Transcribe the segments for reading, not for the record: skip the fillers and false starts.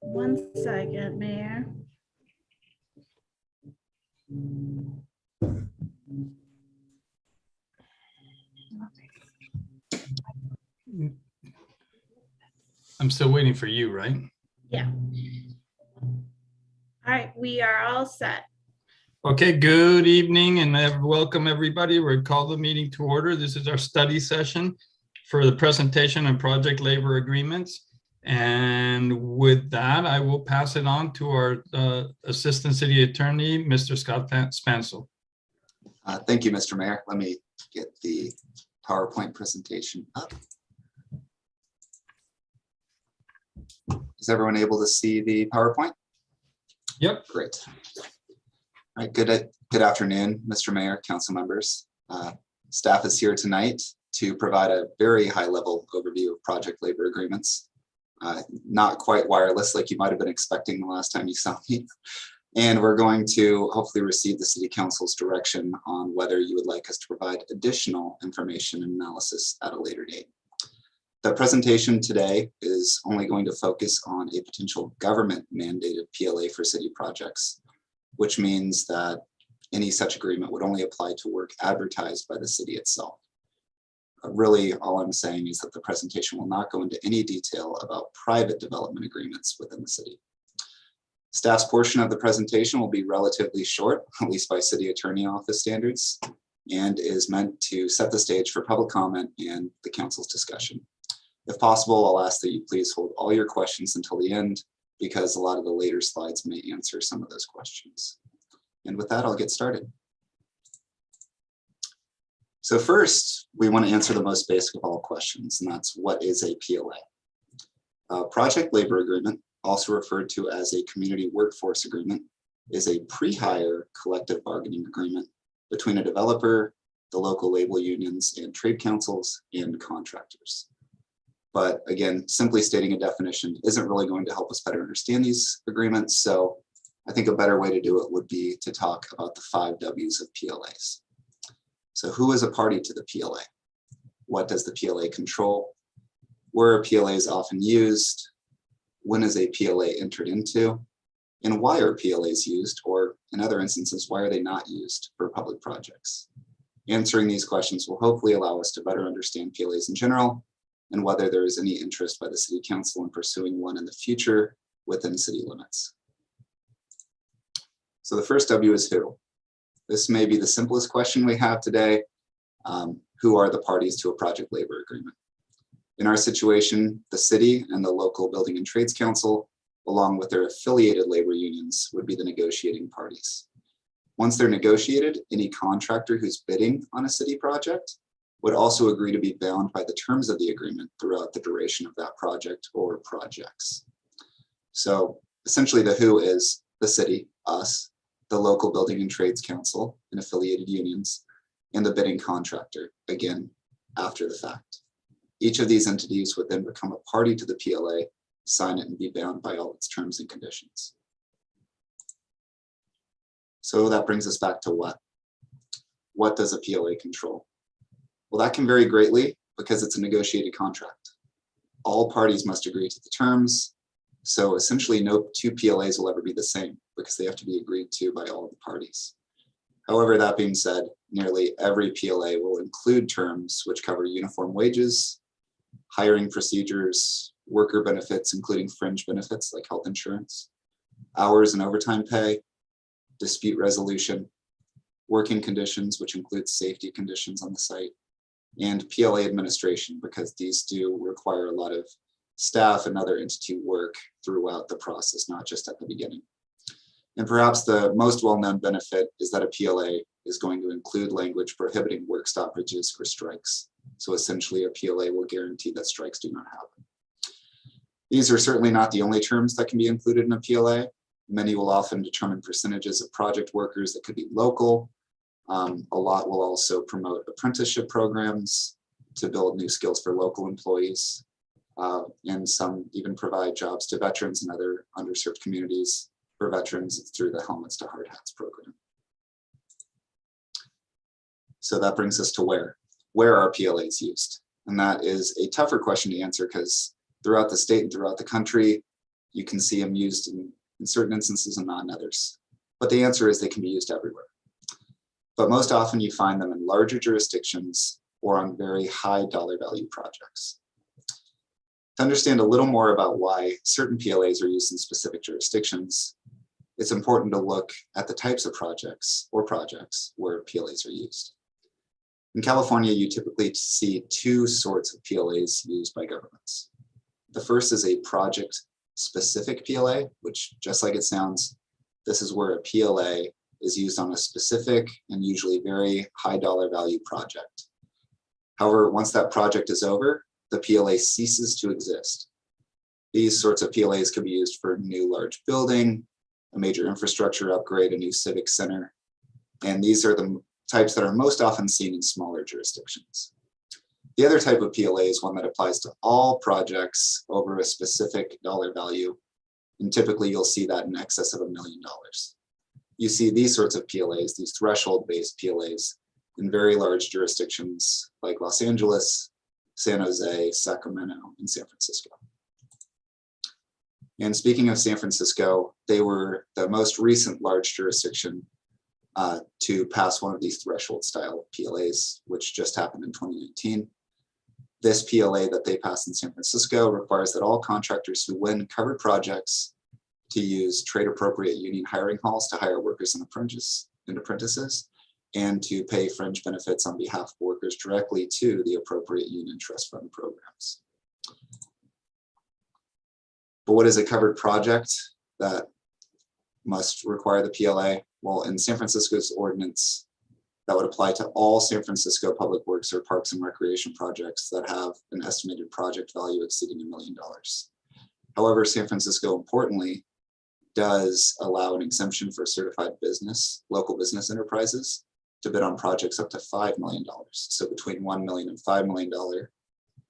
1 second, Mayor. I'm still waiting for you, right? Yeah. All right, we are all set. Okay, good evening and welcome everybody. We'll call the meeting to order. This is our study session for the presentation on project labor agreements. And with that, I will pass it on to our Assistant City Attorney, Mr. Scott Spansel. Thank you, Mr. Mayor. Let me get the PowerPoint presentation up. Is everyone able to see the PowerPoint? Yep. Great. All right, good afternoon, Mr. Mayor, council members. Staff is here tonight to provide a very high-level overview of project labor agreements. Not quite wireless like you might have been expecting the last time you saw me. And we're going to hopefully receive the City Council's direction on whether you would like us to provide additional information and analysis at a later date. The presentation today is only going to focus on a potential government mandated PLA for city projects, which means that any such agreement would only apply to work advertised by the city itself. Really, all I'm saying is that the presentation will not go into any detail about private development agreements within the city. Staff's portion of the presentation will be relatively short, at least by City Attorney Office standards, and is meant to set the stage for public comment and the council's discussion. If possible, I'll ask that you please hold all your questions until the end, because a lot of the later slides may answer some of those questions. And with that, I'll get started. So first, we want to answer the most basic of all questions, and that's what is a PLA? Project labor agreement, also referred to as a community workforce agreement, is a pre-hire collective bargaining agreement between a developer, the local labor unions and trade councils, and contractors. But again, simply stating a definition isn't really going to help us better understand these agreements. So I think a better way to do it would be to talk about the 5 W's of PLAs. So who is a party to the PLA? What does the PLA control? Where are PLAs often used? When is a PLA entered into? And why are PLAs used? Or in other instances, why are they not used for public projects? Answering these questions will hopefully allow us to better understand PLAs in general, and whether there is any interest by the City Council in pursuing one in the future within city limits. So the first W is who? This may be the simplest question we have today. Who are the parties to a project labor agreement? In our situation, the city and the local Building and Trades Council, along with their affiliated labor unions, would be the negotiating parties. Once they're negotiated, any contractor who's bidding on a city project would also agree to be bound by the terms of the agreement throughout the duration of that project or projects. So essentially the who is the city, us, the local Building and Trades Council and affiliated unions, and the bidding contractor, again, after the fact. Each of these entities would then become a party to the PLA, sign it, and be bound by all its terms and conditions. So that brings us back to what? What does a PLA control? Well, that can vary greatly because it's a negotiated contract. All parties must agree to the terms. So essentially no 2 PLAs will ever be the same because they have to be agreed to by all the parties. However, that being said, nearly every PLA will include terms which cover uniform wages, hiring procedures, worker benefits, including fringe benefits like health insurance, hours and overtime pay, dispute resolution, working conditions, which include safety conditions on the site, and PLA administration, because these do require a lot of staff and other entity work throughout the process, not just at the beginning. And perhaps the most well-known benefit is that a PLA is going to include language prohibiting work stoppages for strikes. So essentially a PLA will guarantee that strikes do not happen. These are certainly not the only terms that can be included in a PLA. Many will often determine percentages of project workers that could be local. A lot will also promote apprenticeship programs to build new skills for local employees. And some even provide jobs to veterans and other underserved communities for veterans through the Helmets to Hard Hats program. So that brings us to where are PLAs used? And that is a tougher question to answer because throughout the state and throughout the country, You can see them used in certain instances and not in others. But the answer is they can be used everywhere. But most often you find them in larger jurisdictions or on very high dollar value projects. To understand a little more about why certain PLAs are used in specific jurisdictions, it's important to look at the types of projects where PLAs are used. In California, you typically see two sorts of PLAs used by governments. The first is a project-specific PLA, which, just like it sounds, this is where a PLA is used on a specific and usually very high dollar value project. However, once that project is over, the PLA ceases to exist. These sorts of PLAs can be used for a new large building, a major infrastructure upgrade, a new civic center, and these are the types that are most often seen in smaller jurisdictions. The other type of PLA is one that applies to all projects over a specific dollar value, and typically you'll see that in excess of $1 million. You see these sorts of PLAs, these threshold-based PLAs, in very large jurisdictions like Los Angeles, San Jose, Sacramento, and San Francisco. And speaking of San Francisco, they were the most recent large jurisdiction to pass one of these threshold style PLAs, which just happened in 2019. This PLA that they passed in San Francisco requires that all contractors who win covered projects to use trade appropriate union hiring halls to hire workers and apprentices, and to pay fringe benefits on behalf of workers directly to the appropriate union trust fund programs. But what is a covered project that must require the PLA? Well, in San Francisco's ordinance, that would apply to all San Francisco public works or parks and recreation projects that have an estimated project value exceeding $1 million. However, San Francisco, importantly, does allow an exemption for certified local business enterprises to bid on projects up to $5 million. So between $1 million and $5 million,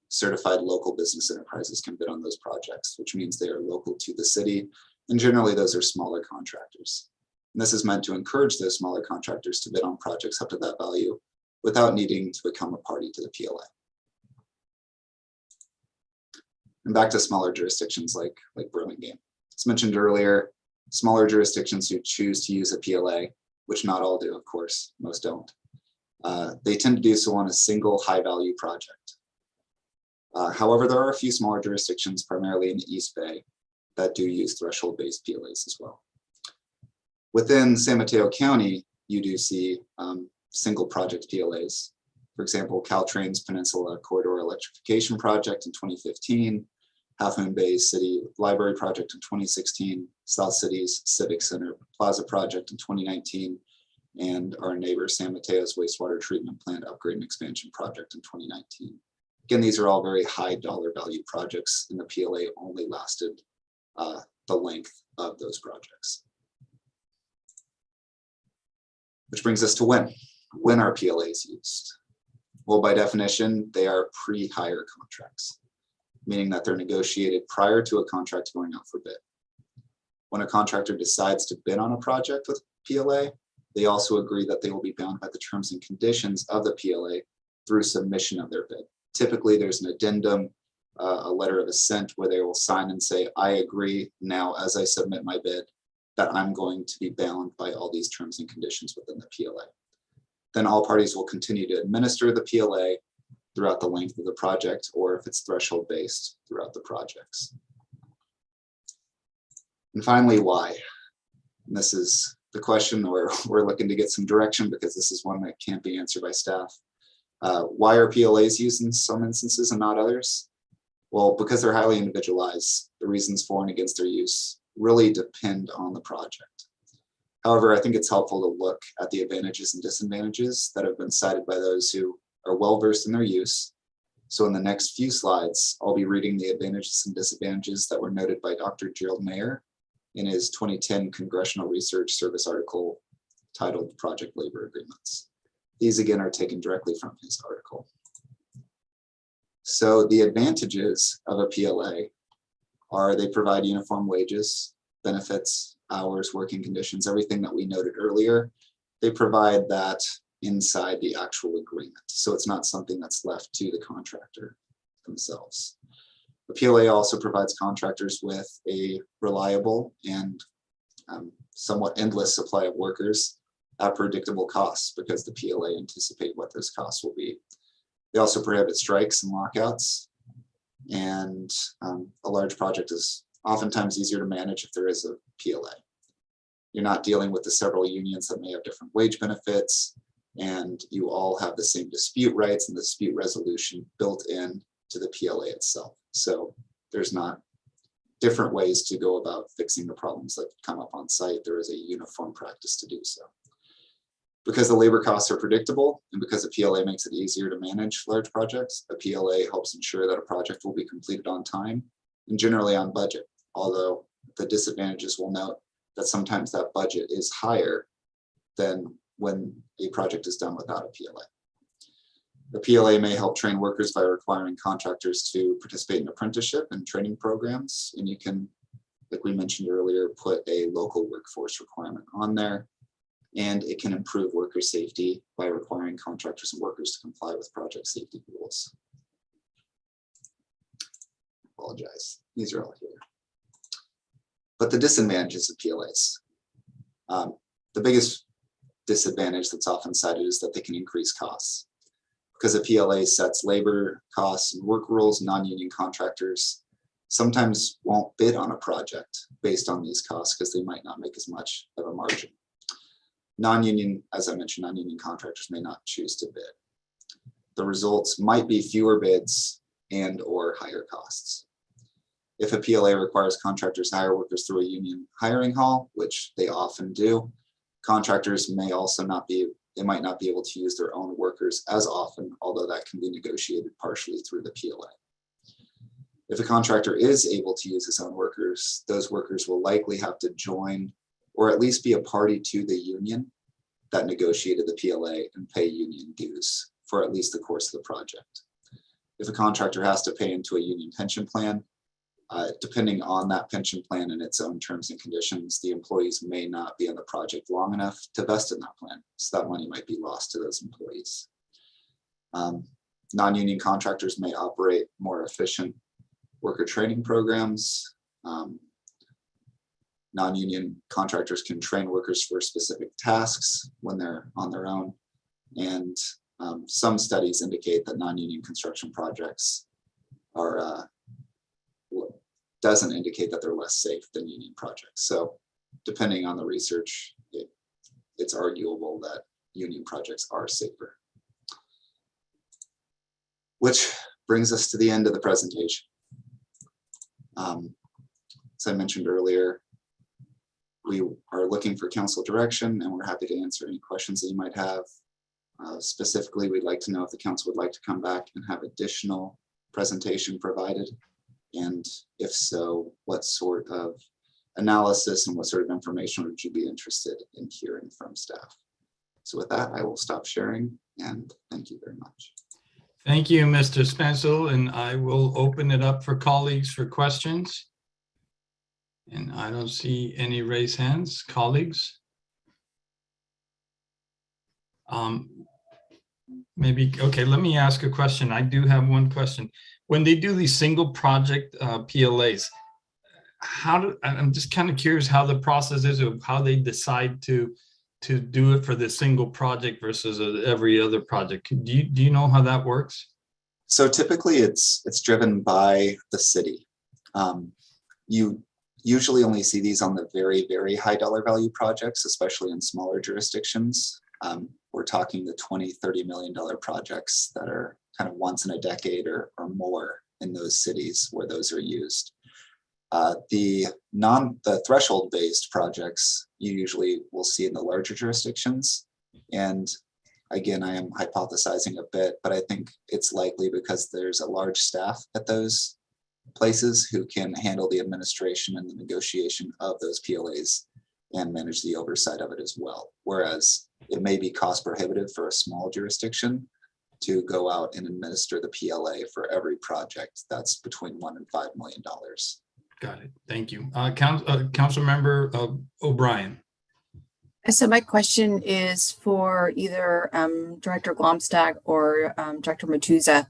certified local business enterprises can bid on those projects, which means they are local to the city. And generally those are smaller contractors. And this is meant to encourage those smaller contractors to bid on projects up to that value without needing to become a party to the PLA. And back to smaller jurisdictions like Burlingame. As mentioned earlier, smaller jurisdictions who choose to use a PLA, which not all do, of course, most don't, they tend to do so on a single high value project. However, there are a few smaller jurisdictions, primarily in the East Bay, that do use threshold-based PLAs as well. Within San Mateo County, you do see single project PLAs. For example, Caltrain's Peninsula Corridor Electrification Project in 2015, Half Moon Bay's City Library Project in 2016, South City's Civic Center Plaza Project in 2019, and our neighbor San Mateo's Wastewater Treatment Plant Upgrade and Expansion Project in 2019. Again, these are all very high dollar value projects, and the PLA only lasted the length of those projects. Which brings us to when are PLAs used? Well, by definition, they are pre-hire contracts, meaning that they're negotiated prior to a contract going out for bid. When a contractor decides to bid on a project with PLA, they also agree that they will be bound by the terms and conditions of the PLA through submission of their bid. Typically, there's an addendum, a letter of assent where they will sign and say, I agree now as I submit my bid that I'm going to be bound by all these terms and conditions within the PLA. Then all parties will continue to administer the PLA throughout the length of the project, or if it's threshold based, throughout the projects. And finally, why? And this is the question where we're looking to get some direction, because this is one that can't be answered by staff. Why are PLAs used in some instances and not others? Well, because they're highly individualized, the reasons for and against their use really depend on the project. However, I think it's helpful to look at the advantages and disadvantages that have been cited by those who are well-versed in their use. So in the next few slides, I'll be reading the advantages and disadvantages that were noted by Dr. Gerald Mayer in his 2010 Congressional Research Service article titled Project Labor Agreements. These again are taken directly from his article. So the advantages of a PLA are they provide uniform wages, benefits, hours, working conditions, everything that we noted earlier. They provide that inside the actual agreement. So it's not something that's left to the contractor themselves. The PLA also provides contractors with a reliable and somewhat endless supply of workers at predictable costs because the PLA anticipate what those costs will be. They also prohibit strikes and lockouts, and a large project is oftentimes easier to manage if there is a PLA. You're not dealing with the several unions that may have different wage benefits, and you all have the same dispute rights and dispute resolution built in to the PLA itself. So there's not different ways to go about fixing the problems that come up on site. There is a uniform practice to do so. Because the labor costs are predictable and because a PLA makes it easier to manage large projects, a PLA helps ensure that a project will be completed on time and generally on budget. Although the disadvantages will note that sometimes that budget is higher than when a project is done without a PLA. The PLA may help train workers by requiring contractors to participate in apprenticeship and training programs. And you can, like we mentioned earlier, put a local workforce requirement on there. And it can improve worker safety by requiring contractors and workers to comply with project safety rules. Apologize, these are all here. But the disadvantages of PLAs. The biggest disadvantage that's often cited is that they can increase costs. Because a PLA sets labor costs and work rules, non-union contractors sometimes won't bid on a project based on these costs because they might not make as much of a margin. Non-union, as I mentioned, non-union contractors may not choose to bid. The results might be fewer bids and or higher costs. If a PLA requires contractors to hire workers through a union hiring hall, which they often do, contractors may also not be, they might not be able to use their own workers as often, although that can be negotiated partially through the PLA. If a contractor is able to use his own workers, those workers will likely have to join or at least be a party to the union that negotiated the PLA and pay union dues for at least the course of the project. If a contractor has to pay into a union pension plan, depending on that pension plan and its own terms and conditions, the employees may not be on the project long enough to vest in that plan. So that money might be lost to those employees. Non-union contractors may operate more efficient worker training programs. Non-union contractors can train workers for specific tasks when they're on their own. And some studies indicate that non-union construction projects are doesn't indicate that they're less safe than union projects. So depending on the research, it's arguable that union projects are safer. Which brings us to the end of the presentation. As I mentioned earlier, we are looking for council direction and we're happy to answer any questions that you might have. Specifically, we'd like to know if the council would like to come back and have additional presentation provided. And if so, what sort of analysis and what sort of information would you be interested in hearing from staff? So with that, I will stop sharing and thank you very much. Thank you, Mr. Spencel, and I will open it up for colleagues for questions. And I don't see any raised hands, colleagues. Maybe, okay, let me ask a question. I do have one question. When they do these single project PLAs, I'm just kind of curious how the process is of how they decide to do it for the single project versus every other project. Do you know how that works? So typically it's driven by the city. You usually only see these on the very, very high dollar value projects, especially in smaller jurisdictions. We're talking the $20, $30 million projects that are kind of once in a decade or more in those cities where those are used. The threshold-based projects you usually will see in the larger jurisdictions. And again, I am hypothesizing a bit, but I think it's likely because there's a large staff at those places who can handle the administration and the negotiation of those PLAs and manage the oversight of it as well. Whereas it may be cost prohibitive for a small jurisdiction to go out and administer the PLA for every project that's between $1 and $5 million. Got it. Thank you. Council Member O'Brien. So my question is for either Director Glomstad or Director Matuza.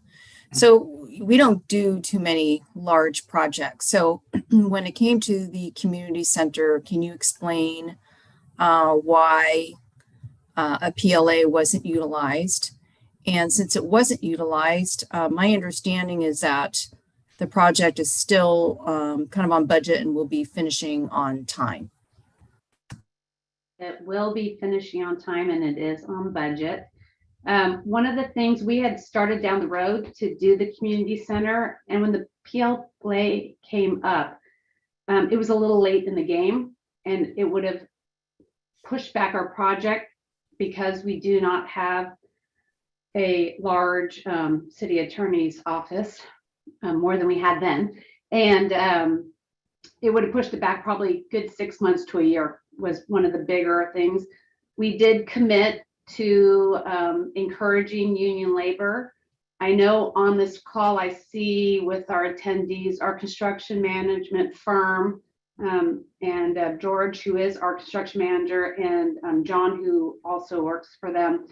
So we don't do too many large projects. So when it came to the community center, can you explain why a PLA wasn't utilized? And since it wasn't utilized, my understanding is that the project is still kind of on budget and will be finishing on time. It will be finishing on time and it is on budget. One of the things we had started down the road to do the community center, and when the PLA came up, it was a little late in the game and it would have pushed back our project because we do not have a large city attorney's office, more than we had then. And it would have pushed it back probably good 6 months to a year was one of the bigger things. We did commit to encouraging union labor. I know on this call, I see with our attendees, our construction management firm, and George, who is our construction manager, and John, who also works for them.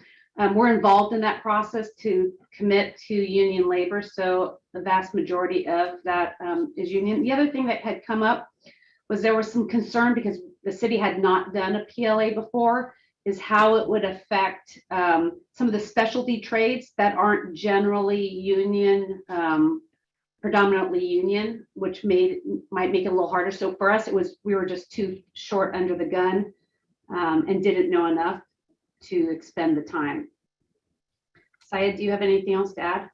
We're involved in that process to commit to union labor. So the vast majority of that is union. The other thing that had come up was there was some concern because the city had not done a PLA before, is how it would affect some of the specialty trades that aren't generally union, predominantly union, which might make it a little harder. So for us, we were just too short under the gun and didn't know enough to expend the time. Syed, do you have anything else to add?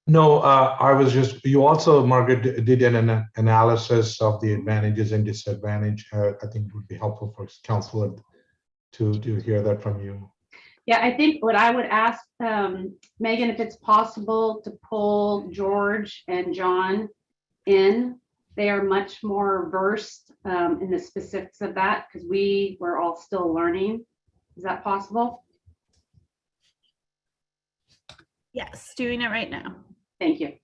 No, I was just, you also, Margaret, did an analysis of the advantages and disadvantage. I think it would be helpful for council to hear that from you. Yeah, I think what I would ask, Megan, if it's possible to pull George and John in. They are much more versed in the specifics of that because we were all still learning. Is that possible? Yes, doing it right now. Thank you.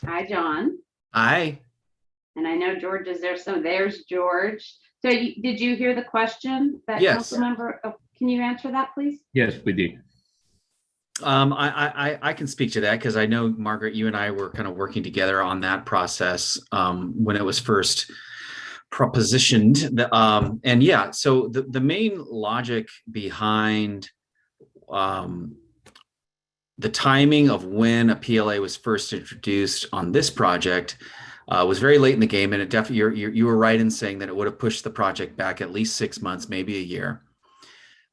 Hi, John. Hi. And I know George is there. So there's George. So did you hear the question that Yes. council member? Oh, can you answer that, please? Yes, we did. I can speak to that because I know, Margaret, you and I were kind of working together on that process when it was first propositioned. And yeah, so the main logic behind the timing of when a PLA was first introduced on this project was very late in the game, and it definitely you were right in saying that it would have pushed the project back at least 6 months, maybe a year.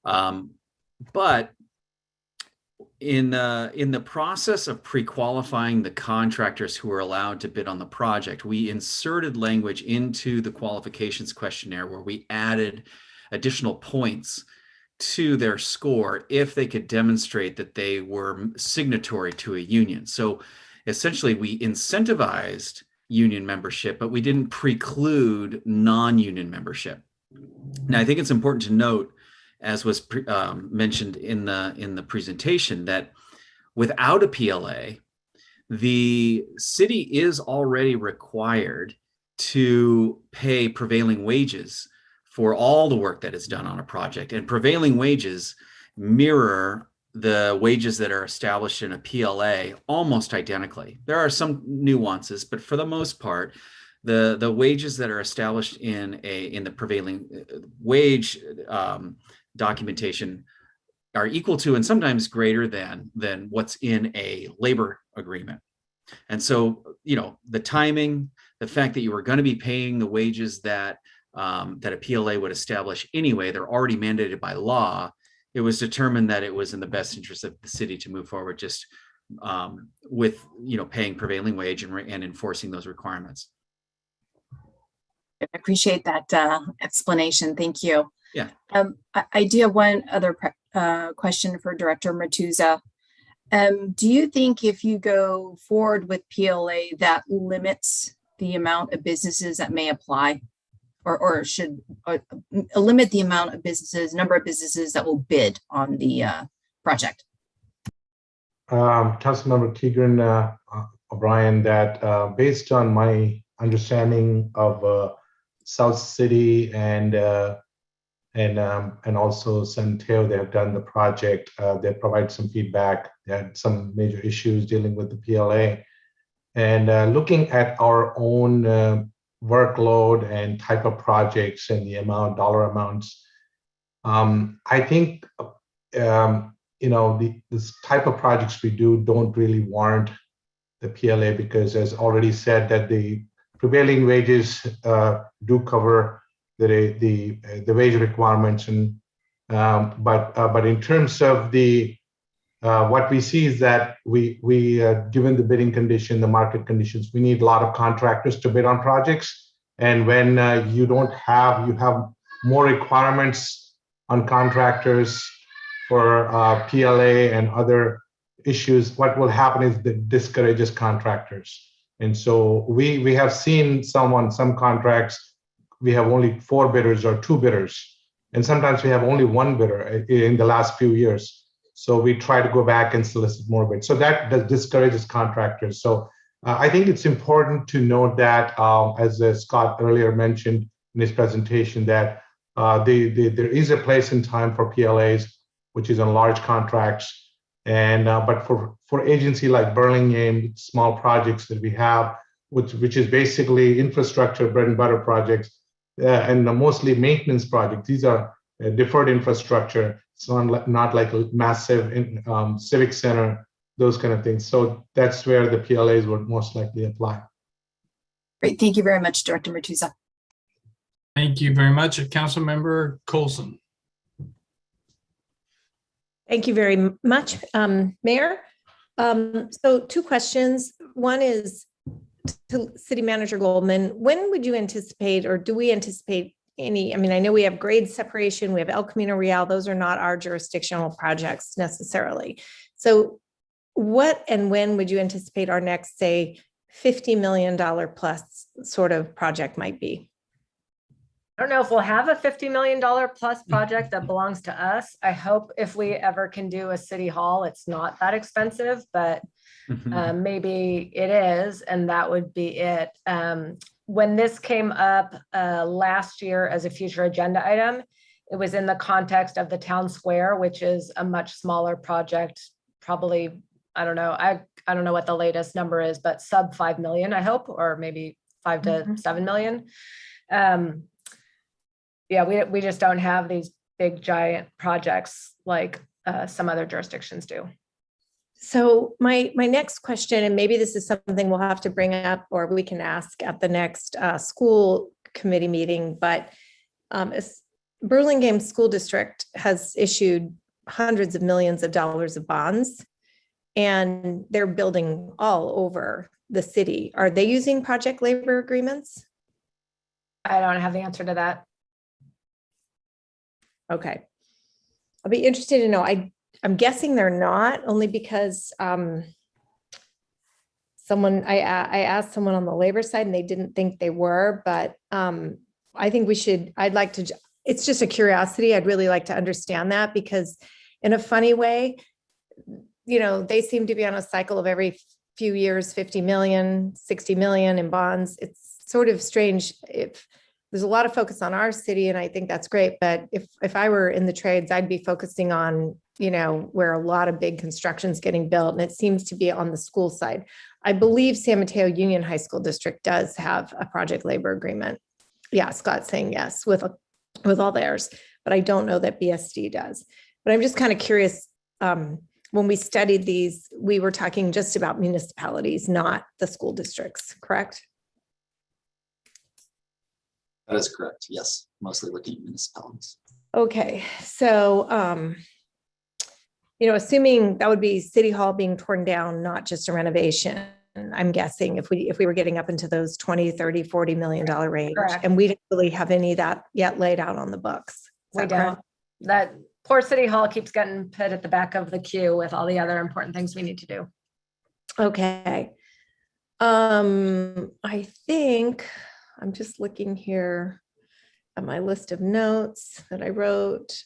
But in the process of pre-qualifying the contractors who were allowed to bid on the project, we inserted language into the qualifications questionnaire where we added additional points to their score if they could demonstrate that they were signatory to a union. So essentially we incentivized union membership, but we didn't preclude non-union membership. Now, I think it's important to note, as was mentioned in the presentation, that without a PLA, the city is already required to pay prevailing wages for all the work that is done on a project, and prevailing wages mirror the wages that are established in a PLA almost identically. There are some nuances, but for the most part, the wages that are established in the prevailing wage documentation are equal to and sometimes greater than what's in a labor agreement. And so, you know, the timing, the fact that you were going to be paying the wages that a PLA would establish anyway, they're already mandated by law. It was determined that it was in the best interest of the city to move forward just with, you know, paying prevailing wage and enforcing those requirements. I appreciate that explanation. Thank you. Yeah. I do have one other question for Director Matuza. Do you think if you go forward with PLA, that limits the amount of businesses that may apply, or should limit the amount of businesses, number of businesses that will bid on the project? Councilmember Tigran O'Brien, that based on my understanding of South City and also San Mateo, they have done the project. They provide some feedback. They had some major issues dealing with the PLA. And looking at our own workload and type of projects and the dollar amounts, I think this type of projects we do don't really warrant the PLA, because as already said that the prevailing wages do cover the wage requirements, and but in terms of the what we see is that we given the bidding condition, the market conditions, we need a lot of contractors to bid on projects, and when you have more requirements on contractors for PLA and other issues, what will happen is that discourages contractors. And so we have seen some contracts, we have only 4 bidders or 2 bidders, and sometimes we have only 1 bidder in the last few years. So we try to go back and solicit more bids. So that discourages contractors. So I think it's important to note that, as Scott earlier mentioned in his presentation, that there is a place and time for PLAs, which is on large contracts. And but for agency like Burlingame, small projects that we have, which is basically infrastructure, bread and butter projects, and mostly maintenance projects. These are deferred infrastructure. It's not like a massive civic center, those kind of things. So that's where the PLAs would most likely apply. Great. Thank you very much, Director Matuza. Thank you very much. Councilmember Colson. Thank you very much, Mayor. So 2 questions. One is to City Manager Goldman. When would you anticipate, or do we anticipate any, I mean, I know we have grade separation, we have El Camino Real, those are not our jurisdictional projects necessarily. So what and when would you anticipate our next, say, $50 million plus sort of project might be? I don't know if we'll have a $50 million plus project that belongs to us. I hope if we ever can do a city hall, it's not that expensive, but maybe it is, and that would be it. When this came up last year as a future agenda item, it was in the context of the town square, which is a much smaller project, probably, I don't know. I don't know what the latest number is, but sub 5 million, I hope, or maybe 5 to 7 million. Yeah, we just don't have these big giant projects like some other jurisdictions do. So my next question, and maybe this is something we'll have to bring up or we can ask at the next school committee meeting, but Burlingame School District has issued hundreds of millions of dollars of bonds, and they're building all over the city. Are they using project labor agreements? I don't have the answer to that. Okay. I'll be interested to know. I'm guessing they're not, only because I asked someone on the labor side and they didn't think they were, but I think it's just a curiosity. I'd really like to understand that, because in a funny way, they seem to be on a cycle of every few years, 50 million, 60 million in bonds. It's sort of strange. If there's a lot of focus on our city, and I think that's great, but if I were in the trades, I'd be focusing on, where a lot of big construction's getting built, and it seems to be on the school side. I believe San Mateo Union High School District does have a project labor agreement. Yeah, Scott's saying yes with all theirs, but I don't know that BSD does. But I'm just kind of curious, when we studied these, we were talking just about municipalities, not the school districts, correct? That is correct. Yes, mostly looking at municipalities. Okay, so assuming that would be City Hall being torn down, not just a renovation, I'm guessing if we were getting up into those 20, 30, $40 million range, Correct. and we didn't really have any of that yet laid out on the books. We don't. That poor City Hall keeps getting put at the back of the queue with all the other important things we need to do. Okay. I think I'm just looking here at my list of notes that I wrote.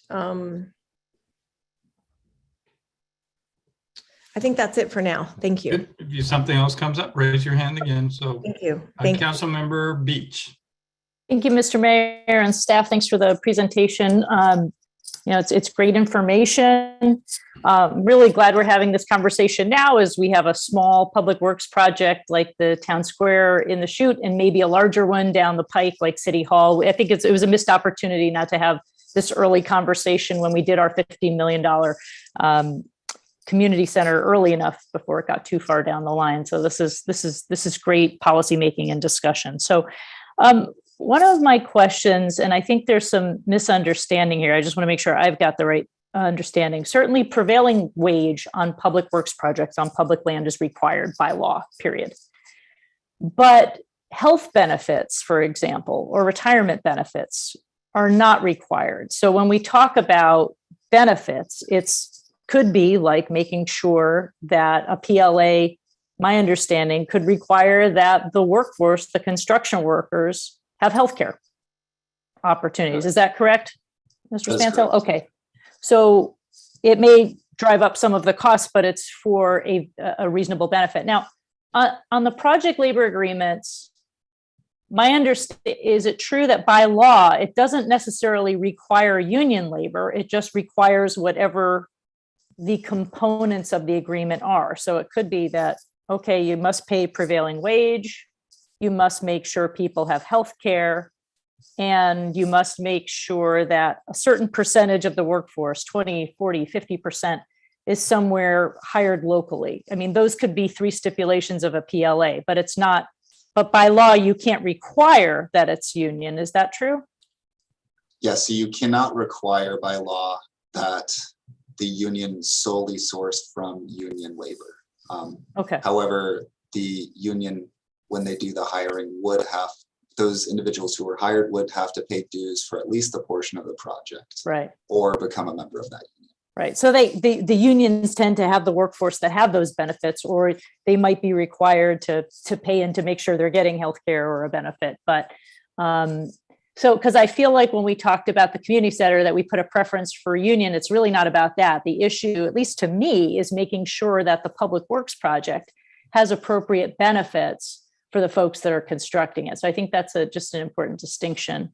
I think that's it for now. Thank you. If something else comes up, raise your hand again. So Thank you. Thank you. Councilmember Beach. Thank you, Mr. Mayor and staff. Thanks for the presentation. It's great information. Really glad we're having this conversation now as we have a small public works project like the town square in the chute and maybe a larger one down the pike like City Hall. I think it was a missed opportunity not to have this early conversation when we did our $15 million community center early enough before it got too far down the line. So this is great policymaking and discussion. So one of my questions, and I think there's some misunderstanding here. I just want to make sure I've got the right understanding. Certainly prevailing wage on public works projects on public land is required by law, period. But health benefits, for example, or retirement benefits are not required. So when we talk about benefits, could be like making sure that a PLA, my understanding, could require that the workforce, the construction workers, have healthcare opportunities. Is that correct, Mr. Spansel? Okay. So it may drive up some of the costs, but it's for a reasonable benefit. Now, on the project labor agreements, my understanding, is it true that by law, it doesn't necessarily require union labor, it just requires whatever the components of the agreement are? So it could be that, okay, you must pay prevailing wage, you must make sure people have health care, and you must make sure that a certain percentage of the workforce, 20, 40, 50%, is somewhere hired locally. I mean, those could be three stipulations of a PLA, but it's not, but by law, you can't require that it's union. Is that true? Yes, so you cannot require by law that the union solely sourced from union labor. Okay. However, the union, when they do the hiring, those individuals who were hired would have to pay dues for at least a portion of the project, right, or become a member of that union. Right. So the unions tend to have the workforce that have those benefits, or they might be required to pay in to make sure they're getting healthcare or a benefit. But so, because I feel like when we talked about the community center that we put a preference for union, it's really not about that. The issue, at least to me, is making sure that the public works project has appropriate benefits for the folks that are constructing it. So I think that's just an important distinction.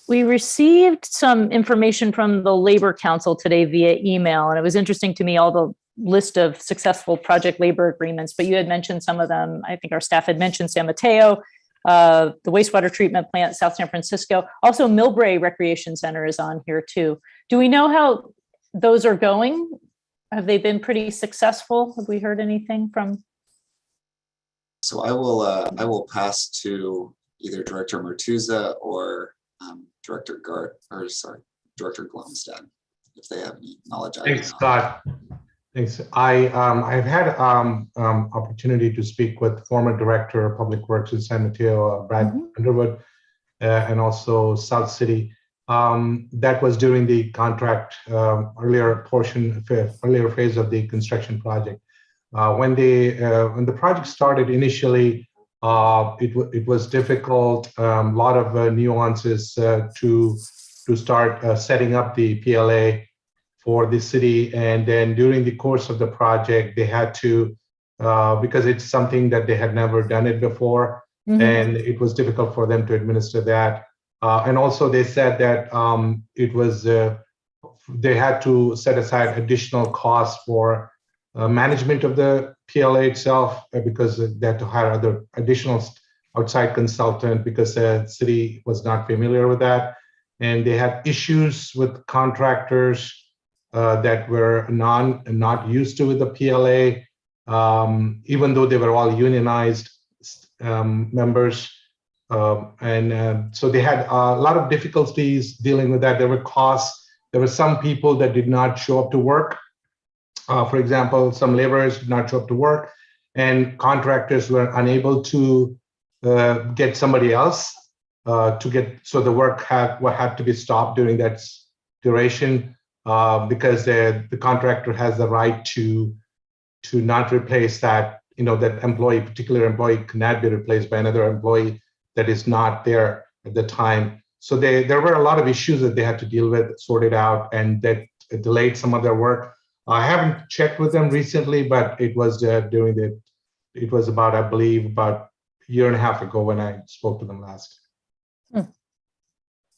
We received some information from the Labor Council today via email, and it was interesting to me, all the list of successful project labor agreements, but you had mentioned some of them. I think our staff had mentioned San Mateo, the wastewater treatment plant, South San Francisco. Also, Millbrae Recreation Center is on here too. Do we know how those are going? Have they been pretty successful? Have we heard anything from? So I will pass to either Director Martuza or Director Glomstad if they have any knowledge. Thanks, Scott. Thanks. I've had opportunity to speak with former Director of Public Works in San Mateo, Brad Underwood, and also South City. That was during the contract earlier phase of the construction project. When the project started initially, it was difficult, a lot of nuances to start setting up the PLA for the city. And then during the course of the project, they had to, because it's something that they had never done it before, and it was difficult for them to administer that. And also they said that they had to set aside additional costs for management of the PLA itself, because they had to hire other additional outside consultant because the city was not familiar with that. And they had issues with contractors that were not used to with the PLA, even though they were all unionized members. So they had a lot of difficulties dealing with that. There were costs. There were some people that did not show up to work. For example, some laborers did not show up to work, and contractors were unable to get somebody else so the work had to be stopped during that duration, because the contractor has the right to not replace that, that particular employee cannot be replaced by another employee that is not there at the time. So there were a lot of issues that they had to deal with, sort it out, and that delayed some of their work. I haven't checked with them recently, but it was about, I believe, about year and a half ago when I spoke to them last.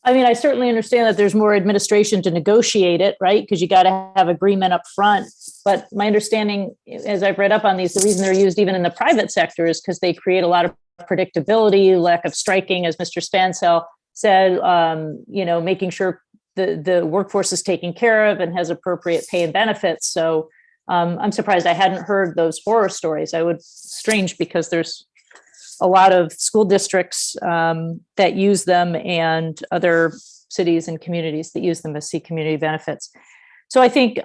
I mean, I certainly understand that there's more administration to negotiate it, right? Because you got to have agreement up front. But my understanding, as I've read up on these, the reason they're used even in the private sector is because they create a lot of predictability, lack of striking, as Mr. Spansel said, making sure the workforce is taken care of and has appropriate pay and benefits. So I'm surprised I hadn't heard those horror stories. Strange because there's a lot of school districts that use them and other cities and communities that use them as see community benefits. So I think,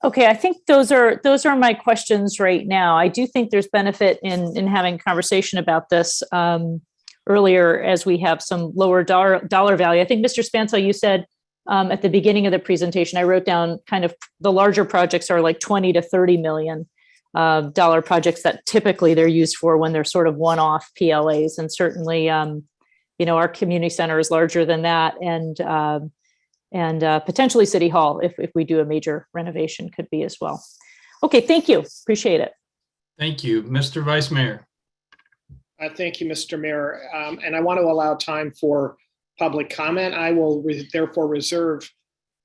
okay, I think those are my questions right now. I do think there's benefit in having a conversation about this earlier as we have some lower dollar value. I think Mr. Spansel, you said at the beginning of the presentation, I wrote down kind of the larger projects are like 20 to 30 million. Dollar projects that typically they're used for when they're sort of one-off PLAs. And certainly, our community center is larger than that. And potentially City Hall, if we do a major renovation, could be as well. Okay, thank you. Appreciate it. Thank you. Mr. Vice Mayor. Thank you, Mr. Mayor. And I want to allow time for public comment. I will therefore reserve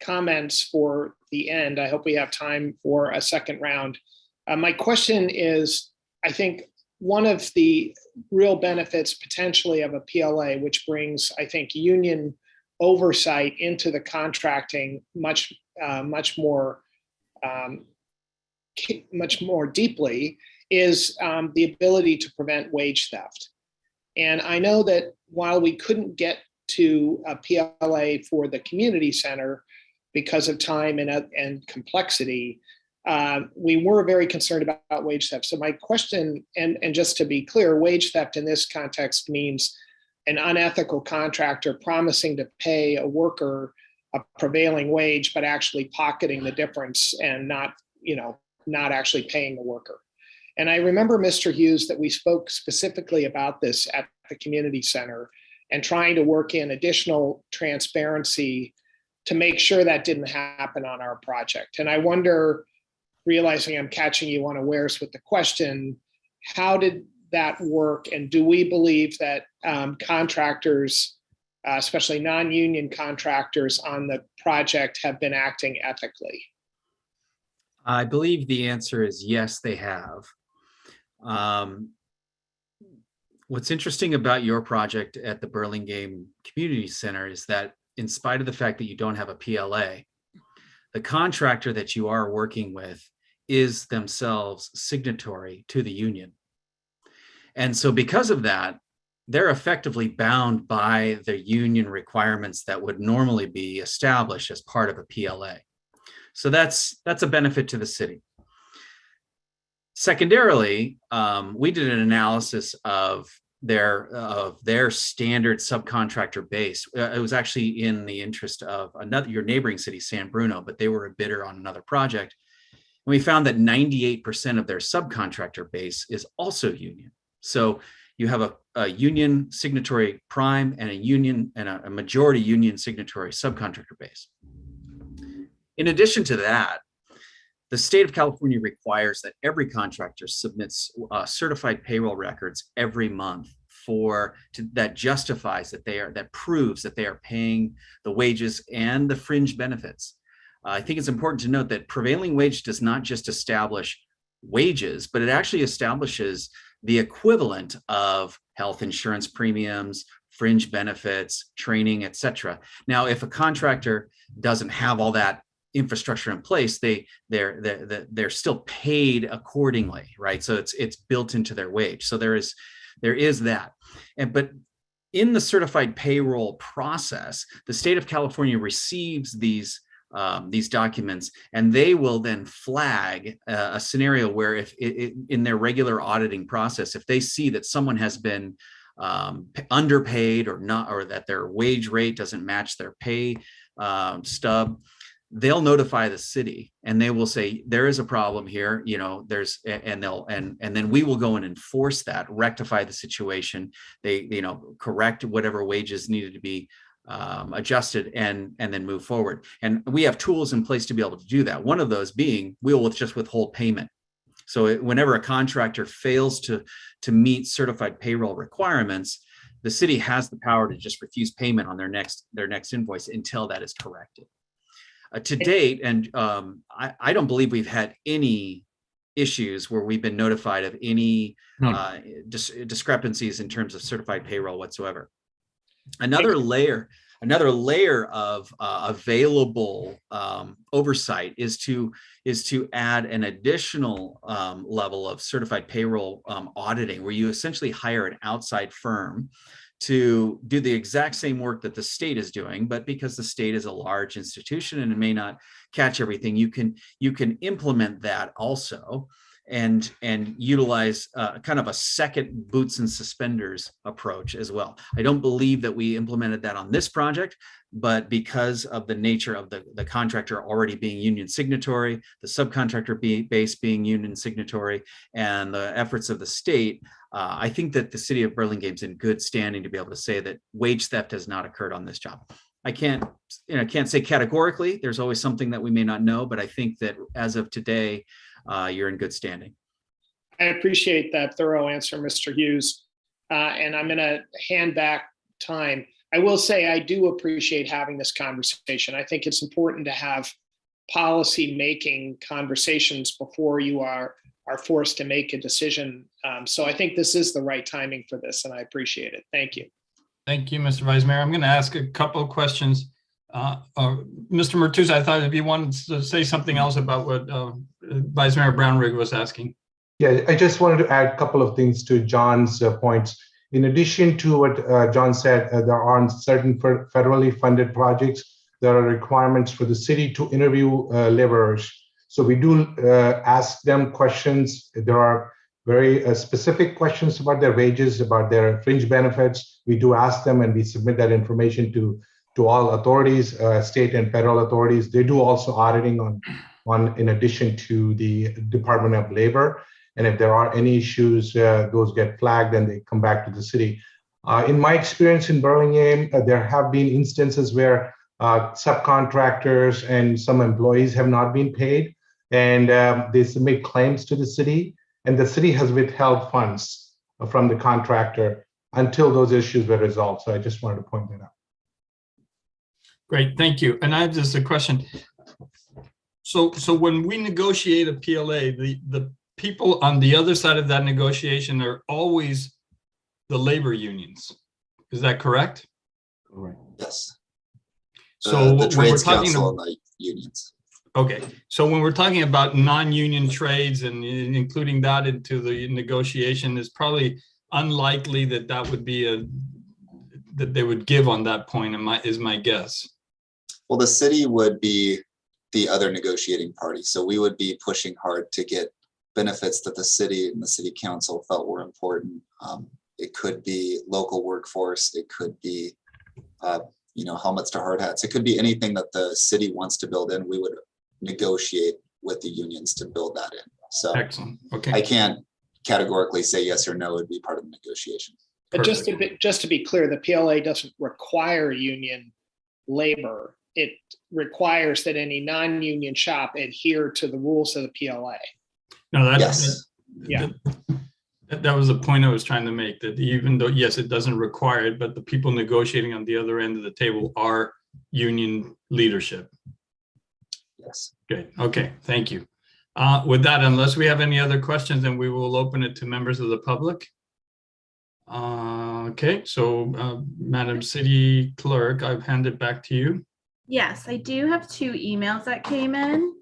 comments for the end. I hope we have time for a second round. My question is, I think one of the real benefits potentially of a PLA, which brings, I think, union oversight into the contracting much more deeply, is the ability to prevent wage theft. And I know that while we couldn't get to a PLA for the community center because of time and complexity, we were very concerned about wage theft. So my question, and just to be clear, wage theft in this context means an unethical contractor promising to pay a worker a prevailing wage, but actually pocketing the difference and not actually paying the worker. And I remember, Mr. Hughes, that we spoke specifically about this at the community center and trying to work in additional transparency to make sure that didn't happen on our project. And I wonder, realizing I'm catching you unawares with the question, how did that work? And do we believe that contractors, especially non-union contractors on the project, have been acting ethically? I believe the answer is yes, they have. What's interesting about your project at the Burlingame Community Center is that in spite of the fact that you don't have a PLA, the contractor that you are working with is themselves signatory to the union. And so because of that, they're effectively bound by the union requirements that would normally be established as part of a PLA. So that's a benefit to the city. Secondarily, we did an analysis of their standard subcontractor base. It was actually in the interest of your neighboring city, San Bruno, but they were a bidder on another project. And we found that 98% of their subcontractor base is also union. So you have a union signatory prime and a majority union signatory subcontractor base. In addition to that, the state of California requires that every contractor submits certified payroll records every month that justifies that proves that they are paying the wages and the fringe benefits. I think it's important to note that prevailing wage does not just establish wages, but it actually establishes the equivalent of health insurance premiums, fringe benefits, training, etc. Now, if a contractor doesn't have all that infrastructure in place, they're still paid accordingly, right? So it's built into their wage. So there is that. But in the certified payroll process, the state of California receives these documents, and they will then flag a scenario where if in their regular auditing process, if they see that someone has been underpaid or not, or that their wage rate doesn't match their pay stub, they'll notify the city and they will say there is a problem here, and then we will go and enforce that, rectify the situation. They correct whatever wages needed to be adjusted and then move forward. And we have tools in place to be able to do that. One of those being we will just withhold payment. So whenever a contractor fails to meet certified payroll requirements, the city has the power to just refuse payment on their next invoice until that is corrected. To date, and I don't believe we've had any issues where we've been notified of any discrepancies in terms of certified payroll whatsoever. Another layer of available oversight is to add an additional level of certified payroll auditing, where you essentially hire an outside firm to do the exact same work that the state is doing, but because the state is a large institution and it may not catch everything, you can implement that also and utilize kind of a second boots and suspenders approach as well. I don't believe that we implemented that on this project, but because of the nature of the contractor already being union signatory, the subcontractor base being union signatory, and the efforts of the state, I think that the city of Burlingame is in good standing to be able to say that wage theft has not occurred on this job. I can't say categorically. There's always something that we may not know, but I think that as of today, you're in good standing. I appreciate that thorough answer, Mr. Hughes. And I'm going to hand back time. I will say I do appreciate having this conversation. I think it's important to have policy-making conversations before you are forced to make a decision. So I think this is the right timing for this, and I appreciate it. Thank you. Thank you, Mr. Vice Mayor. I'm going to ask a couple of questions. Mr. Mertuz, I thought if you wanted to say something else about what Vice Mayor Brownrigg was asking. Yeah, I just wanted to add a couple of things to John's points. In addition to what John said, there are certain federally funded projects. There are requirements for the city to interview laborers. So we do ask them questions. There are very specific questions about their wages, about their fringe benefits. We do ask them, and we submit that information to all authorities, state and federal authorities. They do also auditing on in addition to the Department of Labor. And if there are any issues, those get flagged and they come back to the city. In my experience in Burlingame, there have been instances where subcontractors and some employees have not been paid, and they submit claims to the city, and the city has withheld funds from the contractor until those issues were resolved. So I just wanted to point that out. Great, thank you. And I have just a question. So when we negotiate a PLA, the people on the other side of that negotiation are always the labor unions. Is that correct? Correct. Yes. So the when trades we're talking council about, and the unions. okay, so when we're talking about non-union trades and including that into the negotiation, it's probably unlikely that that would be that they would give on that point, is my guess. Well, the city would be the other negotiating party. So we would be pushing hard to get benefits that the city and the city council felt were important. It could be local workforce. It could be, helmets to hard hats. It could be anything that the city wants to build in. We would negotiate with the unions to build that in. So excellent. Okay. I can't categorically say yes or no. It'd be part of the negotiation. But just to be clear, the PLA doesn't require union labor. It requires that any non-union shop adhere to the rules of the PLA. No, Yes. That was the point I was trying to make, that even though, yes, it doesn't require it, but the people negotiating on the other end of the table are union leadership. Yes. Good. Okay. Thank you. With that, unless we have any other questions, then we will open it to members of the public. Okay. So, Madam City Clerk, I've handed back to you. Yes, I do have 2 emails that came in.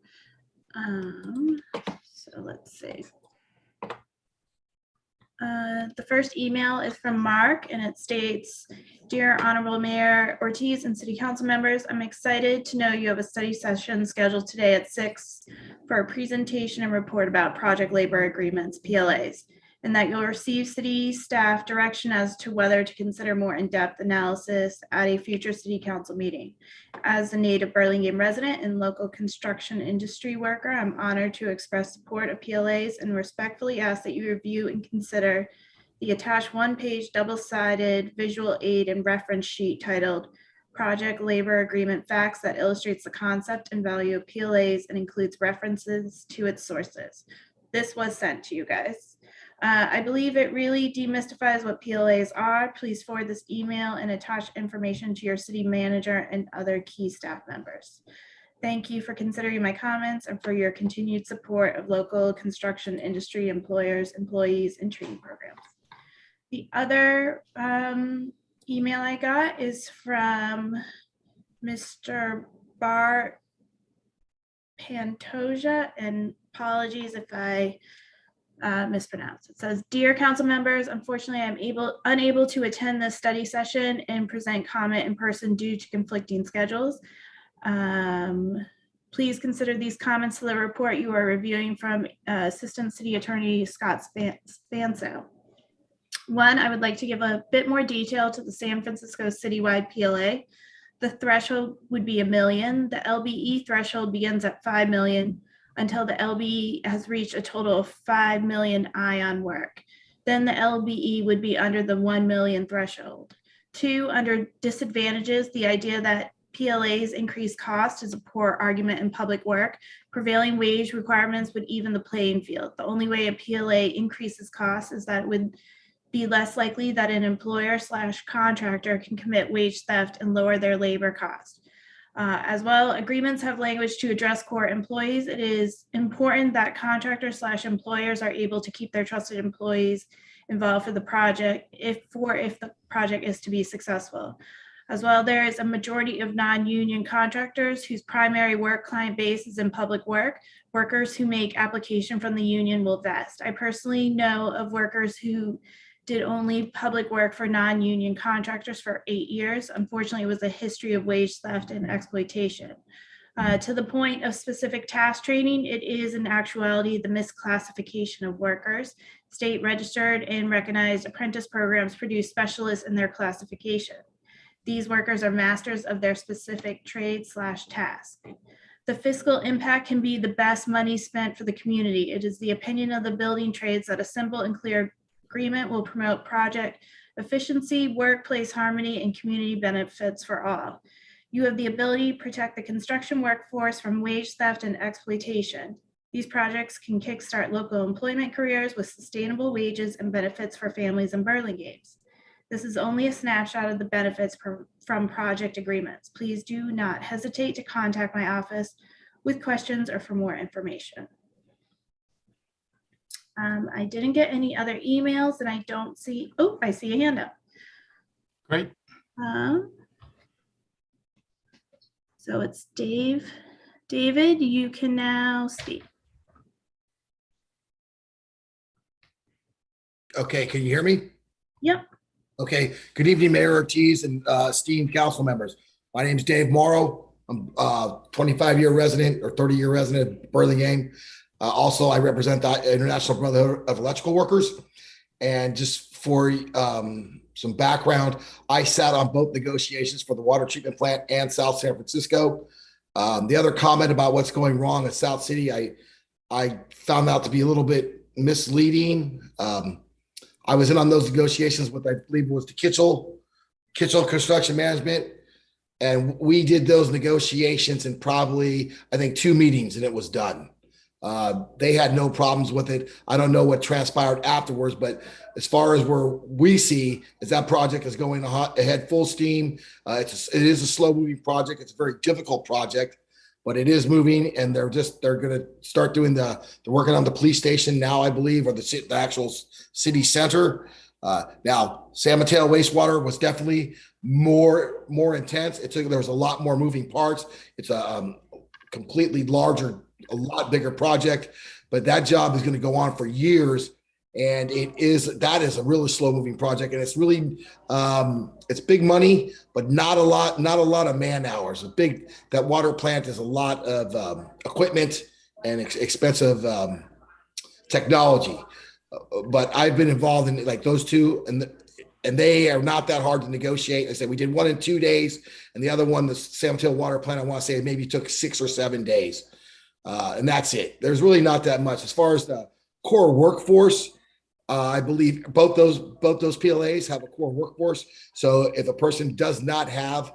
So let's see. The first email is from Mark, and it states, "Dear Honorable Mayor Ortiz and City Council members, I'm excited to know you have a study session scheduled today at 6 for a presentation and report about project labor agreements, PLAs, and that you'll receive city staff direction as to whether to consider more in-depth analysis at a future city council meeting. As a native Burlingame resident and local construction industry worker, I'm honored to express support of PLAs and respectfully ask that you review and consider the attached 1-page double-sided visual aid and reference sheet titled Project Labor Agreement Facts that illustrates the concept and value of PLAs and includes references to its sources. This was sent to you guys. I believe it really demystifies what PLAs are. Please forward this email and attach information to your city manager and other key staff members. Thank you for considering my comments and for your continued support of local construction industry employers, employees, and training programs. The other email I got is from Mr. Bart Pantoja, and apologies if I mispronounce. It says, "Dear council members, unfortunately, I'm unable to attend this study session and present comment in person due to conflicting schedules. Please consider these comments to the report you are reviewing from Assistant City Attorney Scott Spanso. One, I would like to give a bit more detail to the San Francisco citywide PLA. The threshold would be $1 million. The LBE threshold begins at $5 million until the LBE has reached a total of $5 million ION work. Then the LBE would be under the $1 million threshold. Two, under disadvantages, the idea that PLA's increased cost is a poor argument in public work. Prevailing wage requirements would even the playing field. The only way a PLA increases costs is that it would be less likely that an employer/contractor can commit wage theft and lower their labor cost. As well, agreements have language to address core employees. It is important that contractors/employers are able to keep their trusted employees involved for the project if the project is to be successful. As well, there is a majority of non-union contractors whose primary work client base is in public work. Workers who make application from the union will vest. I personally know of workers who did only public work for non-union contractors for 8 years. Unfortunately, it was a history of wage theft and exploitation. To the point of specific task training, it is in actuality the misclassification of workers. State registered and recognized apprentice programs produce specialists in their classification. These workers are masters of their specific trade/task. The fiscal impact can be the best money spent for the community. It is the opinion of the building trades that a simple and clear agreement will promote project efficiency, workplace harmony, and community benefits for all. You have the ability to protect the construction workforce from wage theft and exploitation. These projects can kickstart local employment careers with sustainable wages and benefits for families in Burlingame. This is only a snapshot of the benefits from project agreements. Please do not hesitate to contact my office with questions or for more information." I didn't get any other emails and I don't see, oh, I see a hand up. Great. So it's Dave. David, you can now speak. Okay, can you hear me? Yep. Okay, good evening, Mayor Ortiz and esteemed council members. My name is Dave Morrow. I'm a 25-year resident or 30-year resident of Burlingame. Also, I represent the International Brotherhood of Electrical Workers. And just for some background, I sat on both negotiations for the water treatment plant and South San Francisco. The other comment about what's going wrong at South City, I found out to be a little bit misleading. I was in on those negotiations with, I believe it was the Kitchell Construction Management. And we did those negotiations in probably, I think, 2 meetings and it was done. They had no problems with it. I don't know what transpired afterwards, but as far as where we see is that project is going ahead full steam. It is a slow moving project. It's a very difficult project, but it is moving and they're going to start doing they're working on the police station now, I believe, or the actual city center. Now, San Mateo wastewater was definitely more intense. There was a lot more moving parts. It's a completely larger, a lot bigger project, but that job is going to go on for years. And that is a really slow moving project. And it's really, it's big money, but not a lot of man hours. That water plant is a lot of equipment and expensive technology. But I've been involved in like those two and they are not that hard to negotiate. I said, we did one in 2 days and the other one, the San Mateo water plant, I want to say maybe took 6 or 7 days. And that's it. There's really not that much. As far as the core workforce, I believe both those PLAs have a core workforce. So if a person does not have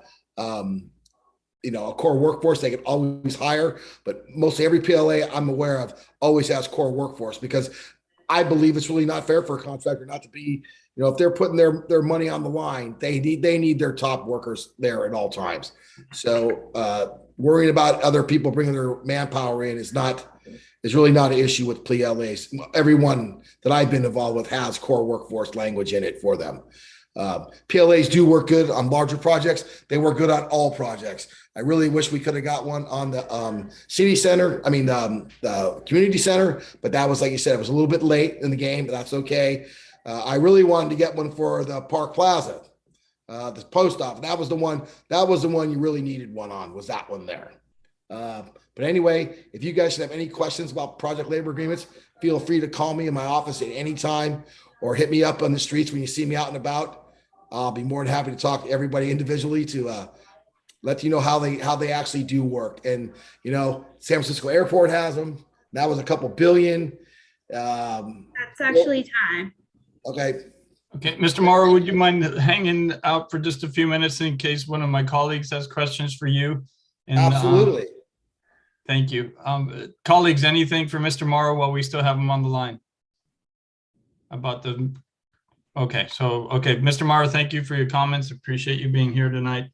a core workforce they can always hire, but mostly every PLA I'm aware of always has core workforce, because I believe it's really not fair for a contractor not to be, if they're putting their money on the line, they need their top workers there at all times. So worrying about other people bringing their manpower in is really not an issue with PLAs. Everyone that I've been involved with has core workforce language in it for them. PLAs do work good on larger projects. They work good on all projects. I really wish we could have got one on the city center. I mean, the community center, but that was, like you said, it was a little bit late in the game, but that's okay. I really wanted to get one for the Park Plaza, the post office. That was the one you really needed one on, was that one there. But anyway, if you guys have any questions about project labor agreements, feel free to call me in my office at any time, or hit me up on the streets when you see me out and about. I'll be more than happy to talk to everybody individually to let you know how they actually do work. And San Francisco Airport has them. That was a couple billion. That's actually time. Okay. Okay, Mr. Morrow, would you mind hanging out for just a few minutes in case one of my colleagues has questions for you? And, absolutely. Thank you. Colleagues, anything for Mr. Morrow while we still have him on the line? Okay, Mr. Morrow, thank you for your comments. Appreciate you being here tonight.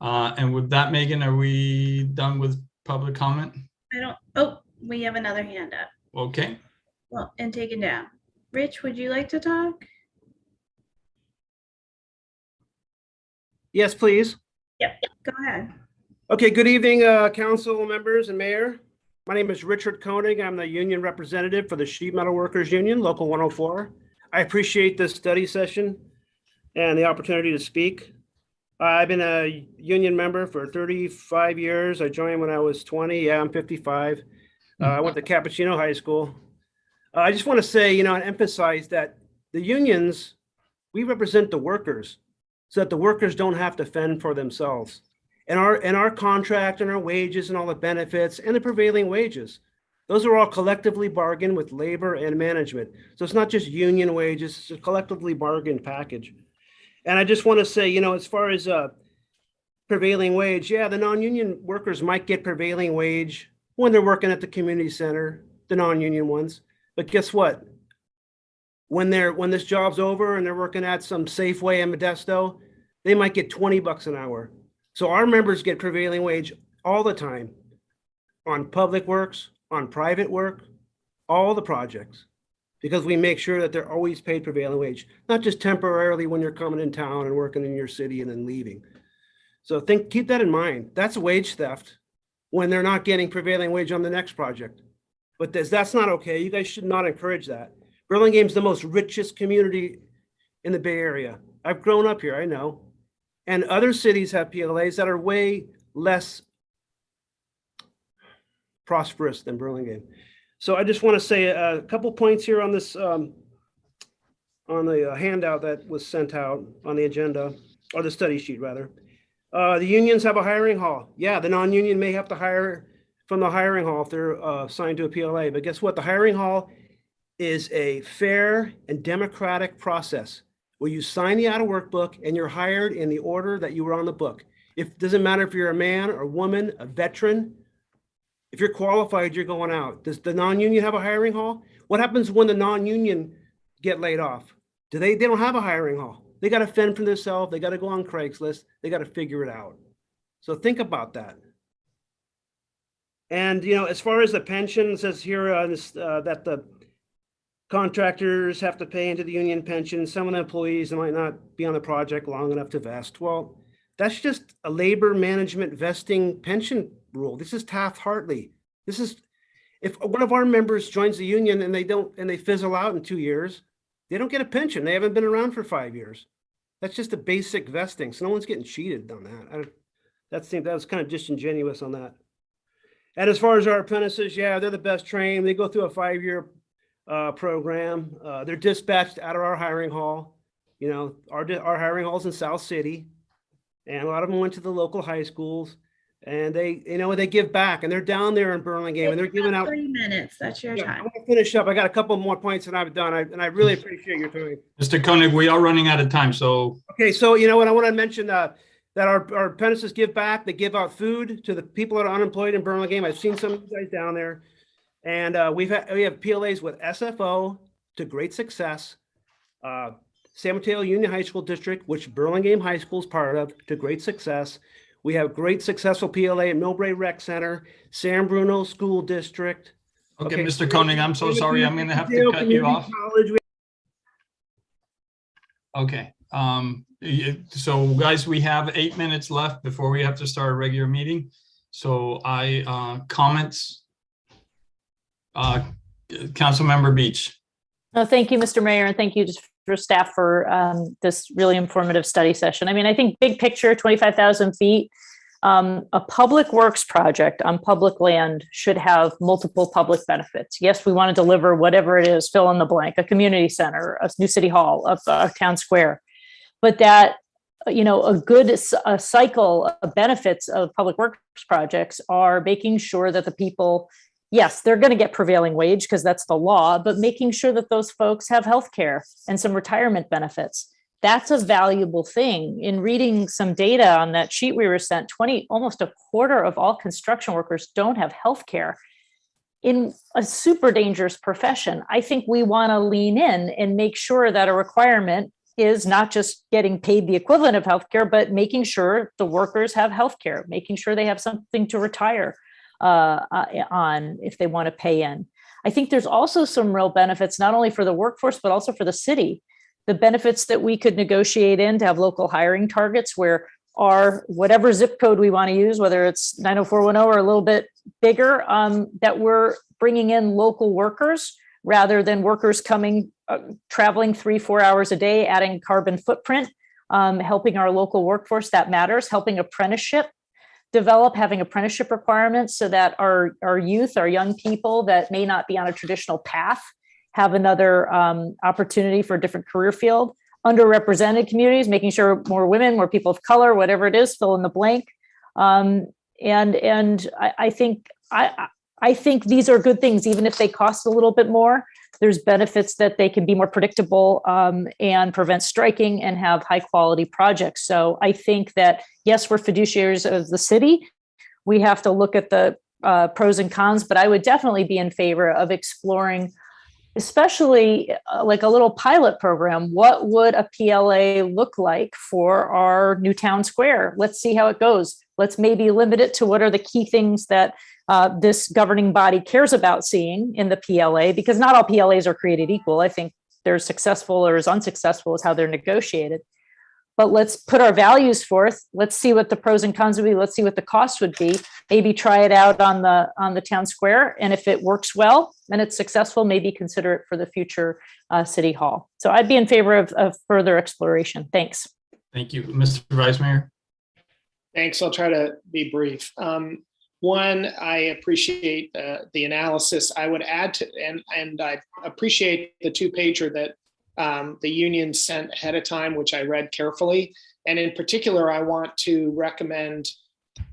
And with that, Megan, are we done with public comment? We have another hand up. Okay. Well, and taken down. Rich, would you like to talk? Yes, please. Yep, go ahead. Okay, good evening, council members and mayor. My name is Richard Koenig. I'm the union representative for the Sheet Metal Workers Union, Local 104. I appreciate this study session and the opportunity to speak. I've been a union member for 35 years. I joined when I was 20. Yeah, I'm 55. I went to Cappuccino High School. I just want to say, and emphasize that the unions, we represent the workers so that the workers don't have to fend for themselves. And our contract and our wages and all the benefits and the prevailing wages, those are all collectively bargained with labor and management. So it's not just union wages, it's a collectively bargained package. And I just want to say, as far as prevailing wage, yeah, the non-union workers might get prevailing wage when they're working at the community center, the non-union ones. But guess what? When this job's over and they're working at some Safeway in Modesto, they might get $20 an hour. So our members get prevailing wage all the time on public works, on private work, all the projects, because we make sure that they're always paid prevailing wage, not just temporarily when you're coming in town and working in your city and then leaving. So keep that in mind. That's wage theft when they're not getting prevailing wage on the next project. But that's not okay. You guys should not encourage that. Burlingame's the most richest community in the Bay Area. I've grown up here, I know. And other cities have PLAs that are way less prosperous than Burlingame. So I just want to say a couple points here on this, on the handout that was sent out on the agenda, or the study sheet rather. The unions have a hiring hall. Yeah, the non-union may have to hire from the hiring hall if they're assigned to a PLA, but guess what? The hiring hall is a fair and democratic process where you sign the out-of-work book and you're hired in the order that you were on the book. It doesn't matter if you're a man or woman, a veteran. If you're qualified, you're going out. Does the non-union have a hiring hall? What happens when the non-union get laid off? They don't have a hiring hall. They got to fend for themselves. They got to go on Craigslist. They got to figure it out. So think about that. And, as far as the pension, it says here that the contractors have to pay into the union pension. Some of the employees might not be on the project long enough to vest. Well, that's just a labor management vesting pension rule. This is Taft-Hartley. This is, if one of our members joins the union and they fizzle out in 2 years, they don't get a pension. They haven't been around for 5 years. That's just a basic vesting. So no one's getting cheated on that. That was kind of disingenuous on that. And as far as our apprentices, yeah, they're the best trained. They go through a 5-year program. They're dispatched out of our hiring hall. Our hiring hall's in South City, and a lot of them went to the local high schools, and they give back, and they're down there in Burlingame, and they're giving out 3 minutes. That's your time. I'm gonna finish up. I got a couple more points that I've done, and I really appreciate your time. Mr. Koenig, we are running out of time, so. Okay, so what I want to mention, that our apprentices give back. They give out food to the people that are unemployed in Burlingame. I've seen some of you guys down there. And we have PLAs with SFO to great success. San Mateo Union High School District, which Burlingame High School is part of, to great success. We have great successful PLA at Millbrae Rec Center, San Bruno School District. Okay, Mr. Koenig, I'm so sorry. I'm going to have to cut you off. Okay. So guys, we have 8 minutes left before we have to start a regular meeting. So comments. Councilmember Beach. Thank you, Mr. Mayor, and thank you for staff for this really informative study session. I mean, I think big picture, 25,000 feet, a public works project on public land should have multiple public benefits. Yes, we want to deliver whatever it is, fill in the blank, a community center, a new city hall, a town square, but that, you know, a cycle of benefits of public works projects are making sure that the people, yes, they're going to get prevailing wage because that's the law, but making sure that those folks have health care and some retirement benefits. That's a valuable thing. In reading some data on that sheet we were sent, almost a quarter of all construction workers don't have health care in a super dangerous profession. I think we want to lean in and make sure that a requirement is not just getting paid the equivalent of healthcare, but making sure the workers have healthcare, making sure they have something to retire on if they want to pay in. I think there's also some real benefits, not only for the workforce, but also for the city. The benefits that we could negotiate in to have local hiring targets where our whatever zip code we want to use, whether it's 90410 or a little bit bigger, that we're bringing in local workers rather than workers coming, traveling 3-4 hours a day, adding carbon footprint, helping our local workforce, that matters, helping apprenticeship develop, having apprenticeship requirements so that our youth, our young people that may not be on a traditional path have another opportunity for a different career field. Underrepresented communities, making sure more women, more people of color, whatever it is, fill in the blank. And I think these are good things, even if they cost a little bit more. There's benefits that they can be more predictable and prevent striking and have high quality projects. So I think that, yes, we're fiduciaries of the city. We have to look at the pros and cons, but I would definitely be in favor of exploring, especially like a little pilot program. What would a PLA look like for our new town square? Let's see how it goes. Let's maybe limit it to what are the key things that this governing body cares about seeing in the PLA, because not all PLAs are created equal. I think they're successful or as unsuccessful as how they're negotiated. But let's put our values forth. Let's see what the pros and cons would be. Let's see what the cost would be. Maybe try it out on the town square. And if it works well and it's successful, maybe consider it for the future city hall. So I'd be in favor of further exploration. Thanks. Thank you, Mr. Vice Mayor. Thanks. I'll try to be brief. One, I appreciate the analysis. I would add to, and I appreciate the 2-pager that the union sent ahead of time, which I read carefully. And in particular, I want to recommend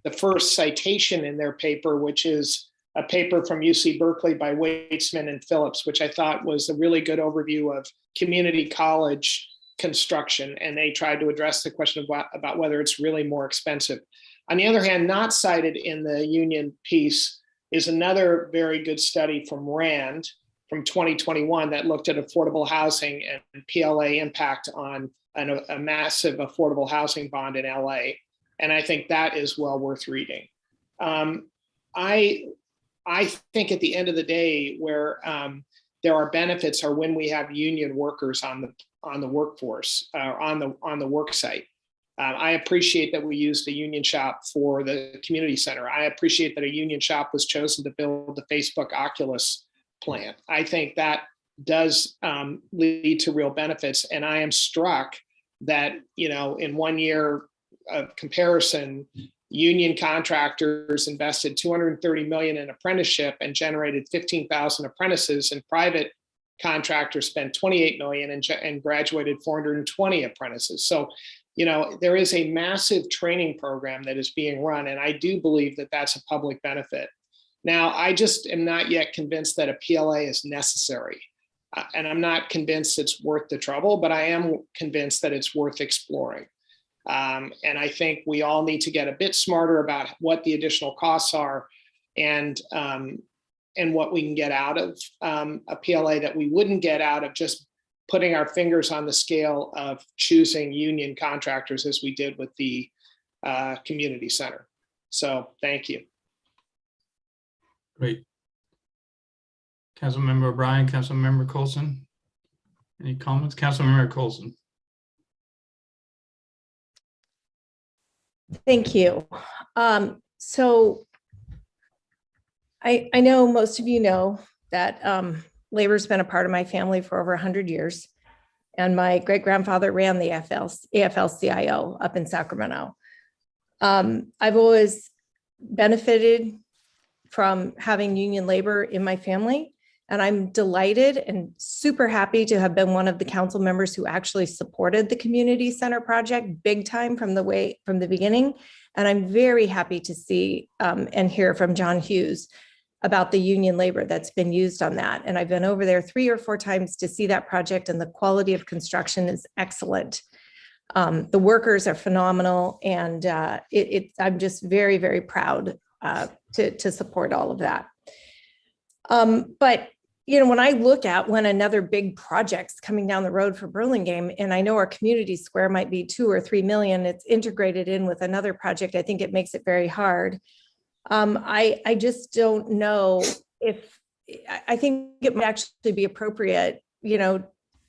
the first citation in their paper, which is a paper from UC Berkeley by Weitzman and Phillips, which I thought was a really good overview of community college construction. And they tried to address the question of about whether it's really more expensive. On the other hand, not cited in the union piece is another very good study from RAND from 2021 that looked at affordable housing and PLA impact on a massive affordable housing bond in LA. And I think that is well worth reading. I think at the end of the day, where there are benefits are when we have union workers on the workforce, on the work site. I appreciate that we used a union shop for the community center. I appreciate that a union shop was chosen to build the Facebook Oculus plant. I think that does lead to real benefits. And I am struck that, in 1 year of comparison, union contractors invested $230 million in apprenticeship and generated 15,000 apprentices, and private contractors spent $28 million and graduated 420 apprentices. So, there is a massive training program that is being run, and I do believe that that's a public benefit. Now, I just am not yet convinced that a PLA is necessary, and I'm not convinced it's worth the trouble, but I am convinced that it's worth exploring. And I think we all need to get a bit smarter about what the additional costs are and what we can get out of a PLA that we wouldn't get out of just putting our fingers on the scale of choosing union contractors as we did with the community center. So thank you. Great. Councilmember O'Brien, Councilmember Colson. Any comments? Councilmember Colson. Thank you. So I know most of you know that labor's been a part of my family for over 100 years. And my great-grandfather ran the AFL-CIO up in Sacramento. I've always benefited from having union labor in my family. And I'm delighted and super happy to have been one of the council members who actually supported the community center project big time from the beginning. And I'm very happy to see and hear from John Hughes about the union labor that's been used on that. And I've been over there 3 or 4 times to see that project, and the quality of construction is excellent. The workers are phenomenal, and I'm just very, very proud to support all of that. But you know, when I look at when another big project's coming down the road for Burlingame, and I know our community square might be 2 or 3 million, it's integrated in with another project, I think it makes it very hard. I just don't know if, I think it might actually be appropriate, you know,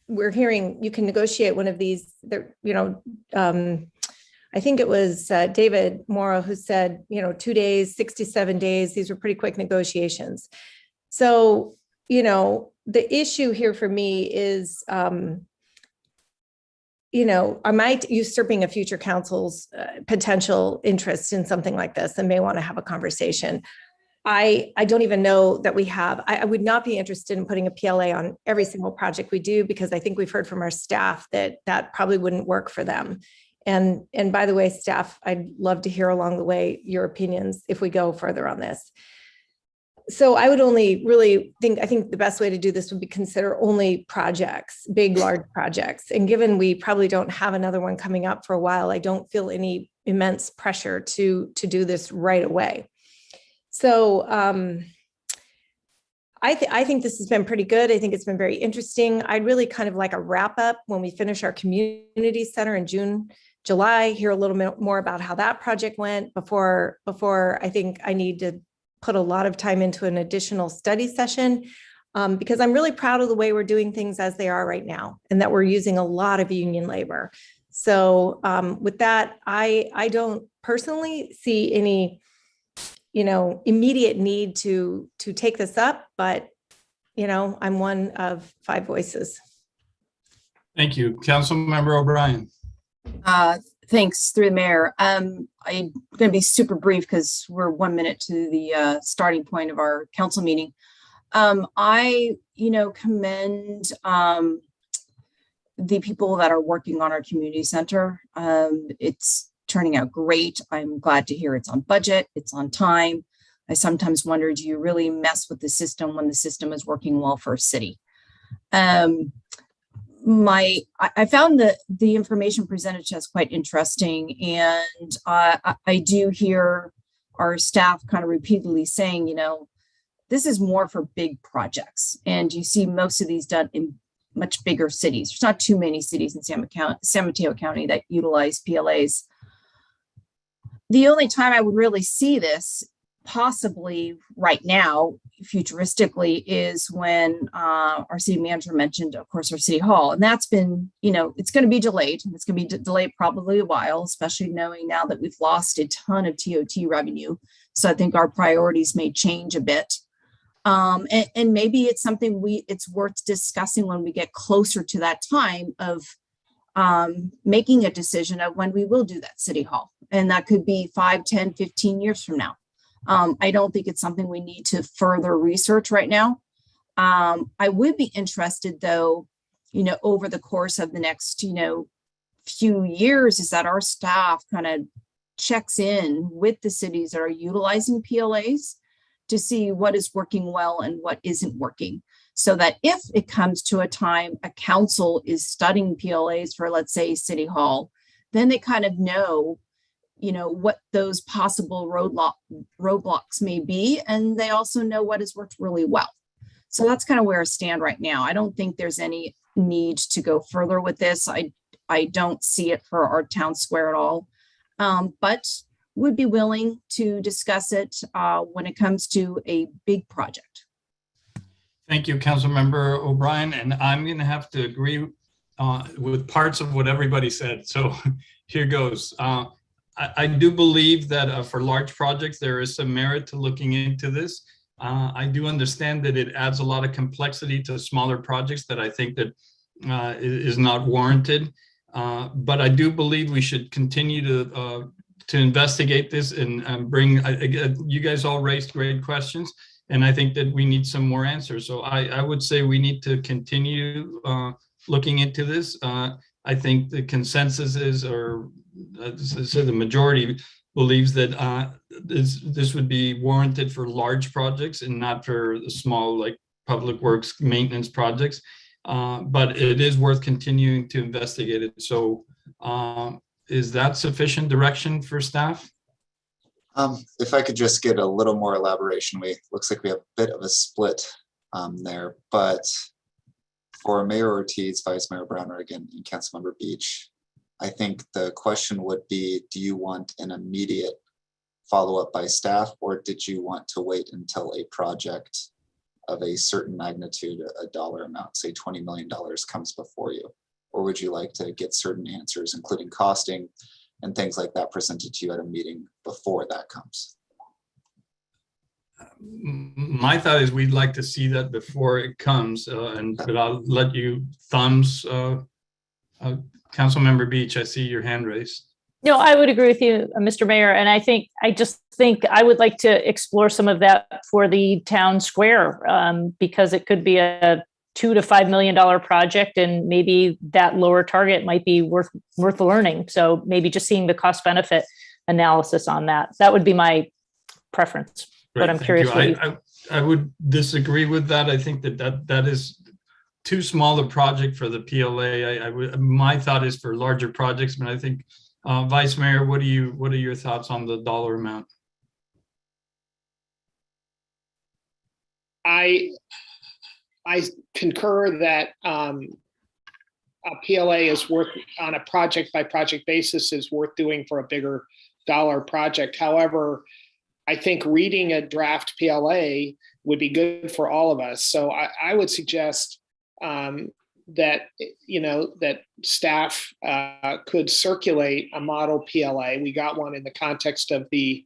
we're hearing you can negotiate one of these, you know, I think it was David Morrow who said, you know, 2 days, 67 days, these were pretty quick negotiations. So, you know, the issue here for me is, you know, am I usurping a future council's potential interest in something like this and may want to have a conversation? I don't even know that we have. I would not be interested in putting a PLA on every single project we do, because I think we've heard from our staff that that probably wouldn't work for them. And by the way, staff, I'd love to hear along the way your opinions if we go further on this. So I would only really I think the best way to do this would be consider only projects, big, large projects. And given we probably don't have another one coming up for a while, I don't feel any immense pressure to do this right away. So I think this has been pretty good. I think it's been very interesting. I'd really kind of like a wrap up when we finish our community center in June, July, hear a little bit more about how that project went before I think I need to put a lot of time into an additional study session, because I'm really proud of the way we're doing things as they are right now, and that we're using a lot of union labor. So with that, I don't personally see any, you know, immediate need to take this up, but, you know, I'm one of 5 voices. Thank you. Councilmember O'Brien. Thanks, through the mayor. I'm going to be super brief because we're 1 minute to the starting point of our council meeting. I, you know, commend the people that are working on our community center. It's turning out great. I'm glad to hear it's on budget, it's on time. I sometimes wonder, do you really mess with the system when the system is working well for a city? I found the information presented to us quite interesting, and I do hear our staff kind of repeatedly saying, you know, this is more for big projects, and you see most of these done in much bigger cities. There's not too many cities in San Mateo County that utilize PLAs. The only time I would really see this possibly right now, futuristically, is when our city manager mentioned, of course, our city hall. And that's been, you know, it's going to be delayed. It's going to be delayed probably a while, especially knowing now that we've lost a ton of TOT revenue. So I think our priorities may change a bit. And maybe it's something it's worth discussing when we get closer to that time of making a decision of when we will do that city hall. And that could be 5, 10, 15 years from now. I don't think it's something we need to further research right now. I would be interested, though, you know, over the course of the next, you know, few years, is that our staff kind of checks in with the cities that are utilizing PLAs to see what is working well and what isn't working. So that if it comes to a time a council is studying PLAs for, let's say, City Hall, then they kind of know, what those possible roadblocks may be. And they also know what has worked really well. So that's kind of where I stand right now. I don't think there's any need to go further with this. I don't see it for our town square at all, but would be willing to discuss it when it comes to a big project. Thank you, Councilmember O'Brien. And I'm going to have to agree with parts of what everybody said. So here goes. I do believe that for large projects, there is some merit to looking into this. I do understand that it adds a lot of complexity to smaller projects that I think that is not warranted. But I do believe we should continue to investigate this and bring, you guys all raised great questions. And I think that we need some more answers. So I would say we need to continue looking into this. I think the consensus is, or the majority believes that this would be warranted for large projects and not for the small, like public works maintenance projects. But it is worth continuing to investigate it. So is that sufficient direction for staff? If I could just get a little more elaboration, looks like we have a bit of a split there, but for Mayor Ortiz, Vice Mayor Brownrigg, and Councilmember Beach, I think the question would be, do you want an immediate follow-up by staff, or did you want to wait until a project of a certain magnitude, a dollar amount, say $20 million, comes before you? Or would you like to get certain answers, including costing and things like that, presented to you at a meeting before that comes? My thought is we'd like to see that before it comes, but I'll let you thumbs. Councilmember Beach, I see your hand raised. No, I would agree with you, Mr. Mayor. And I just think I would like to explore some of that for the town square, because it could be a $2 to $5 million project, and maybe that lower target might be worth learning. So maybe just seeing the cost benefit analysis on that. That would be my preference. Right, but I'm curious. I would disagree with that. I think that is too small a project for the PLA. My thought is for larger projects, but I think Vice Mayor, what are your thoughts on the dollar amount? I concur that a PLA is worth, on a project by project basis, is worth doing for a bigger dollar project. However, I think reading a draft PLA would be good for all of us. So I would suggest that staff could circulate a model PLA. We got one in the context of the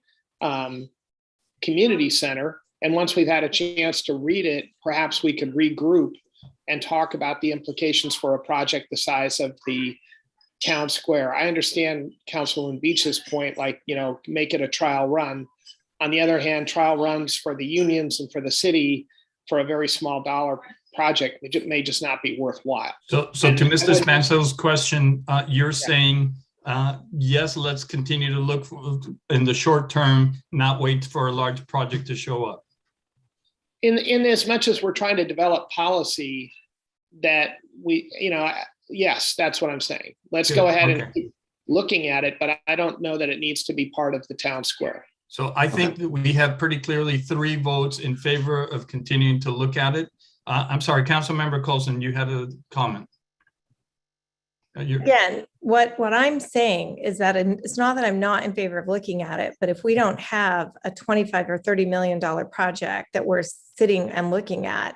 community center. And once we've had a chance to read it, perhaps we could regroup and talk about the implications for a project the size of the town square. I understand Councilwoman Beach's point, like, make it a trial run. On the other hand, trial runs for the unions and for the city for a very small dollar project, it may just not be worthwhile. So to Mr. Spancil's question, you're saying, yes, let's continue to look for, in the short term, not wait for a large project to show up. In as much as we're trying to develop policy that we, yes, that's what I'm saying. Let's go ahead and keep looking at it, but I don't know that it needs to be part of the town square. So I think that we have pretty clearly 3 votes in favor of continuing to look at it. I'm sorry, Councilmember Coulson, you had a comment. Again, what I'm saying is that it's not that I'm not in favor of looking at it, but if we don't have a $25 or $30 million project that we're sitting and looking at,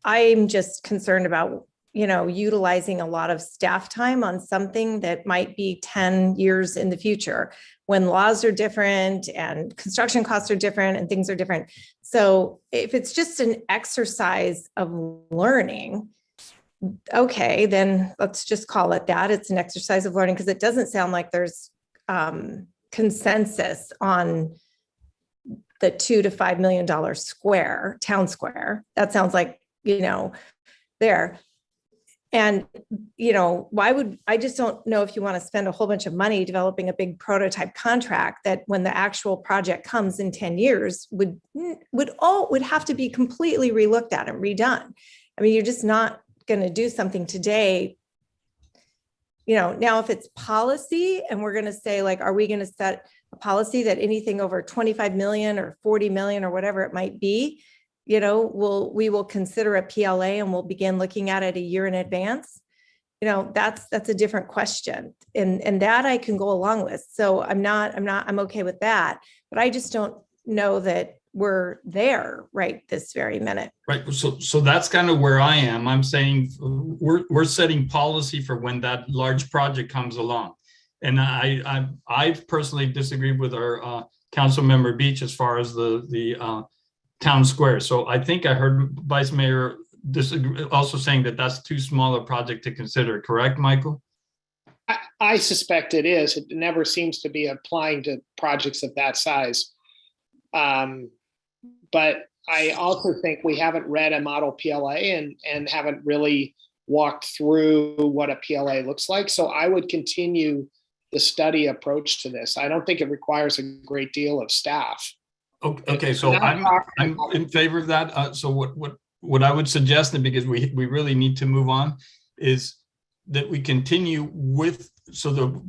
I'm just concerned about, utilizing a lot of staff time on something that might be 10 years in the future when laws are different and construction costs are different and things are different. So if it's just an exercise of learning, okay, then let's just call it that. It's an exercise of learning, because it doesn't sound like there's consensus on the $2 to $5 million town square. That sounds like, there. And, I just don't know if you want to spend a whole bunch of money developing a big prototype contract that when the actual project comes in 10 years would have to be completely relooked at and redone. I mean, you're just not going to do something today now if it's policy and we're going to say like, are we going to set a policy that anything over 25 million or 40 million or whatever it might be, we will consider a PLA and we'll begin looking at it a year in advance. That's a different question. And that I can go along with. So I'm okay with that, but I just don't know that we're there right this very minute. Right. So that's kind of where I am. I'm saying we're setting policy for when that large project comes along. And I personally disagreed with our council member Beach as far as the town square. So I think I heard Vice Mayor disagree, also saying that that's too small a project to consider. Correct, Michael? I suspect it is. It never seems to be applying to projects of that size. But I also think we haven't read a model PLA and haven't really walked through what a PLA looks like. So I would continue the study approach to this. I don't think it requires a great deal of staff. Okay, so I'm in favor of that. So what I would suggest, and because we really need to move on, is that we continue with,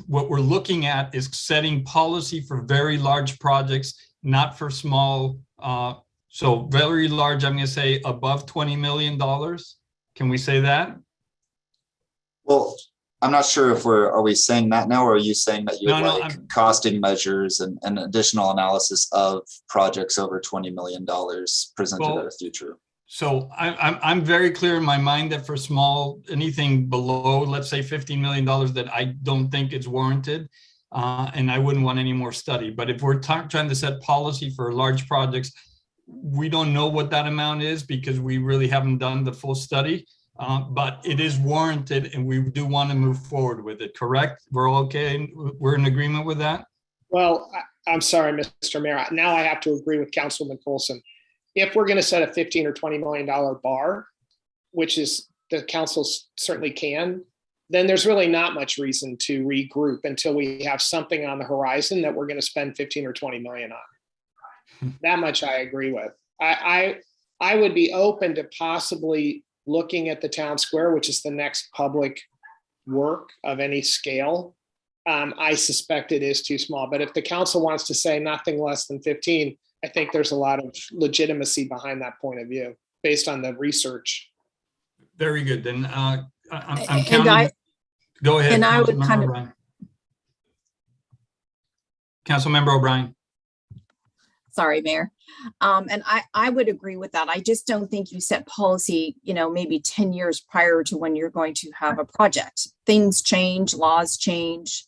what we're looking at is setting policy for very large projects, not for small. So very large, I'm going to say above $20 million. Can we say that? Well, I'm not sure if are we saying that now, or are you saying that you would like costing measures and additional analysis of projects over $20 million presented at a future? So I'm very clear in my mind that for small, anything below, let's say $15 million, that I don't think it's warranted. And I wouldn't want any more study. But if we're trying to set policy for large projects, we don't know what that amount is because we really haven't done the full study. But it is warranted and we do want to move forward with it, correct? We're okay? We're in agreement with that? Well, I'm sorry, Mr. Mayor. Now I have to agree with Councilman Colson. If we're going to set a $15 or $20 million bar, which is the council certainly can, then there's really not much reason to regroup until we have something on the horizon that we're going to spend 15 or 20 million on. That much I agree with. I would be open to possibly looking at the town square, which is the next public work of any scale. I suspect it is too small, but if the council wants to say nothing less than 15, I think there's a lot of legitimacy behind that point of view based on the research. Very good. Then I'm counting. Go ahead. And I would kind of. Councilmember O'Brien. Sorry, Mayor. And I would agree with that. I just don't think you set policy, maybe 10 years prior to when you're going to have a project. Things change, laws change.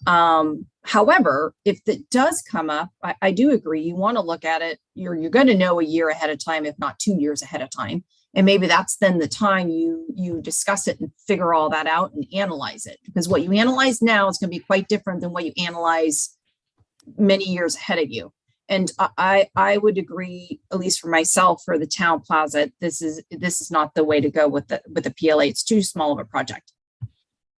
However, if it does come up, I do agree. You want to look at it. You're going to know a year ahead of time, if not 2 years ahead of time. And maybe that's then the time you discuss it and figure all that out and analyze it. Because what you analyze now is going to be quite different than what you analyze many years ahead of you. And I would agree, at least for myself, for the town plaza, this is not the way to go with the PLA. It's too small of a project.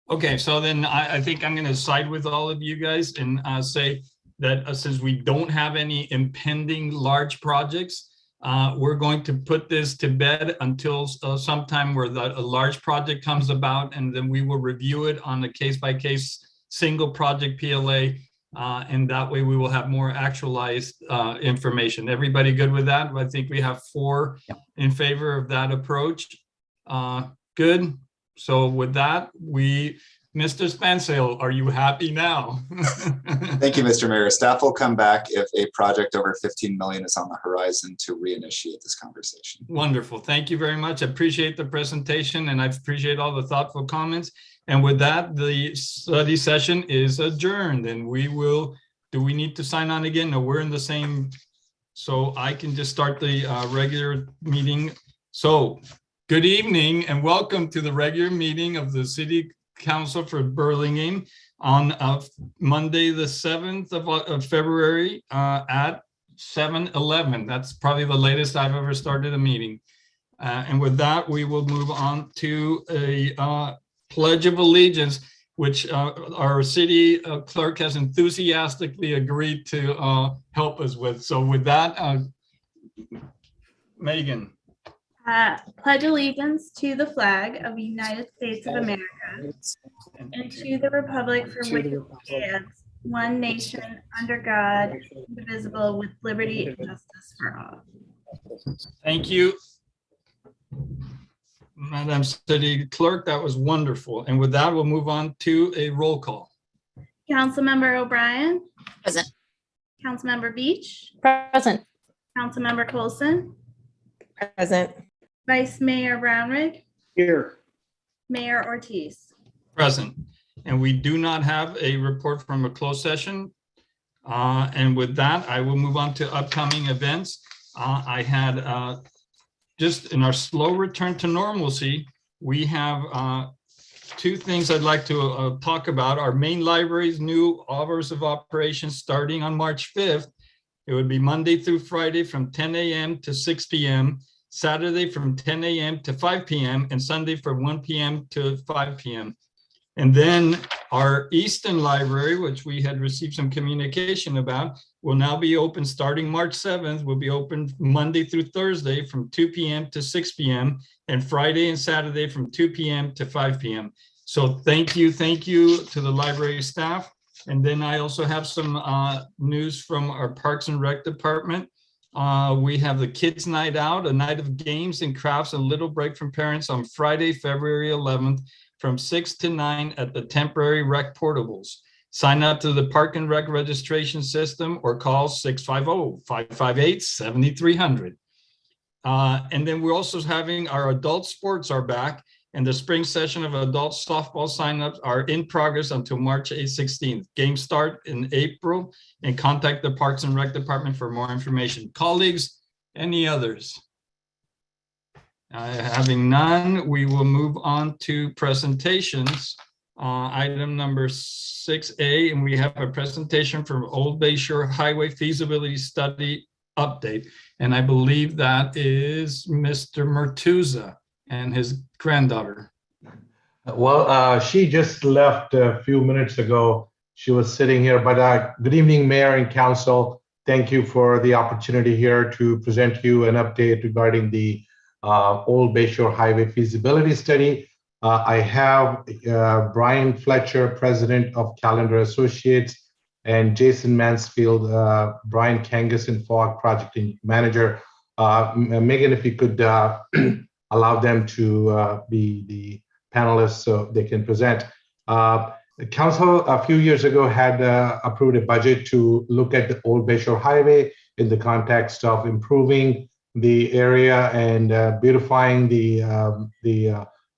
Okay, so then I think I'm going to side with all of you guys and say that since we don't have any impending large projects, we're going to put this to bed until sometime where a large project comes about, and then we will review it on a case-by-case single project PLA, and that way we will have more actualized information. Everybody good with that? I think we have 4 in favor of that approach. Good. So with that, Mr. Spansale, are you happy now? Thank you, Mr. Mayor. Staff will come back if a project over 15 million is on the horizon to reinitiate this conversation. Wonderful. Thank you very much. I appreciate the presentation and I appreciate all the thoughtful comments. And with that, the study session is adjourned and do we need to sign on again? No, we're in the same, so I can just start the regular meeting. So good evening and welcome to the regular meeting of the City Council for Burlingame on Monday, the 7th of February at 7:11. That's probably the latest I've ever started a meeting. And with that, we will move on to a Pledge of Allegiance, which our city clerk has enthusiastically agreed to help us with. So with that, Megan. Pledge allegiance to the flag of the United States of America and to the republic for which it stands, one nation, under God, indivisible, with liberty and justice for all. Thank you, Madam City Clerk. That was wonderful. And with that, we'll move on to a roll call. Councilmember O'Brien. Present. Councilmember Beach. Present. Councilmember Coulson. Present. Vice Mayor Brownrigg. Here. Mayor Ortiz. Present. And we do not have a report from a closed session. And with that, I will move on to upcoming events. I had just in our slow return to normalcy, we have two things I'd like to talk about. Our main library's new hours of operation starting on March 5th. It would be Monday through Friday from 10 a.m. to 6 p.m., Saturday from 10 a.m. to 5 p.m., and Sunday from 1 p.m. to 5 p.m. And then our Easton Library, which we had received some communication about, will now be open starting March 7th, will be open Monday through Thursday from 2 p.m. to 6 p.m. and Friday and Saturday from 2 p.m. to 5 p.m. So thank you to the library staff. And then I also have some news from our Parks and Rec department. We have the Kids Night Out, a night of games and crafts and little break from parents on Friday, February 11th from 6 to 9 at the temporary rec portables. Sign up to the Park and Rec registration system or call 650-558-7300. And then we're also having our adult sports are back, and the spring session of adult softball signups are in progress until March 16th. Games start in April, and contact the Parks and Rec department for more information. Colleagues, any others? Having none, we will move on to presentations. Item number 6A, and we have a presentation from Old Bayshore Highway Feasibility Study Update. And I believe that is Mr. Mertuzza and his granddaughter. Well, she just left a few minutes ago. She was sitting here, but good evening, Mayor and Council. Thank you for the opportunity here to present you an update regarding the Old Bayshore Highway Feasibility Study. I have Brian Fletcher, President of Calendar Associates, and Jason Mansfield, Brian Kangas and Fogg Project Manager. Megan, if you could allow them to be the panelists so they can present. The council a few years ago had approved a budget to look at the Old Bayshore Highway in the context of improving the area and beautifying the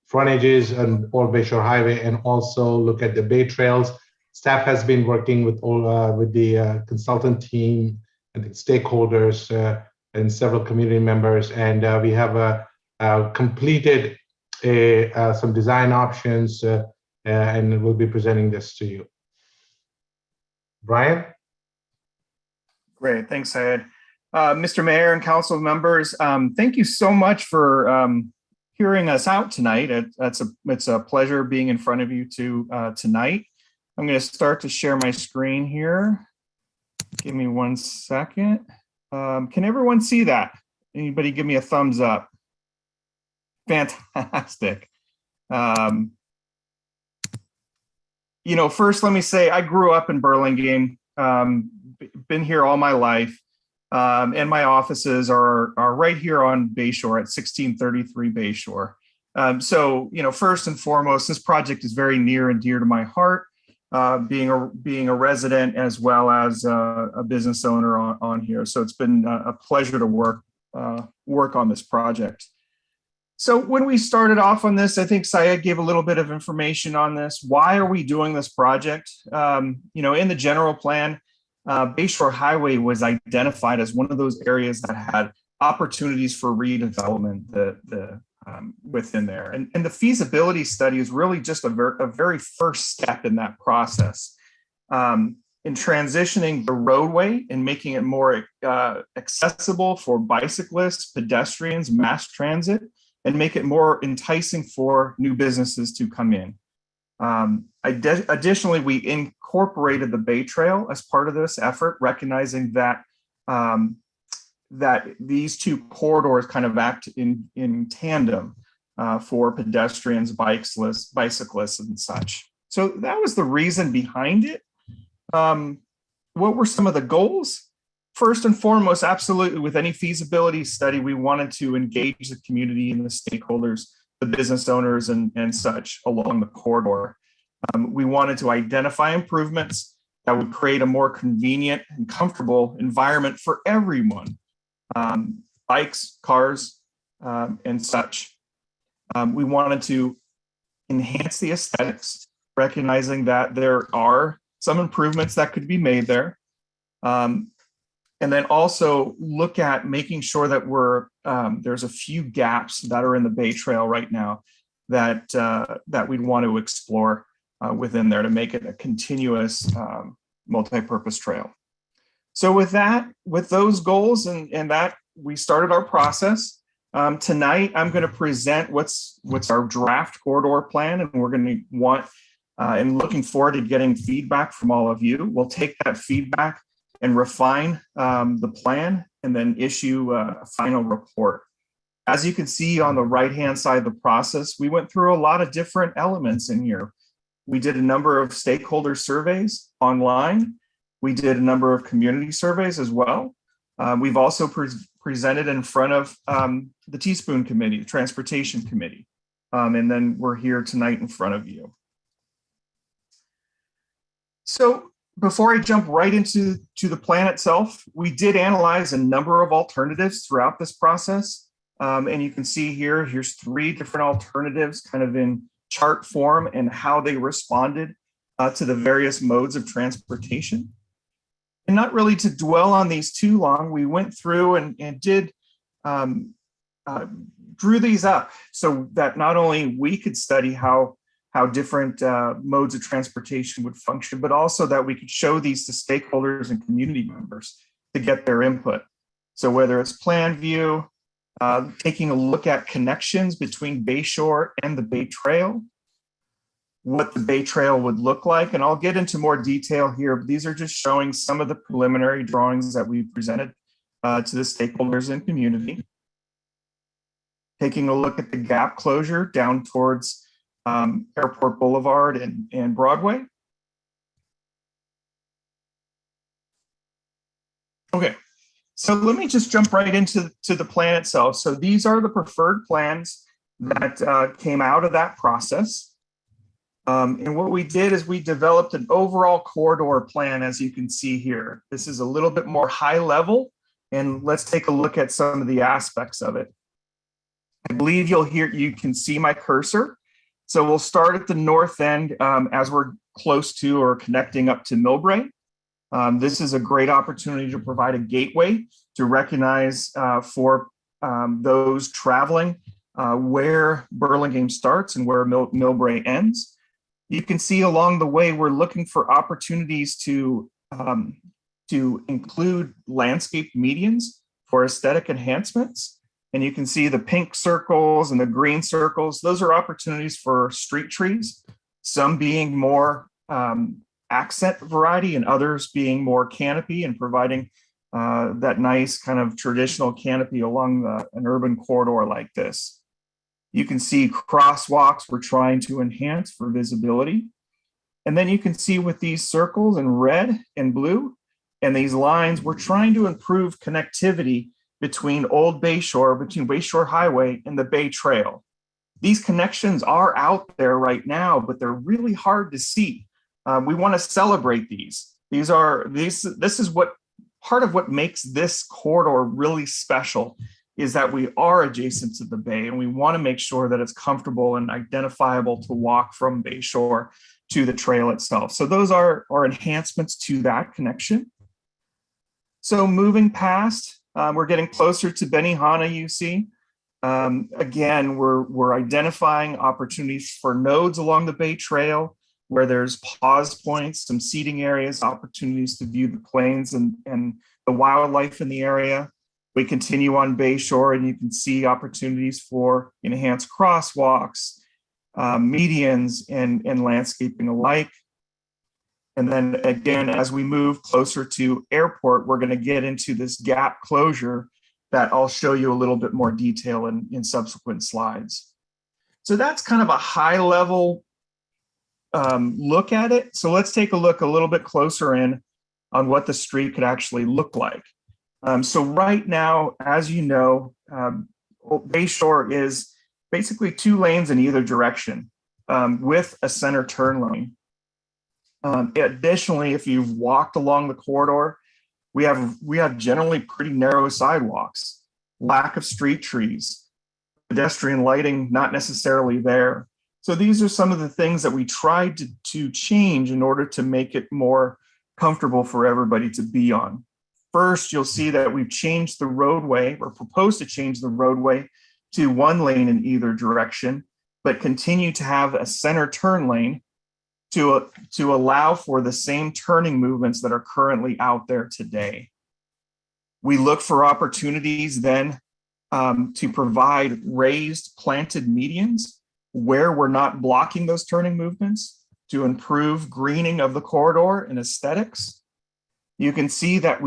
frontages on Old Bayshore Highway, and also look at the bay trails. Staff has been working with the consultant team and the stakeholders and several community members, and we have completed some design options, and we'll be presenting this to you. Brian? Great, thanks, Syed. Mr. Mayor and council members, thank you so much for hearing us out tonight. It's a pleasure being in front of you tonight. I'm going to start to share my screen here. Give me 1 second. Can everyone see that? Anybody give me a thumbs up? Fantastic. First, let me say I grew up in Burlingame, been here all my life. And my offices are right here on Bayshore at 1633 Bayshore. So, first and foremost, this project is very near and dear to my heart, being a resident as well as a business owner on here. So it's been a pleasure to work on this project. So when we started off on this, I think Syed gave a little bit of information on this. Why are we doing this project? In the general plan, Bayshore Highway was identified as one of those areas that had opportunities for redevelopment within there. And the feasibility study is really just a very first step in that process. In transitioning the roadway and making it more accessible for bicyclists, pedestrians, mass transit, and make it more enticing for new businesses to come in. Additionally, we incorporated the Bay Trail as part of this effort, recognizing that that these two corridors kind of act in tandem for pedestrians, bicyclists, and such. So that was the reason behind it. What were some of the goals? First and foremost, absolutely, with any feasibility study, we wanted to engage the community and the stakeholders, the business owners and such along the corridor. We wanted to identify improvements that would create a more convenient and comfortable environment for everyone, bikes, cars, and such. We wanted to enhance the aesthetics, recognizing that there are some improvements that could be made there. And then also look at making sure that there's a few gaps that are in the Bay Trail right now that we'd want to explore within there to make it a continuous multi-purpose trail. So with those goals and that, we started our process. Tonight, I'm going to present what's our draft corridor plan, and we're going to want and looking forward to getting feedback from all of you. We'll take that feedback and refine the plan and then issue a final report. As you can see on the right-hand side of the process, we went through a lot of different elements in here. We did a number of stakeholder surveys online. We did a number of community surveys as well. We've also presented in front of the Teaspoon Committee, the Transportation Committee. And then we're here tonight in front of you. So before I jump right into the plan itself, we did analyze a number of alternatives throughout this process. And you can see here's 3 different alternatives kind of in chart form and how they responded to the various modes of transportation. And not really to dwell on these too long, we went through and did drew these up so that not only we could study how different modes of transportation would function, but also that we could show these to stakeholders and community members to get their input. So whether it's plan view, taking a look at connections between Bayshore and the Bay Trail, what the Bay Trail would look like. And I'll get into more detail here, but these are just showing some of the preliminary drawings that we presented to the stakeholders and community. Taking a look at the gap closure down towards Airport Boulevard and Broadway. Okay, so let me just jump right into the plan itself. So these are the preferred plans that came out of that process. And what we did is we developed an overall corridor plan, as you can see here. This is a little bit more high level, and let's take a look at some of the aspects of it. I believe you can see my cursor. So we'll start at the north end as we're close to or connecting up to Millbrae. This is a great opportunity to provide a gateway to recognize for those traveling where Burlingame starts and where Millbrae ends. You can see along the way, we're looking for opportunities to include landscape medians for aesthetic enhancements. And you can see the pink circles and the green circles. Those are opportunities for street trees, some being more accent variety and others being more canopy and providing that nice kind of traditional canopy along an urban corridor like this. You can see crosswalks we're trying to enhance for visibility. And then you can see with these circles in red and blue and these lines, we're trying to improve connectivity between Old Bayshore, between Bayshore Highway and the Bay Trail. These connections are out there right now, but they're really hard to see. We want to celebrate these. This is what part of what makes this corridor really special is that we are adjacent to the bay and we want to make sure that it's comfortable and identifiable to walk from Bayshore to the trail itself. So those are enhancements to that connection. So moving past, we're getting closer to Benihana, you see. Again, we're identifying opportunities for nodes along the Bay Trail where there's pause points, some seating areas, opportunities to view the plains and the wildlife in the area. We continue on Bayshore and you can see opportunities for enhanced crosswalks, medians, and landscaping alike. And then again, as we move closer to airport, we're going to get into this gap closure that I'll show you a little bit more detail in subsequent slides. So that's kind of a high level look at it. So let's take a look a little bit closer in on what the street could actually look like. So right now, as you know, Bayshore is basically 2 lanes in either direction with a center turn lane. Additionally, if you've walked along the corridor, we have generally pretty narrow sidewalks, lack of street trees, pedestrian lighting not necessarily there. So these are some of the things that we tried to change in order to make it more comfortable for everybody to be on. First, you'll see that we've changed the roadway, or proposed to change the roadway to 1 lane in either direction, but continue to have a center turn lane to allow for the same turning movements that are currently out there today. We look for opportunities then to provide raised planted medians where we're not blocking those turning movements to improve greening of the corridor and aesthetics. You can see that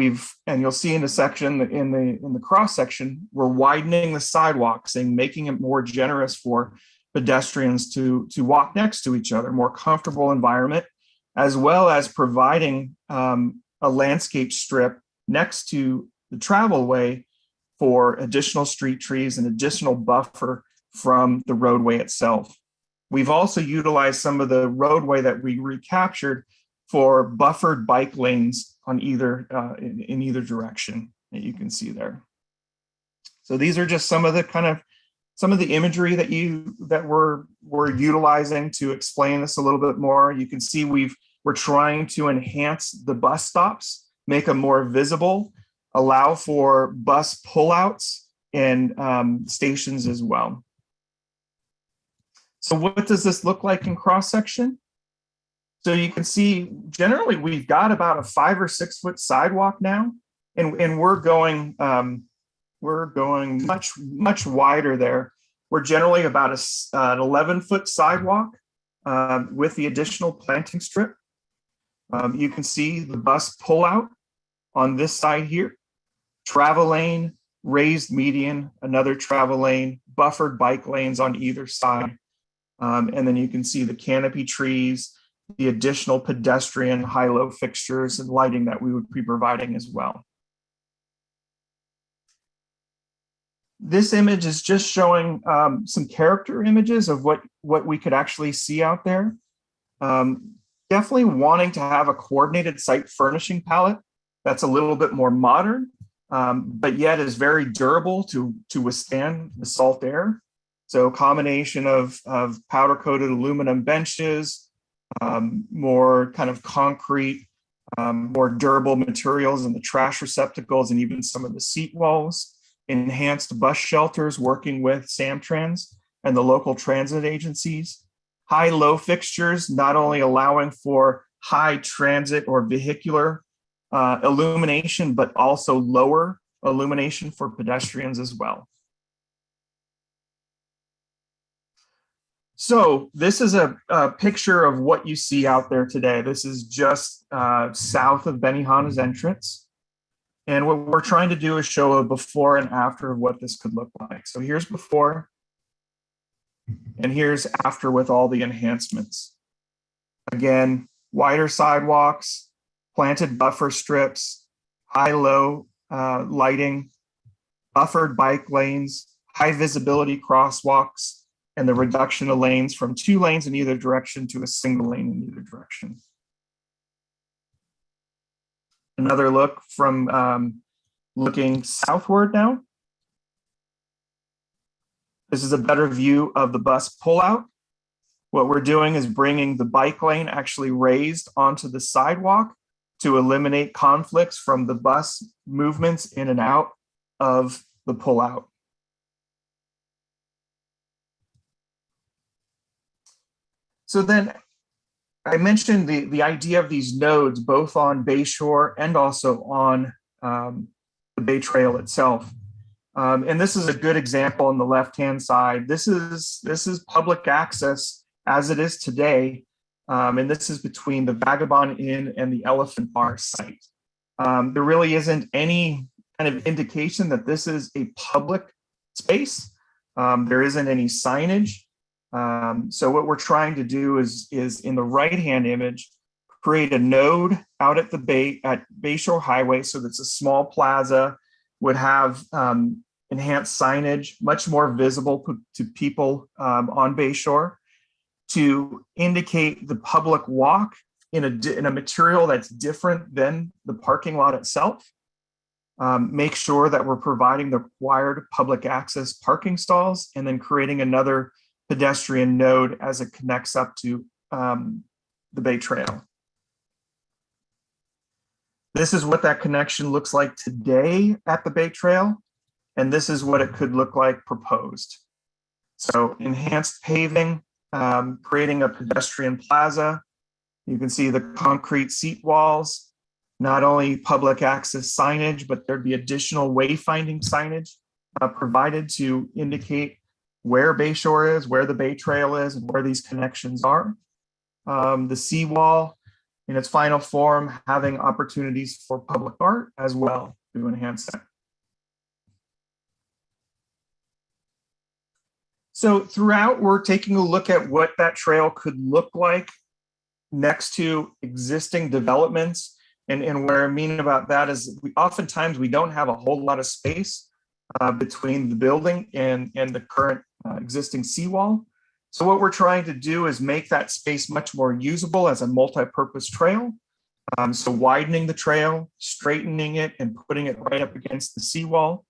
and you'll see in the section, in the cross section, we're widening the sidewalks and making it more generous for pedestrians to walk next to each other, more comfortable environment, as well as providing a landscape strip next to the travel way for additional street trees and additional buffer from the roadway itself. We've also utilized some of the roadway that we recaptured for buffered bike lanes on either in either direction that you can see there. So these are just some of the imagery that we're utilizing to explain this a little bit more. You can see we're trying to enhance the bus stops, make them more visible, allow for bus pullouts and stations as well. So what does this look like in cross section? So you can see generally we've got about a 5 or 6 foot sidewalk now, and we're going much wider there. We're generally about an 11-foot sidewalk with the additional planting strip. You can see the bus pullout on this side here, travel lane, raised median, another travel lane, buffered bike lanes on either side. And then you can see the canopy trees, the additional pedestrian high-low fixtures and lighting that we would be providing as well. This image is just showing some character images of what we could actually see out there. Definitely wanting to have a coordinated site furnishing palette that's a little bit more modern, but yet is very durable to withstand the salt air. So a combination of powder-coated aluminum benches, more kind of concrete, more durable materials in the trash receptacles and even some of the seat walls, enhanced bus shelters working with Samtrans and the local transit agencies, high-low fixtures, not only allowing for high transit or vehicular illumination, but also lower illumination for pedestrians as well. So this is a picture of what you see out there today. This is just south of Benihana's entrance. And what we're trying to do is show a before and after of what this could look like. So here's before, and here's after with all the enhancements. Again, wider sidewalks, planted buffer strips, high-low lighting, buffered bike lanes, high visibility crosswalks, and the reduction of lanes from 2 lanes in either direction to a single lane in either direction. Another look from looking southward now. This is a better view of the bus pullout. What we're doing is bringing the bike lane actually raised onto the sidewalk to eliminate conflicts from the bus movements in and out of the pullout. So then I mentioned the idea of these nodes, both on Bayshore and also on the Bay Trail itself. And this is a good example on the left-hand side. This is public access as it is today. And this is between the Vagabond Inn and the Elephant Bar site. There really isn't any kind of indication that this is a public space. There isn't any signage. So what we're trying to do is in the right-hand image, create a node out at Bayshore Highway. So that's a small plaza, would have enhanced signage, much more visible to people on Bayshore, to indicate the public walk in a material that's different than the parking lot itself. Make sure that we're providing the required public access parking stalls, and then creating another pedestrian node as it connects up to the Bay Trail. This is what that connection looks like today at the Bay Trail, and this is what it could look like proposed. So enhanced paving, creating a pedestrian plaza. You can see the concrete seat walls, not only public access signage, but there'd be additional wayfinding signage provided to indicate where Bayshore is, where the Bay Trail is, and where these connections are. The seawall in its final form, having opportunities for public art as well to enhance that. So throughout, we're taking a look at what that trail could look like next to existing developments. And what I mean about that is oftentimes we don't have a whole lot of space between the building and the current existing seawall. So what we're trying to do is make that space much more usable as a multi-purpose trail. So widening the trail, straightening it, and putting it right up against the seawall.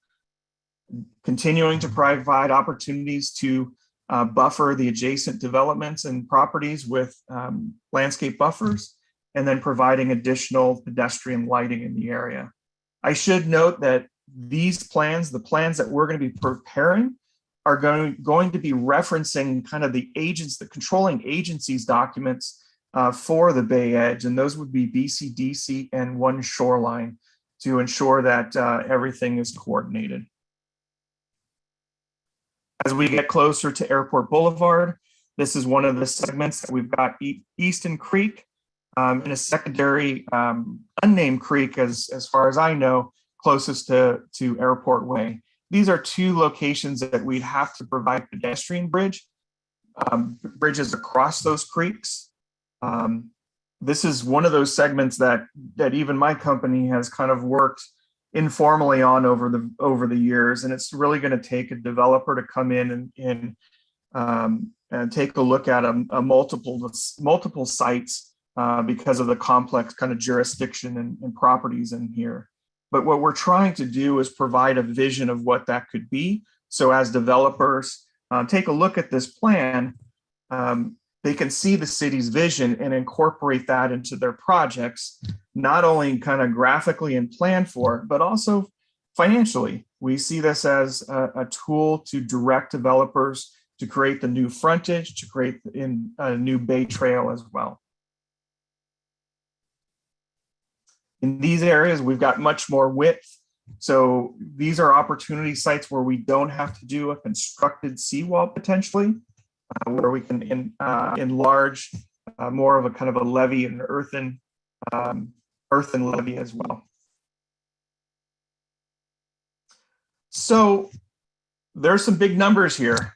Continuing to provide opportunities to buffer the adjacent developments and properties with landscape buffers, and then providing additional pedestrian lighting in the area. I should note that these plans, the plans that we're going to be preparing, are going to be referencing kind of the controlling agencies documents for the Bay Edge, and those would be BCDC and One Shoreline, to ensure that everything is coordinated. As we get closer to Airport Boulevard, this is one of the segments that we've got Easton Creek and a secondary unnamed creek, as far as I know, closest to Airport Way. These are two locations that we'd have to provide pedestrian bridges across those creeks. This is one of those segments that even my company has kind of worked informally on over the years, and it's really going to take a developer to come in and take a look at multiple sites because of the complex kind of jurisdiction and properties in here. But what we're trying to do is provide a vision of what that could be. So as developers take a look at this plan, they can see the city's vision and incorporate that into their projects, not only kind of graphically and plan for, but also financially. We see this as a tool to direct developers to create the new frontage, to create a new Bay Trail as well. In these areas, we've got much more width. So these are opportunity sites where we don't have to do a constructed seawall potentially, where we can enlarge more of a kind of a levee and earthen levee as well. So there's some big numbers here.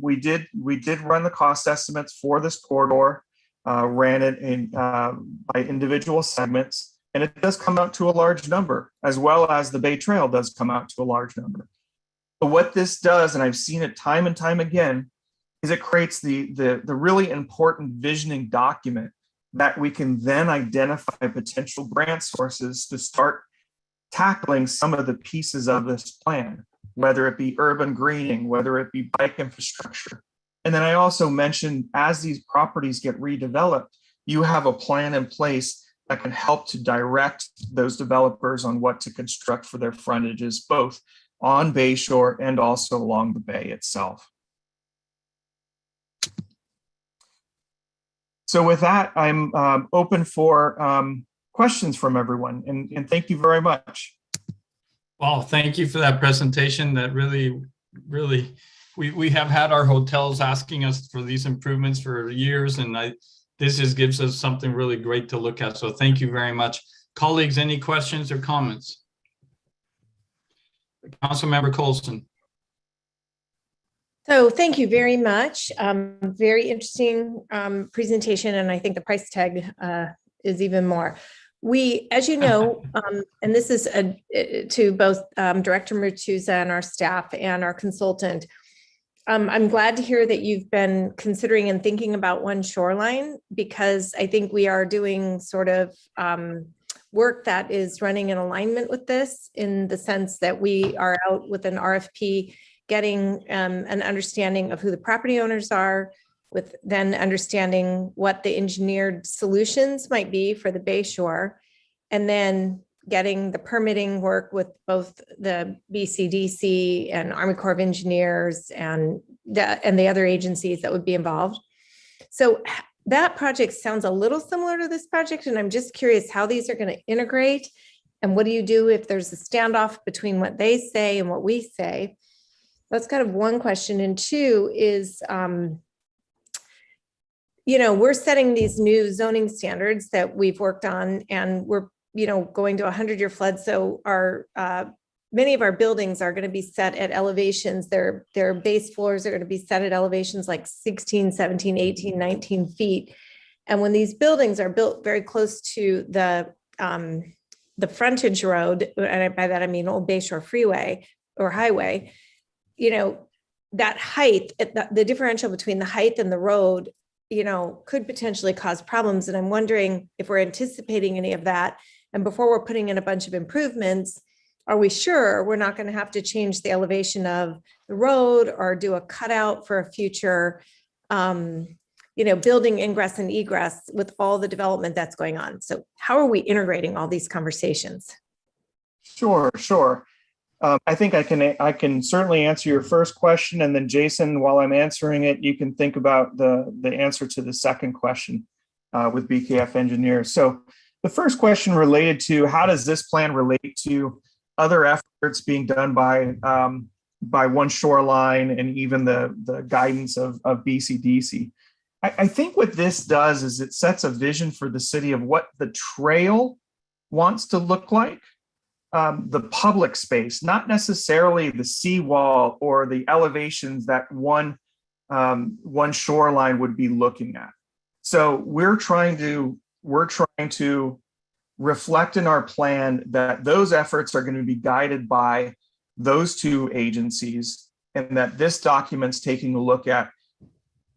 We did run the cost estimates for this corridor, ran it by individual segments, and it does come out to a large number, as well as the Bay Trail does come out to a large number. But what this does, and I've seen it time and time again, is it creates the really important visioning document that we can then identify potential grant sources to start tackling some of the pieces of this plan, whether it be urban greening, whether it be bike infrastructure. And then I also mentioned, as these properties get redeveloped, you have a plan in place that can help to direct those developers on what to construct for their frontages, both on Bayshore and also along the bay itself. So with that, I'm open for questions from everyone, and thank you very much. Well, thank you for that presentation. That really, we have had our hotels asking us for these improvements for years, and this just gives us something really great to look at. So thank you very much. Colleagues, any questions or comments? Councilmember Colson. So thank you very much. Very interesting presentation, and I think the price tag is even more. We, as you know, and this is to both Director Murtuza and our staff and our consultant, I'm glad to hear that you've been considering and thinking about one shoreline, because I think we are doing sort of work that is running in alignment with this, in the sense that we are out with an RFP, getting an understanding of who the property owners are, with then understanding what the engineered solutions might be for the Bayshore, and then getting the permitting work with both the BCDC and Army Corps of Engineers and the other agencies that would be involved. So that project sounds a little similar to this project, and I'm just curious how these are going to integrate, and what do you do if there's a standoff between what they say and what we say? That's kind of one question. And two is, we're setting these new zoning standards that we've worked on, and we're, going to 100-year flood. So our, many of our buildings are going to be set at elevations. Their base floors are going to be set at elevations like 16, 17, 18, 19 feet. And when these buildings are built very close to the frontage road, and by that I mean Old Bayshore Freeway or Highway, that height, the differential between the height and the road, could potentially cause problems. And I'm wondering if we're anticipating any of that. And before we're putting in a bunch of improvements, are we sure we're not going to have to change the elevation of the road or do a cutout for a future, building ingress and egress with all the development that's going on? So how are we integrating all these conversations? Sure. I think I can certainly answer your first question, and then Jason, while I'm answering it, you can think about the answer to the second question with BKF engineers. So the first question related to how does this plan relate to other efforts being done by One Shoreline and even the guidance of BCDC. I think what this does is it sets a vision for the city of what the trail wants to look like. The public space, not necessarily the seawall or the elevations that one shoreline would be looking at. So we're trying to reflect in our plan that those efforts are going to be guided by those two agencies, and that this document's taking a look at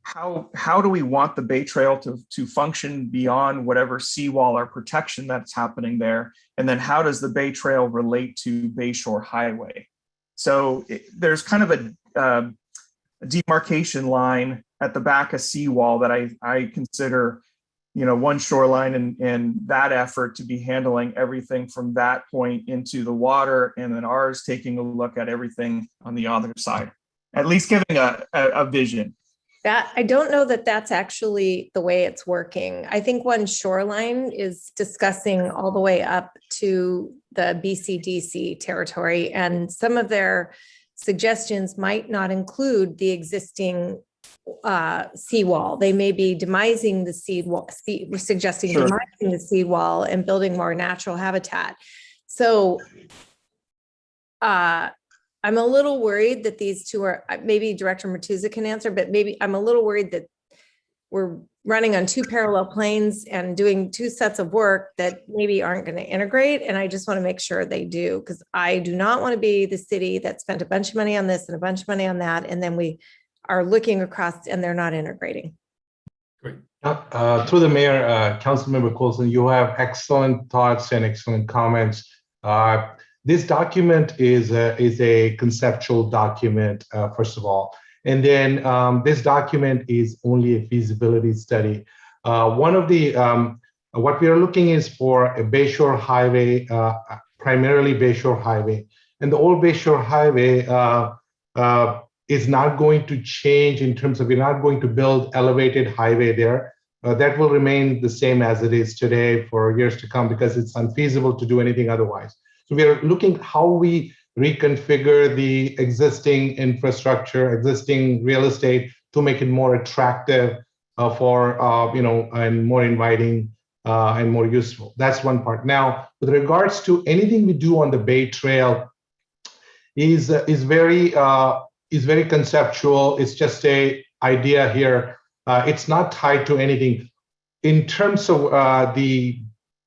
how do we want the Bay Trail to function beyond whatever seawall or protection that's happening there? And then how does the Bay Trail relate to Bayshore Highway? So there's kind of a demarcation line at the back of seawall that I consider, One Shoreline and that effort to be handling everything from that point into the water, and then ours taking a look at everything on the other side, at least giving a vision. That I don't know that that's actually the way it's working. I think One Shoreline is discussing all the way up to the BCDC territory, and some of their suggestions might not include the existing seawall. They may be demising the seawall, suggesting Sure. demising the seawall and building more natural habitat. So I'm a little worried that these two are, maybe Director Murtuza can answer, but maybe I'm a little worried that we're running on two parallel planes and doing two sets of work that maybe aren't going to integrate. And I just want to make sure they do, because I do not want to be the city that spent a bunch of money on this and a bunch of money on that, and then we are looking across and they're not integrating. Great. Through the mayor, Councilmember Colson, you have excellent thoughts and excellent comments. This document is a conceptual document, first of all. And then this document is only a feasibility study. One of the, what we are looking is for a Bayshore Highway, primarily Bayshore Highway. And the old Bayshore Highway is not going to change in terms of, we're not going to build elevated highway there. That will remain the same as it is today for years to come, because it's unfeasible to do anything otherwise. So we are looking how we reconfigure the existing infrastructure, existing real estate to make it more attractive for, and more inviting and more useful. That's one part. Now, with regards to anything we do on the Bay Trail, is very conceptual. It's just a idea here. It's not tied to anything. In terms of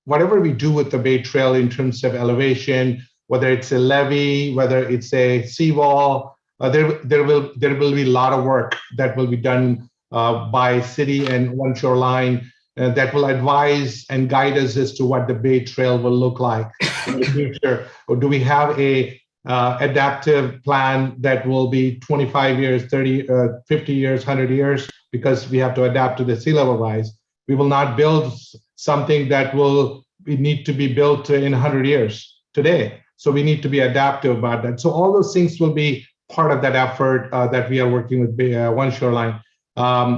whatever we do with the Bay Trail in terms of elevation, whether it's a levee, whether it's a seawall, there will be a lot of work that will be done by city and One Shoreline that will advise and guide us as to what the Bay Trail will look like in the future. Or do we have a adaptive plan that will be 25 years, 30, 50 years, 100 years, because we have to adapt to the sea level rise. We will not build something that will need to be built in 100 years today. So we need to be adaptive about that. So all those things will be part of that effort that we are working with One Shoreline.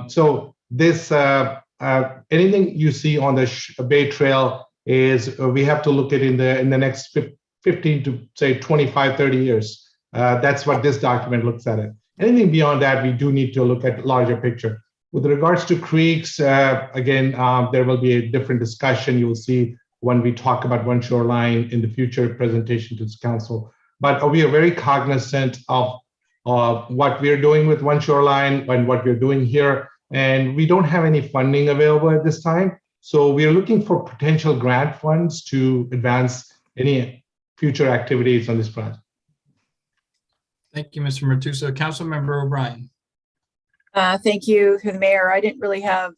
So this, anything you see on the Bay Trail is we have to look at in the next 15 to say 25, 30 years. That's what this document looks at it. Anything beyond that, we do need to look at larger picture. With regards to creeks, again, there will be a different discussion. You will see when we talk about One Shoreline in the future presentation to this council. But we are very cognizant of what we're doing with One Shoreline and what we're doing here. And we don't have any funding available at this time. So we are looking for potential grant funds to advance any future activities on this project. Thank you, Mr. Martuso. Councilmember O'Brien. Thank you, the mayor. I didn't really have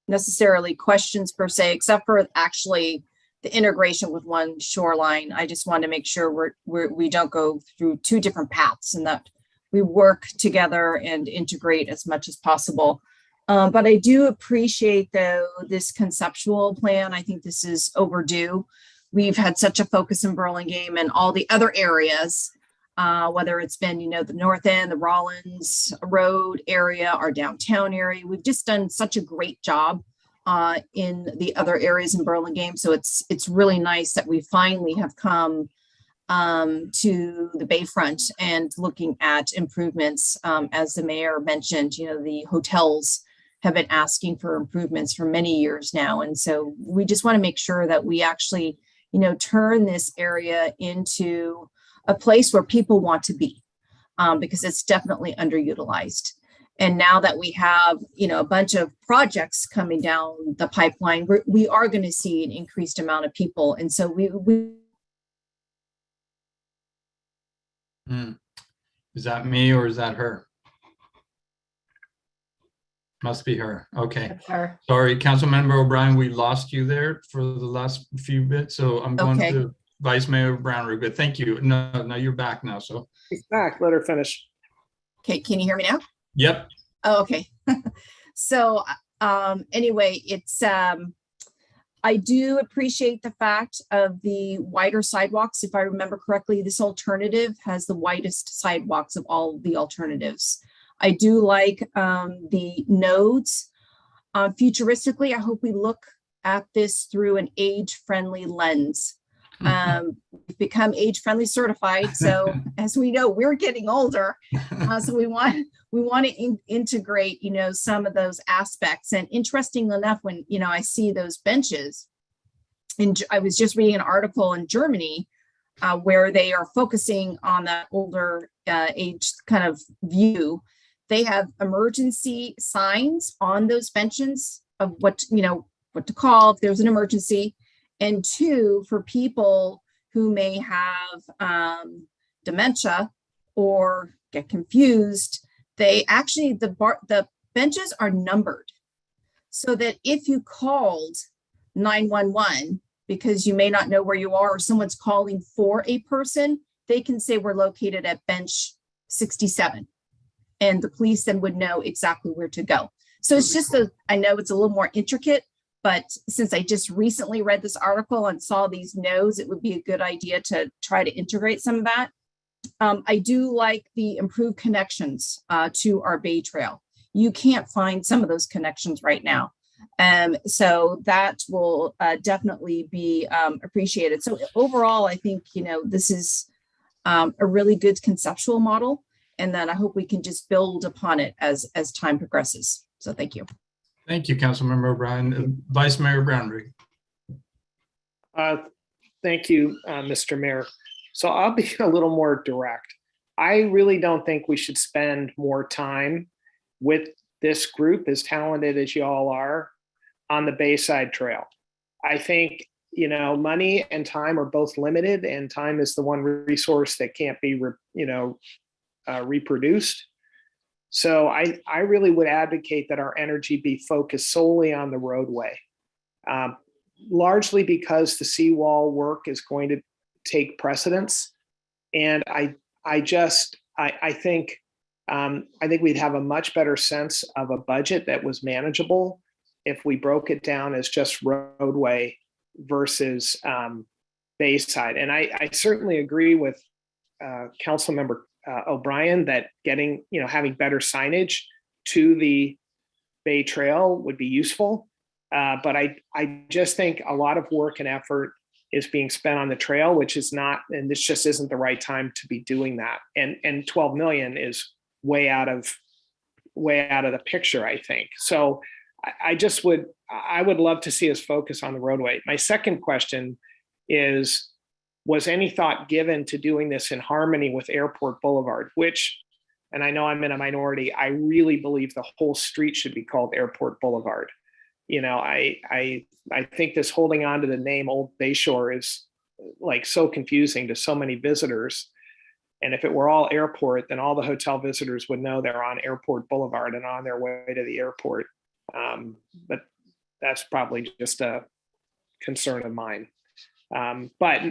necessarily questions per se, except for actually the integration with One Shoreline. I just want to make sure we don't go through two different paths and that we work together and integrate as much as possible. But I do appreciate, though, this conceptual plan. I think this is overdue. We've had such a focus in Burlingame and all the other areas, whether it's been, the North End, the Rollins Road area, our downtown area. We've just done such a great job in the other areas in Burlingame. So it's really nice that we finally have come to the Bayfront and looking at improvements. As the mayor mentioned, the hotels have been asking for improvements for many years now. And so we just want to make sure that we actually, turn this area into a place where people want to be, because it's definitely underutilized. And now that we have, a bunch of projects coming down the pipeline, we are going to see an increased amount of people. And so Is that me or is that her? Must be her. Okay. That's her. Sorry, Councilmember O'Brien, we lost you there for the last few bits. So I'm going to Vice Mayor Brown. Good. Thank you. No, you're back now. So She's back. Let her finish. Okay, can you hear me now? Yep. Oh, okay. So anyway, it's I do appreciate the fact of the wider sidewalks. If I remember correctly, this alternative has the widest sidewalks of all the alternatives. I do like the nodes. Futuristically, I hope we look at this through an age-friendly lens. We've become age-friendly certified, so as we know, we're getting older. So we want to integrate, some of those aspects. And interesting enough, when I see those benches, and I was just reading an article in Germany where they are focusing on that older age kind of view. They have emergency signs on those benches of what to call if there's an emergency. And two, for people who may have dementia or get confused, they actually, the benches are numbered so that if you called 911 because you may not know where you are or someone's calling for a person, they can say we're located at bench 67. And the police then would know exactly where to go. So it's just I know it's a little more intricate, but since I just recently read this article and saw these nodes, it would be a good idea to try to integrate some of that. I do like the improved connections to our Bay Trail. You can't find some of those connections right now. So that will definitely be appreciated. So overall, I think, this is a really good conceptual model. And then I hope we can just build upon it as time progresses. So thank you. Thank you, Councilmember O'Brien. Vice Mayor Brownrigg. Thank you, Mr. Mayor. So I'll be a little more direct. I really don't think we should spend more time with this group, as talented as you all are, on the Bayside Trail. I think, money and time are both limited, and time is the one resource that can't be, reproduced. So I really would advocate that our energy be focused solely on the roadway, largely because the seawall work is going to take precedence. And I think we'd have a much better sense of a budget that was manageable if we broke it down as just roadway versus Bayside. And I certainly agree with Councilmember O'Brien that having better signage to the Bay Trail would be useful. But I just think a lot of work and effort is being spent on the trail, which is not, and this just isn't the right time to be doing that. And 12 million is way out of the picture, I think. So I would love to see us focus on the roadway. My second question is, was any thought given to doing this in harmony with Airport Boulevard, which, and I know I'm in a minority, I really believe the whole street should be called Airport Boulevard. I think this holding on to the name Old Bayshore is like so confusing to so many visitors. And if it were all airport, then all the hotel visitors would know they're on Airport Boulevard and on their way to the airport. But that's probably just a concern of mine. But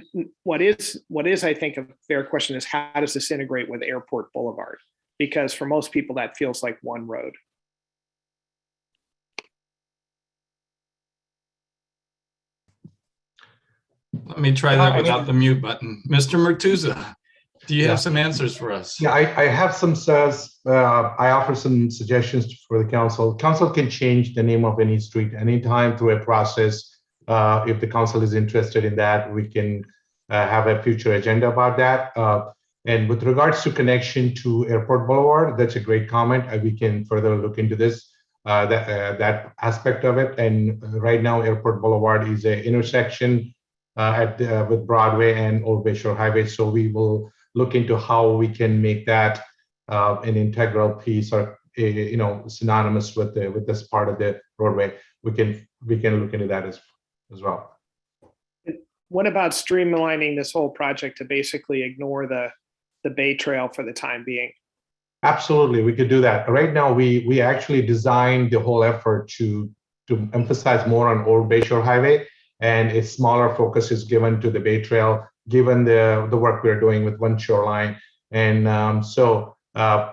what is, I think, a fair question is, how does this integrate with Airport Boulevard? Because for most people, that feels like one road. Let me try that without the mute button. Mr. Murtuza, do you have some answers for us? Yeah, I have some, I offer some suggestions for the council. Council can change the name of any street anytime through a process. If the council is interested in that, we can have a future agenda about that. And with regards to connection to Airport Boulevard, that's a great comment. We can further look into this, that aspect of it. And right now, Airport Boulevard is an intersection with Broadway and Old Bayshore Highway. So we will look into how we can make that an integral piece, or synonymous with this part of the roadway. We can look into that as well. What about streamlining this whole project to basically ignore the Bay Trail for the time being? Absolutely, we could do that. Right now, we actually designed the whole effort to emphasize more on Old Bayshore Highway, and a smaller focus is given to the Bay Trail, given the work we're doing with One Shoreline. And so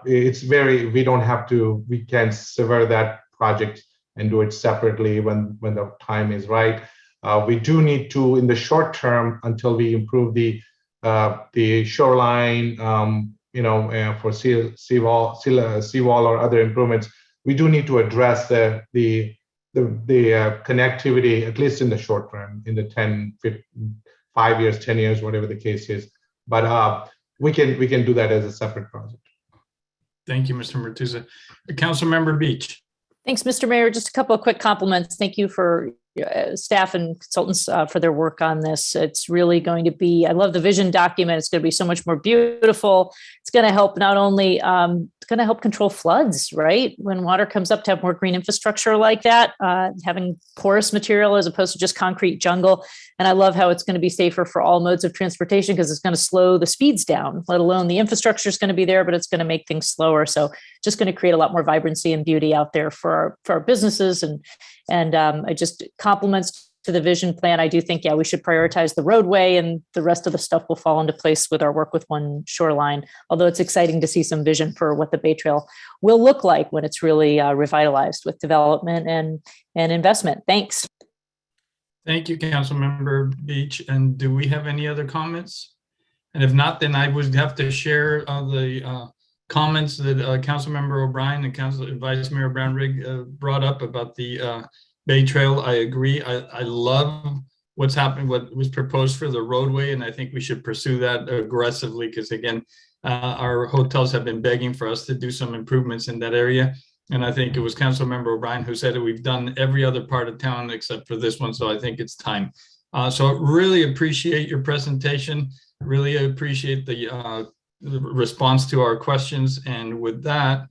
it's we can sever that project and do it separately when the time is right. We do need to, in the short term, until we improve the shoreline, for seawall or other improvements, we do need to address the connectivity, at least in the short term, in the 5 years, 10 years, whatever the case is. But we can do that as a separate project. Thank you, Mr. Murtuza. Councilmember Beach. Thanks, Mr. Mayor. Just a couple of quick compliments. Thank you for staff and consultants for their work on this. It's really going to be, I love the vision document. It's going to be so much more beautiful. It's going to help not only, it's going to help control floods, right? When water comes up, to have more green infrastructure like that, having porous material as opposed to just concrete jungle. And I love how it's going to be safer for all modes of transportation, because it's going to slow the speeds down, let alone the infrastructure is going to be there, but it's going to make things slower. So just going to create a lot more vibrancy and beauty out there for our businesses. And I just compliments to the vision plan. I do think, we should prioritize the roadway, and the rest of the stuff will fall into place with our work with One Shoreline. Although it's exciting to see some vision for what the Bay Trail will look like when it's really revitalized with development and investment. Thanks. Thank you, Councilmember Beach. And do we have any other comments? And if not, then I would have to share the comments that Councilmember O'Brien and Vice Mayor Brown-Rigg brought up about the Bay Trail. I agree. I love what's happening, what was proposed for the roadway, and I think we should pursue that aggressively, because again, our hotels have been begging for us to do some improvements in that area. And I think it was Councilmember O'Brien who said that we've done every other part of town except for this one. So I think it's time. So really appreciate your presentation. Really appreciate the response to our questions. And with that,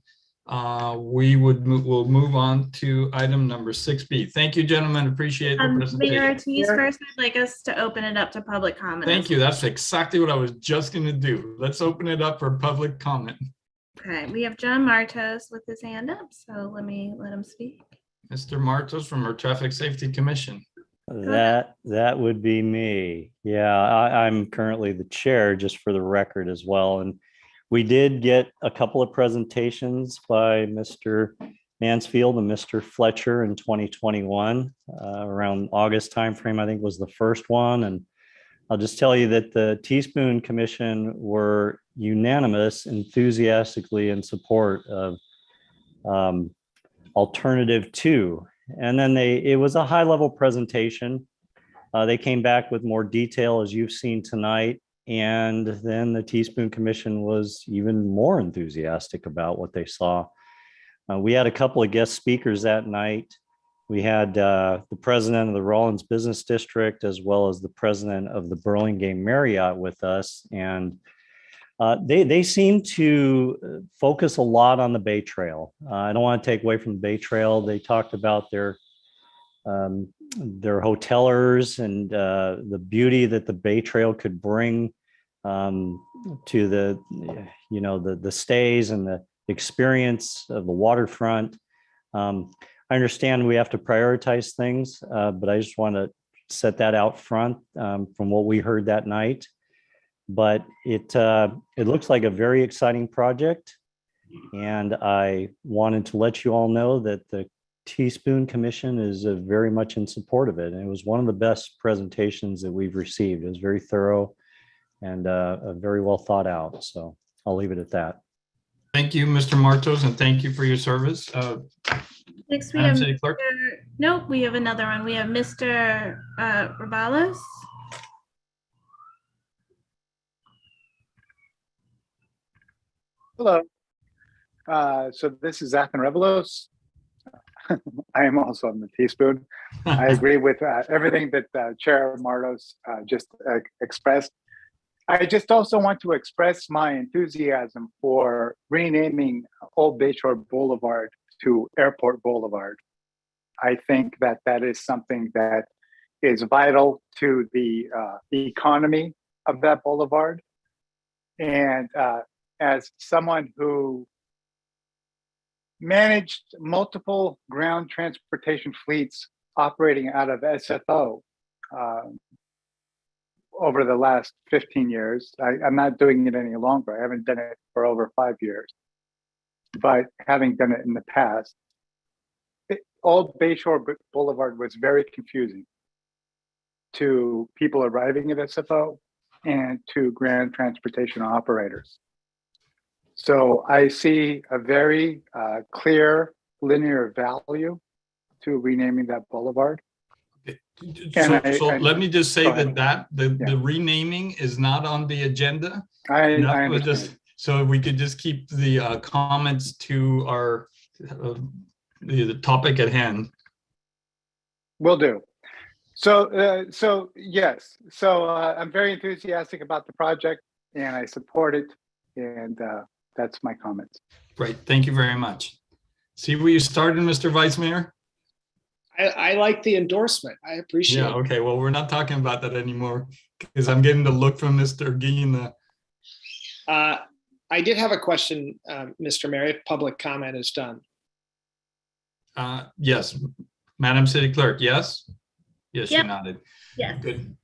we'll move on to item number 6B. Thank you, gentlemen. Appreciate the presentation. Mayor Ortiz, first, I'd like us to open it up to public comment. Thank you. That's exactly what I was just going to do. Let's open it up for public comment. Okay, we have John Martos with his hand up, so let him speak. Mr. Martos from our Traffic Safety Commission. That would be me. Yeah, I'm currently the chair, just for the record as well. And we did get a couple of presentations by Mr. Mansfield and Mr. Fletcher in 2021, around August timeframe, I think was the first one. And I'll just tell you that the Teaspoon Commission were unanimous, enthusiastically in support of Alternative 2. And then it was a high level presentation. They came back with more detail, as you've seen tonight. And then the Teaspoon Commission was even more enthusiastic about what they saw. We had a couple of guest speakers that night. We had the president of the Rawlins Business District, as well as the president of the Burlingame Marriott with us. And they seem to focus a lot on the Bay Trail. I don't want to take away from the Bay Trail. They talked about their hotelers and the beauty that the Bay Trail could bring to the stays and the experience of the waterfront. I understand we have to prioritize things, but I just want to set that out front from what we heard that night. But it looks like a very exciting project, and I wanted to let you all know that the Teaspoon Commission is very much in support of it, and it was one of the best presentations that we've received. It was very thorough and very well thought out. So I'll leave it at that. Thank you, Mr. Martos, and thank you for your service. Next, we have nope, we have another one. We have Mr. Rabalos. Hello. So this is Zach and Revelos. I am also on the Teaspoon. I agree with everything that Chair Martos just expressed. I just also want to express my enthusiasm for renaming Old Bayshore Boulevard to Airport Boulevard. I think that is something that is vital to the economy of that boulevard. And as someone who managed multiple ground transportation fleets operating out of SFO over the last 15 years, I'm not doing it any longer. I haven't done it for over 5 years. But having done it in the past, Old Bayshore Boulevard was very confusing to people arriving at SFO and to ground transportation operators. So I see a very clear linear value to renaming that boulevard. So let me just say the renaming is not on the agenda. I understand. So we could just keep the comments to our the topic at hand. Will do. So yes. So I'm very enthusiastic about the project, and I support it. And that's my comments. Great. Thank you very much. See where you started, Mr. Vice Mayor? I like the endorsement. I appreciate it. Okay. Well, we're not talking about that anymore because I'm getting the look from Mr. Guillen. I did have a question, Mr. Mayor, if public comment is done. Yes. Madam City Clerk, yes? Yes, Yep. She nodded. Yes. Good.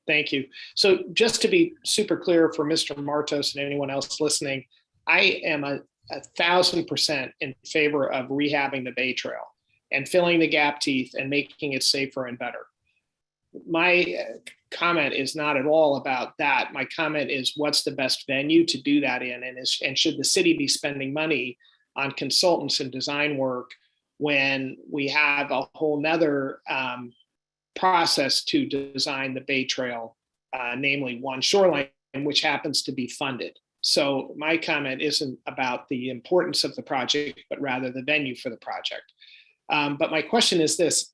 Thank you. So just to be super clear for Mr. Martos and anyone else listening, I am 1,000% in favor of rehabbing the Bay Trail and filling the gap teeth and making it safer and better. My comment is not at all about that. My comment is what's the best venue to do that in, and should the city be spending money on consultants and design work when we have a whole nother process to design the Bay Trail, namely One Shoreline, which happens to be funded. So my comment isn't about the importance of the project, but rather the venue for the project. But my question is this: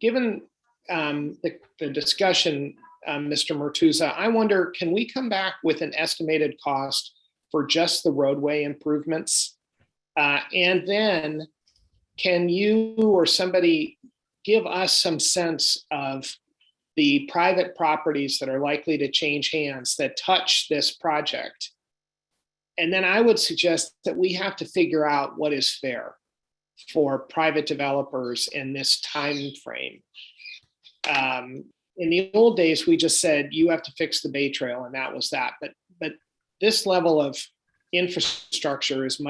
given the discussion, Mr. Murtuza, I wonder, can we come back with an estimated cost for just the roadway improvements? And then can you or somebody give us some sense of the private properties that are likely to change hands that touch this project? And then I would suggest that we have to figure out what is fair for private developers in this time frame. In the old days, we just said you have to fix the Bay Trail, and that was that. But this level of infrastructure is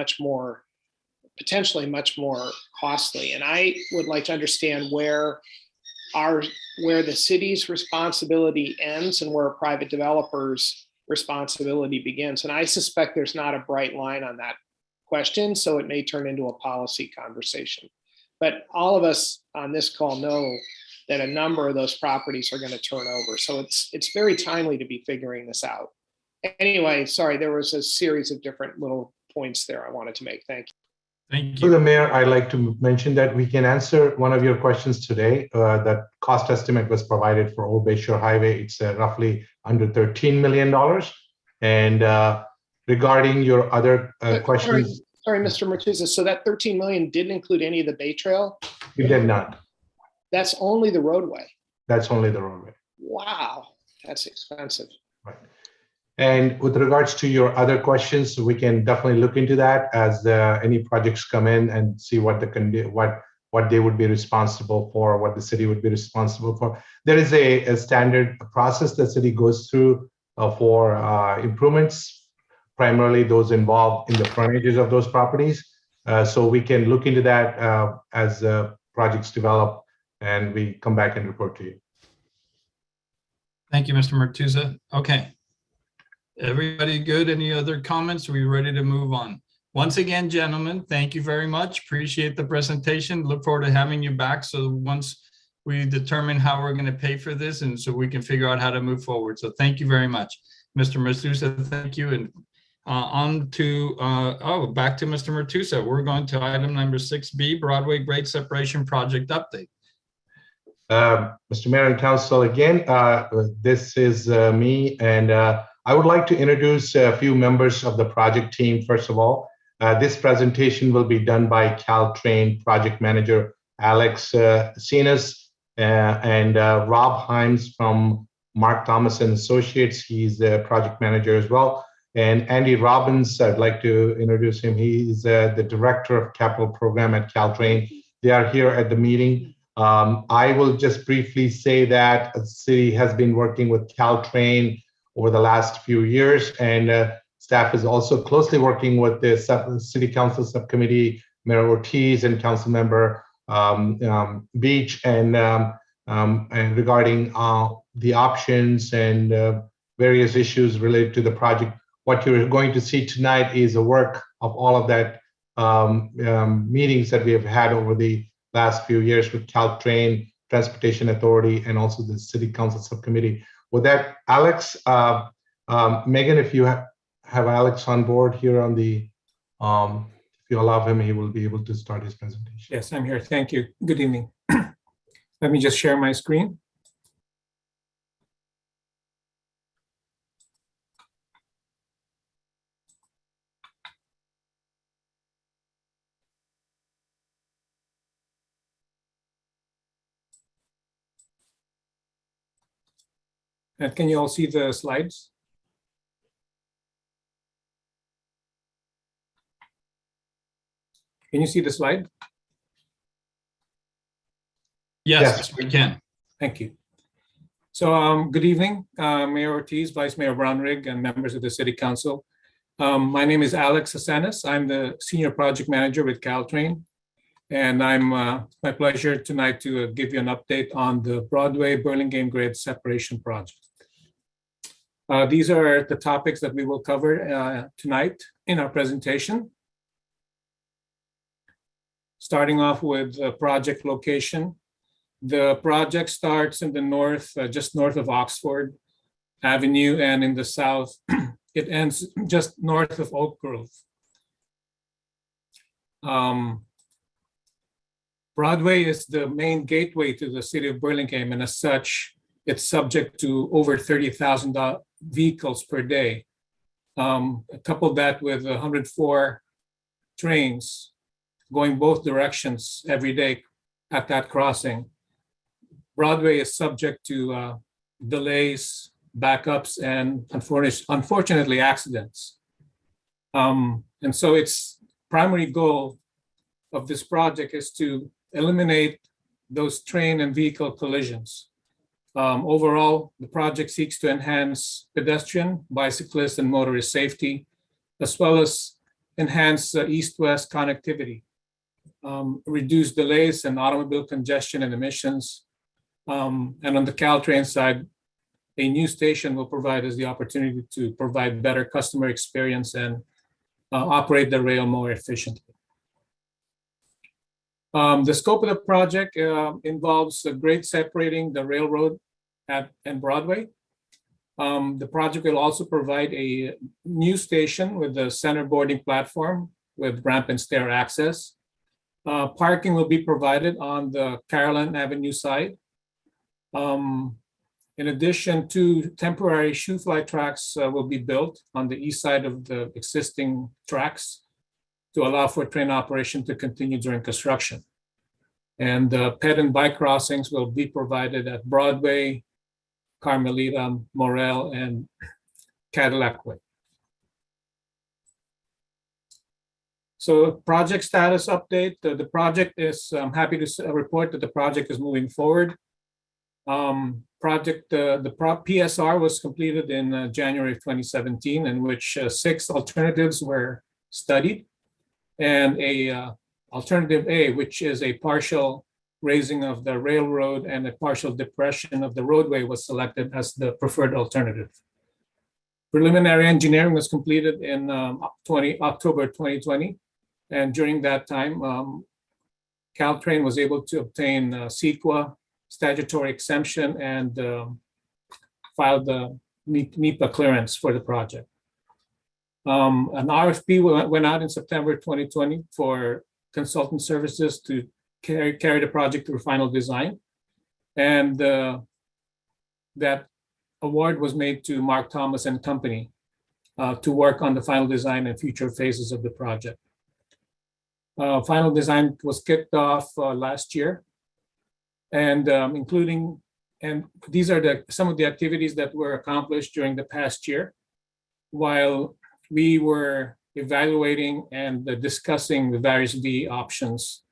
potentially much more costly. And I would like to understand where the city's responsibility ends and where a private developer's responsibility begins. And I suspect there's not a bright line on that question, so it may turn into a policy conversation. But all of us on this call know that a number of those properties are going to turn over. So it's very timely to be figuring this out. Anyway, sorry, there was a series of different little points there I wanted to make. Thank you. Thank To you. the mayor, I'd like to mention that we can answer one of your questions today. That cost estimate was provided for Old Bayshore Highway. It's roughly under $13 million. And regarding your other questions. Sorry, Mr. Murtuza, so that 13 million didn't include any of the Bay Trail? It did not. That's only the roadway. That's only the roadway. Wow, that's expensive. Right. And with regards to your other questions, we can definitely look into that as any projects come in and see what they would be responsible for, what the city would be responsible for. There is a standard process the city goes through for improvements, primarily those involved in the frontages of those properties. So we can look into that as projects develop, and we come back and report to you. Thank you, Mr. Murtuza. Okay. Everybody good? Any other comments? Are we ready to move on? Once again, gentlemen, thank you very much. Appreciate the presentation. Look forward to having you back. So once we determine how we're going to pay for this, and so we can figure out how to move forward. So thank you very much. Mr. Murtuza, thank you. And back to Mr. Murtuza. We're going to item number 6B, Broadway Grade Separation Project Update. Mr. Mayor and Council, again, this is me, and I would like to introduce a few members of the project team. First of all, this presentation will be done by Caltrain Project Manager Alex Cenas and Rob Himes from Mark Thomas and Associates. He's the project manager as well. And Andy Robbins, I'd like to introduce him. He is the Director of Capital Program at Caltrain. They are here at the meeting. I will just briefly say that the city has been working with Caltrain over the last few years, and staff is also closely working with the City Council Subcommittee, Mayor Ortiz and Council Member Beach, and regarding the options and various issues related to the project. What you're going to see tonight is a work of all of that meetings that we have had over the last few years with Caltrain, Transportation Authority, and also the City Council Subcommittee. With that, Alex, Megan, if you have Alex on board here on the, if you allow him, he will be able to start his presentation. Yes, I'm here. Thank you. Good evening. Let me just share my screen. And can you all see the slides? Can you see the slide? Yes, we can. Thank you. So good evening, Mayor Ortiz, Vice Mayor Brownrigg, and members of the City Council. My name is Alex Cenas. I'm the Senior Project Manager with Caltrain. And it's my pleasure tonight to give you an update on the Broadway Burlingame Grade Separation Project. These are the topics that we will cover tonight in our presentation. Starting off with the project location. The project starts in the north, just north of Oxford Avenue, and in the south, it ends just north of Oak Grove. Broadway is the main gateway to the city of Burlingame, and as such, it's subject to over 30,000 vehicles per day. Couple that with 104 trains going both directions every day at that crossing. Broadway is subject to delays, backups, and unfortunately accidents. And so its primary goal of this project is to eliminate those train and vehicle collisions. Overall, the project seeks to enhance pedestrian, bicyclist, and motorist safety, as well as enhance east-west connectivity, reduce delays and automobile congestion and emissions. And on the Caltrain side, a new station will provide us the opportunity to provide better customer experience and operate the rail more efficiently. The scope of the project involves grade separating the railroad and Broadway. The project will also provide a new station with a center boarding platform with ramp and stair access. Parking will be provided on the Caroline Avenue side. In addition, 2 temporary shoe fly tracks will be built on the east side of the existing tracks to allow for train operation to continue during construction. And ped and bike crossings will be provided at Broadway, Carmelita, Morel, and Cadillac Way. So project status update, the project is, I'm happy to report that the project is moving forward. The PSR was completed in January of 2017, in which 6 alternatives were studied, and alternative A, which is a partial raising of the railroad and a partial depression of the roadway, was selected as the preferred alternative. Preliminary engineering was completed in October 2020, and during that time, Caltrain was able to obtain CEQA statutory exemption and filed the NEPA clearance for the project. An RFP went out in September 2020 for consultant services to carry the project through final design. And that award was made to Mark Thomas and Company to work on the final design and future phases of the project. Final design was kicked off last year, and these are some of the activities that were accomplished during the past year while we were evaluating and discussing the various V options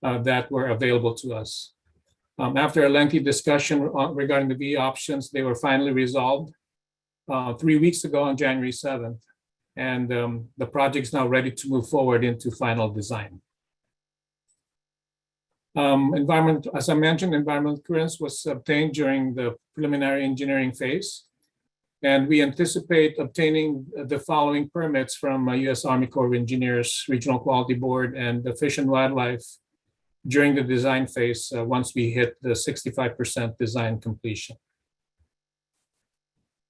that were available to us. After a lengthy discussion regarding the V options, they were finally resolved 3 weeks ago on January 7th. And the project is now ready to move forward into final design. As I mentioned, environmental clearance was obtained during the preliminary engineering phase. And we anticipate obtaining the following permits from U.S. Army Corps of Engineers, Regional Quality Board, and the Fish and Wildlife during the design phase once we hit the 65% design completion.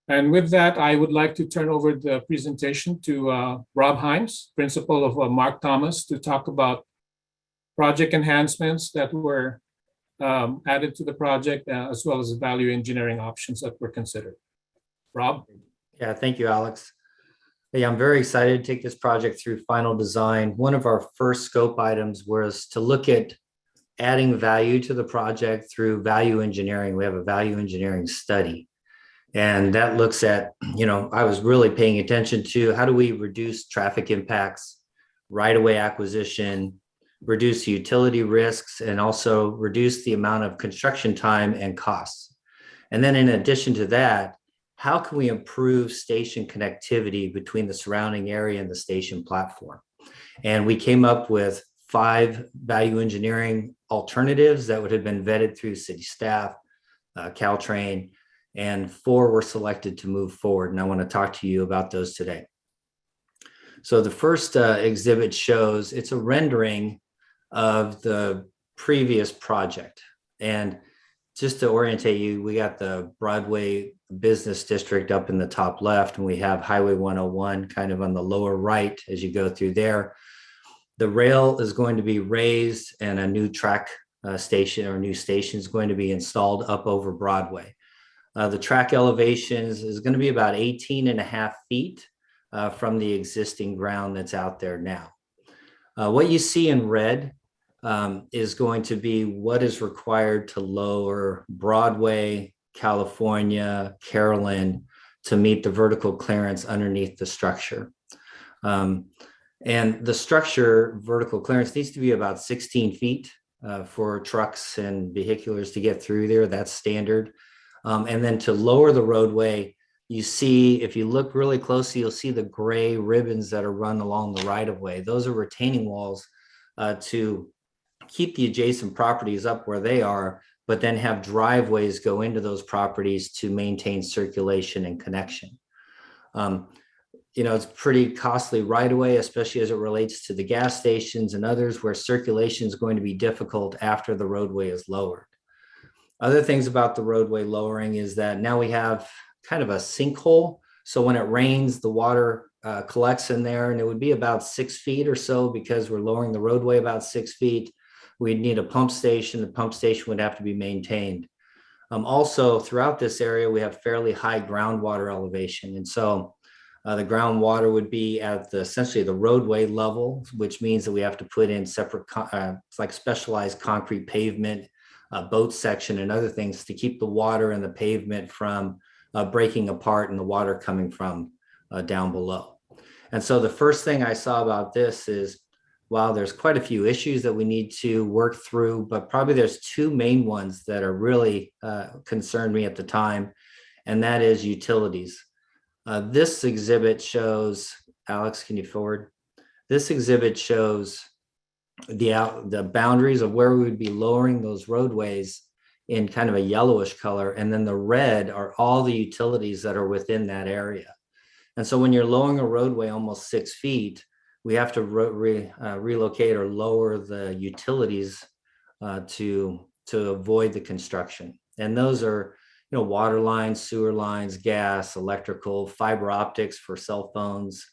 And with that, I would like to turn over the presentation to Rob Himes, principal of Mark Thomas, to talk about project enhancements that were added to the project, as well as value engineering options that were considered. Rob? Yeah, thank you, Alex. Yeah, I'm very excited to take this project through final design. One of our first scope items was to look at adding value to the project through value engineering. We have a value engineering study. And that looks at, I was really paying attention to how do we reduce traffic impacts, right-of-way acquisition, reduce utility risks, and also reduce the amount of construction time and costs. And then in addition to that, how can we improve station connectivity between the surrounding area and the station platform? And we came up with 5 value engineering alternatives that would have been vetted through city staff, Caltrain, and 4 were selected to move forward. And I want to talk to you about those today. So the first exhibit shows, it's a rendering of the previous project. And just to orientate you, we got the Broadway Business District up in the top left, and we have Highway 101 kind of on the lower right as you go through there. The rail is going to be raised and a new track station or new station is going to be installed up over Broadway. The track elevations is going to be about 18.5 feet from the existing ground that's out there now. What you see in red is going to be what is required to lower Broadway, California, Carolyn to meet the vertical clearance underneath the structure. And the structure vertical clearance needs to be about 16 feet for trucks and vehiculars to get through there. That's standard. And then to lower the roadway, you see, if you look really closely, you'll see the gray ribbons that are run along the right of way. Those are retaining walls to keep the adjacent properties up where they are, but then have driveways go into those properties to maintain circulation and connection. It's pretty costly right away, especially as it relates to the gas stations and others where circulation is going to be difficult after the roadway is lowered. Other things about the roadway lowering is that now we have kind of a sinkhole. So when it rains, the water collects in there, and it would be about 6 feet or so because we're lowering the roadway about 6 feet. We'd need a pump station. The pump station would have to be maintained. Also, throughout this area, we have fairly high groundwater elevation. And so the groundwater would be at essentially the roadway level, which means that we have to put in separate, like specialized concrete pavement, boat section and other things to keep the water and the pavement from breaking apart and the water coming from down below. And so the first thing I saw about this is, wow, there's quite a few issues that we need to work through, but probably there's two main ones that are really concerned me at the time, and that is utilities. This exhibit shows, Alex, can you forward? This exhibit shows the boundaries of where we would be lowering those roadways in kind of a yellowish color. And then the red are all the utilities that are within that area. And so when you're lowering a roadway almost 6 feet, we have to relocate or lower the utilities to avoid the construction. And those are, water lines, sewer lines, gas, electrical, fiber optics for cell phones,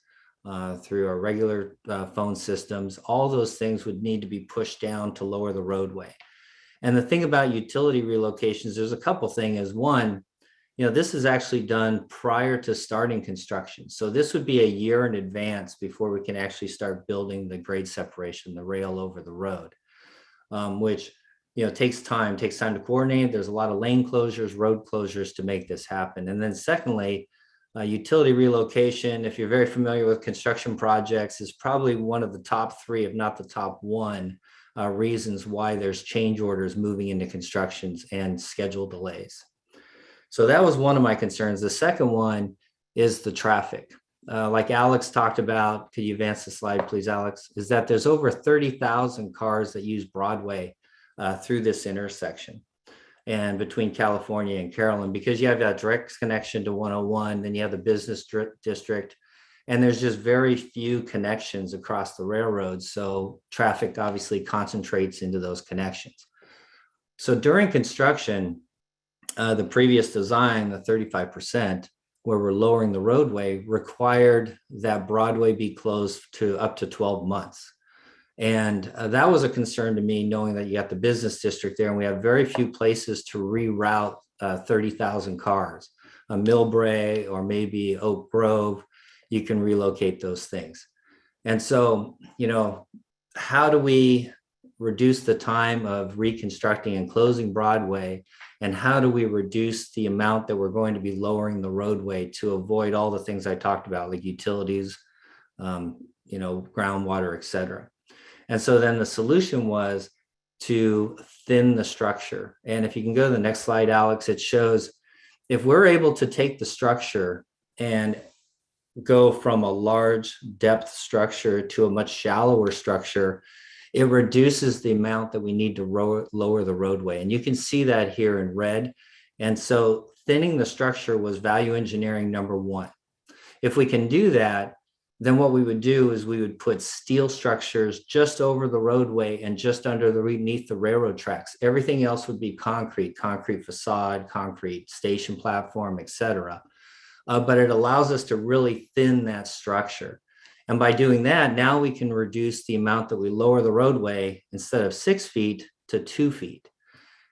through our regular phone systems. All those things would need to be pushed down to lower the roadway. And the thing about utility relocations, there's a couple things. One, this is actually done prior to starting construction. So this would be a year in advance before we can actually start building the grade separation, the rail over the road, which takes time to coordinate. There's a lot of lane closures, road closures to make this happen. And then secondly, utility relocation, if you're very familiar with construction projects, is probably one of the top three, if not the top one, reasons why there's change orders moving into constructions and schedule delays. So that was one of my concerns. The second one is the traffic. Like Alex talked about, could you advance the slide, please, Alex? Is that there's over 30,000 cars that use Broadway through this intersection and between California and Carolyn, because you have that direct connection to 101, then you have the business district, and there's just very few connections across the railroads. So traffic obviously concentrates into those connections. So during construction, the previous design, the 35%, where we're lowering the roadway, required that Broadway be closed to up to 12 months. And that was a concern to me, knowing that you got the business district there and we have very few places to reroute 30,000 cars. Millbrae or maybe Oak Grove, you can relocate those things. And so, how do we reduce the time of reconstructing and closing Broadway? And how do we reduce the amount that we're going to be lowering the roadway to avoid all the things I talked about, like utilities, groundwater, et cetera. And so then the solution was to thin the structure. And if you can go to the next slide, Alex, it shows if we're able to take the structure and go from a large depth structure to a much shallower structure, it reduces the amount that we need to lower the roadway. And you can see that here in red. And so thinning the structure was value engineering number one. If we can do that, then what we would do is we would put steel structures just over the roadway and just underneath the railroad tracks. Everything else would be concrete facade, concrete station platform, et cetera. But it allows us to really thin that structure. And by doing that, now we can reduce the amount that we lower the roadway instead of 6 feet to 2 feet.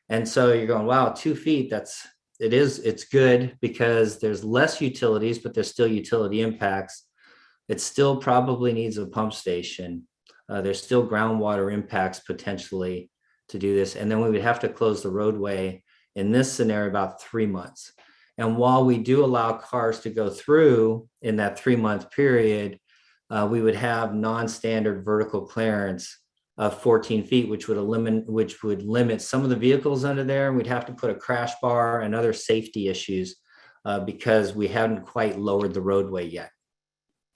And so you're going, wow, 2 feet, it's good because there's less utilities, but there's still utility impacts. It still probably needs a pump station. There's still groundwater impacts potentially to do this. And then we would have to close the roadway in this scenario about 3 months. And while we do allow cars to go through in that 3-month period, we would have non-standard vertical clearance of 14 feet, which would limit some of the vehicles under there. And we'd have to put a crash bar and other safety issues because we hadn't quite lowered the roadway yet.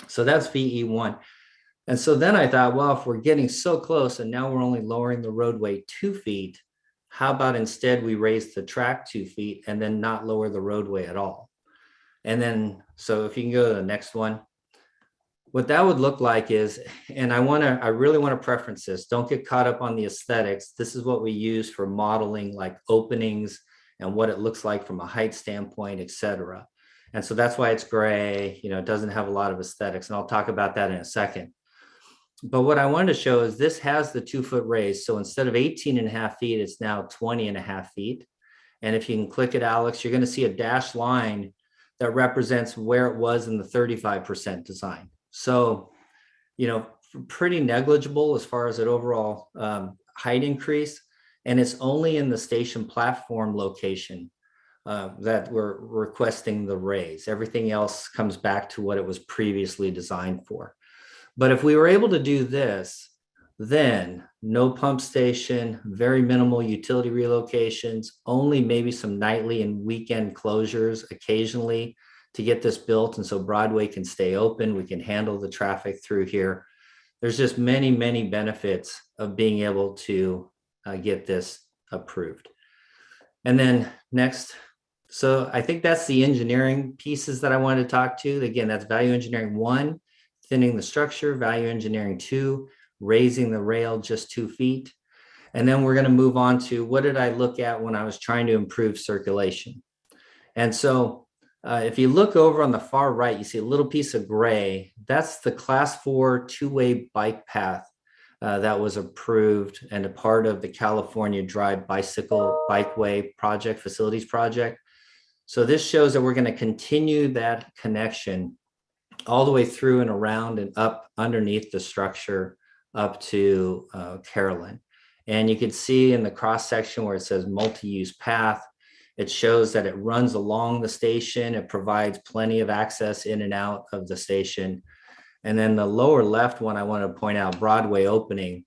So that's VE1. And so then I thought, well, if we're getting so close and now we're only lowering the roadway 2 feet, how about instead we raise the track 2 feet and then not lower the roadway at all? And then, so if you can go to the next one, what that would look like is, and I really want to preference this, don't get caught up on the aesthetics. This is what we use for modeling like openings and what it looks like from a height standpoint, et cetera. And so that's why it's gray, it doesn't have a lot of aesthetics. And I'll talk about that in a second. But what I wanted to show is this has the 2-foot raise. So instead of 18.5 feet, it's now 20.5 feet. And if you can click it, Alex, you're going to see a dashed line that represents where it was in the 35% design. So, pretty negligible as far as an overall height increase. And it's only in the station platform location that we're requesting the raise. Everything else comes back to what it was previously designed for. But if we were able to do this, then no pump station, very minimal utility relocations, only maybe some nightly and weekend closures occasionally to get this built. And so Broadway can stay open. We can handle the traffic through here. There's just many, many benefits of being able to get this approved. And then next, so I think that's the engineering pieces that I wanted to talk to. Again, that's value engineering 1, thinning the structure, value engineering 2, raising the rail just 2 feet. And then we're going to move on to what did I look at when I was trying to improve circulation. And so if you look over on the far right, you see a little piece of gray. That's the Class 4 two-way bike path that was approved and a part of the California Drive Bicycle Bikeway Project, Facilities Project. So this shows that we're going to continue that connection all the way through and around and up underneath the structure up to Carolyn. And you can see in the cross section where it says multi-use path, it shows that it runs along the station. It provides plenty of access in and out of the station. And then the lower left one, I want to point out Broadway opening.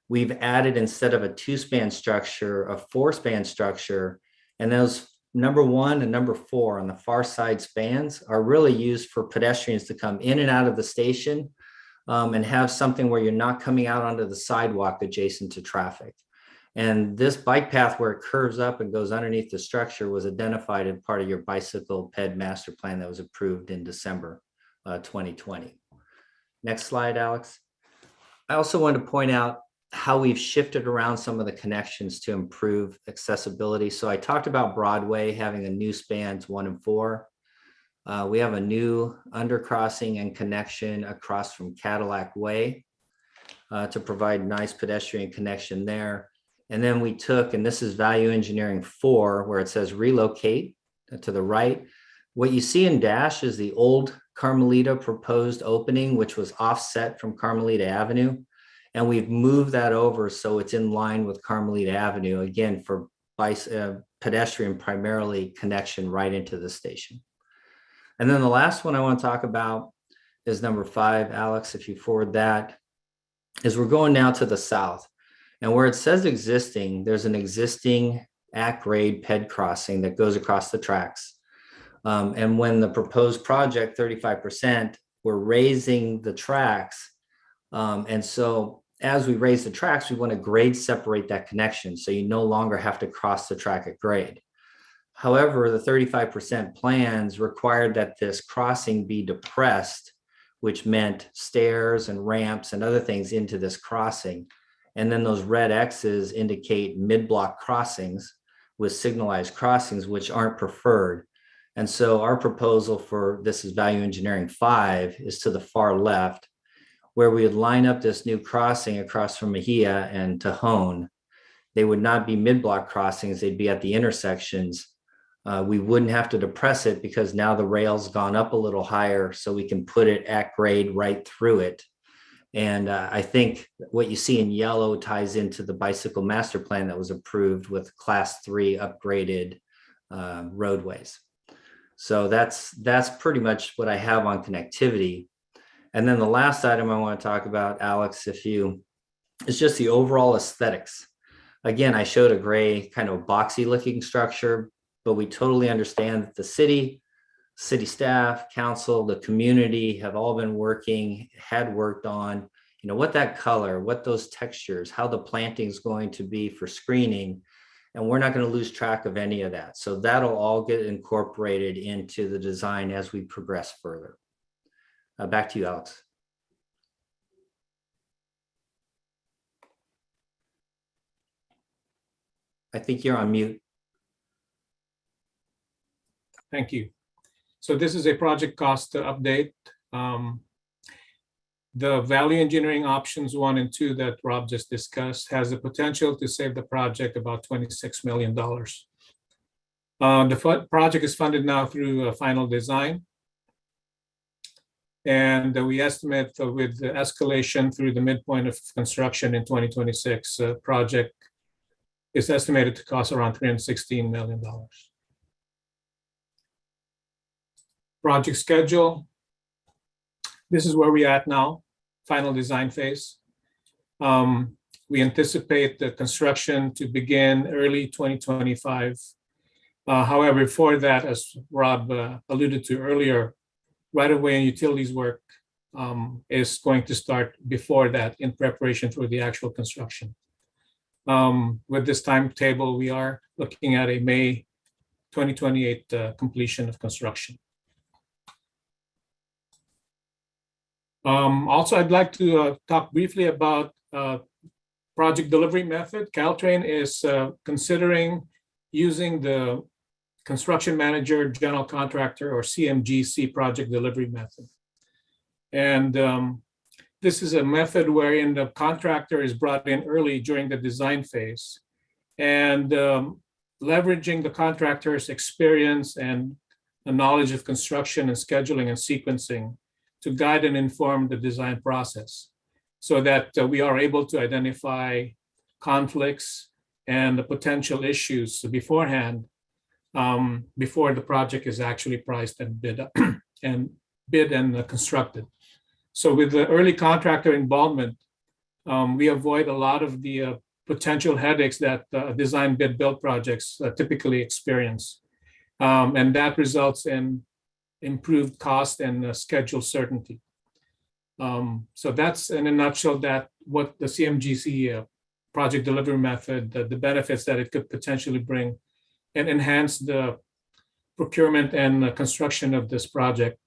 We've added, instead of a 2-span structure, a 4-span structure. And those number 1 and number 4 on the far side spans are really used for pedestrians to come in and out of the station and have something where you're not coming out onto the sidewalk adjacent to traffic. And this bike path where it curves up and goes underneath the structure was identified as part of your bicycle ped master plan that was approved in December 2020. Next slide, Alex. I also want to point out how we've shifted around some of the connections to improve accessibility. So I talked about Broadway having a new spans 1 and 4. We have a new undercrossing and connection across from Cadillac Way to provide nice pedestrian connection there. And then we took, and this is value engineering 4, where it says relocate to the right. What you see in dash is the old Carmelita proposed opening, which was offset from Carmelita Avenue. And we've moved that over so it's in line with Carmelita Avenue, again, for pedestrian primarily connection right into the station. And then the last one I want to talk about is number 5, Alex, if you forward that, is we're going now to the south. And where it says existing, there's an existing at-grade ped crossing that goes across the tracks. And when the proposed project, 35%, we're raising the tracks. And so as we raise the tracks, we want to grade separate that connection so you no longer have to cross the track at grade. However, the 35% plans required that this crossing be depressed, which meant stairs and ramps and other things into this crossing. And then those red X's indicate mid-block crossings with signalized crossings, which aren't preferred. And so our proposal for this is value engineering 5 is to the far left. where we would line up this new crossing across from Mejia and Tejon. They would not be mid-block crossings, they'd be at the intersections. We wouldn't have to depress it because now the rail's gone up a little higher, so we can put it at grade right through it. And I think what you see in yellow ties into the bicycle master plan that was approved with class 3 upgraded roadways. So that's pretty much what I have on connectivity. And then the last item I want to talk about, Alex, is just the overall aesthetics. Again, I showed a gray kind of boxy looking structure, but we totally understand that the city staff, council, the community have all been worked on, what that color, what those textures, how the planting is going to be for screening. And we're not going to lose track of any of that. So that'll all get incorporated into the design as we progress further. Back to you, Alex. I think you're on mute. Thank you. So this is a project cost update. The value engineering options 1 and 2 that Rob just discussed has the potential to save the project about $26 million. The project is funded now through a final design. And we estimate with the escalation through the midpoint of construction in 2026, project is estimated to cost around $316 million. Project schedule. This is where we're at now, final design phase. We anticipate the construction to begin early 2025. However, before that, as Rob alluded to earlier, right-of-way and utilities work is going to start before that in preparation for the actual construction. With this timetable, we are looking at a May 2028 completion of construction. Also, I'd like to talk briefly about project delivery method. Caltrain is considering using the construction manager, general contractor, or CMGC project delivery method. And this is a method wherein the contractor is brought in early during the design phase and leveraging the contractor's experience and the knowledge of construction and scheduling and sequencing to guide and inform the design process so that we are able to identify conflicts and the potential issues beforehand before the project is actually priced and bid and constructed. So with the early contractor involvement, we avoid a lot of the potential headaches that design bid build projects typically experience. And that results in improved cost and schedule certainty. So that's in a nutshell that what the CMGC project delivery method, the benefits that it could potentially bring and enhance the procurement and construction of this project,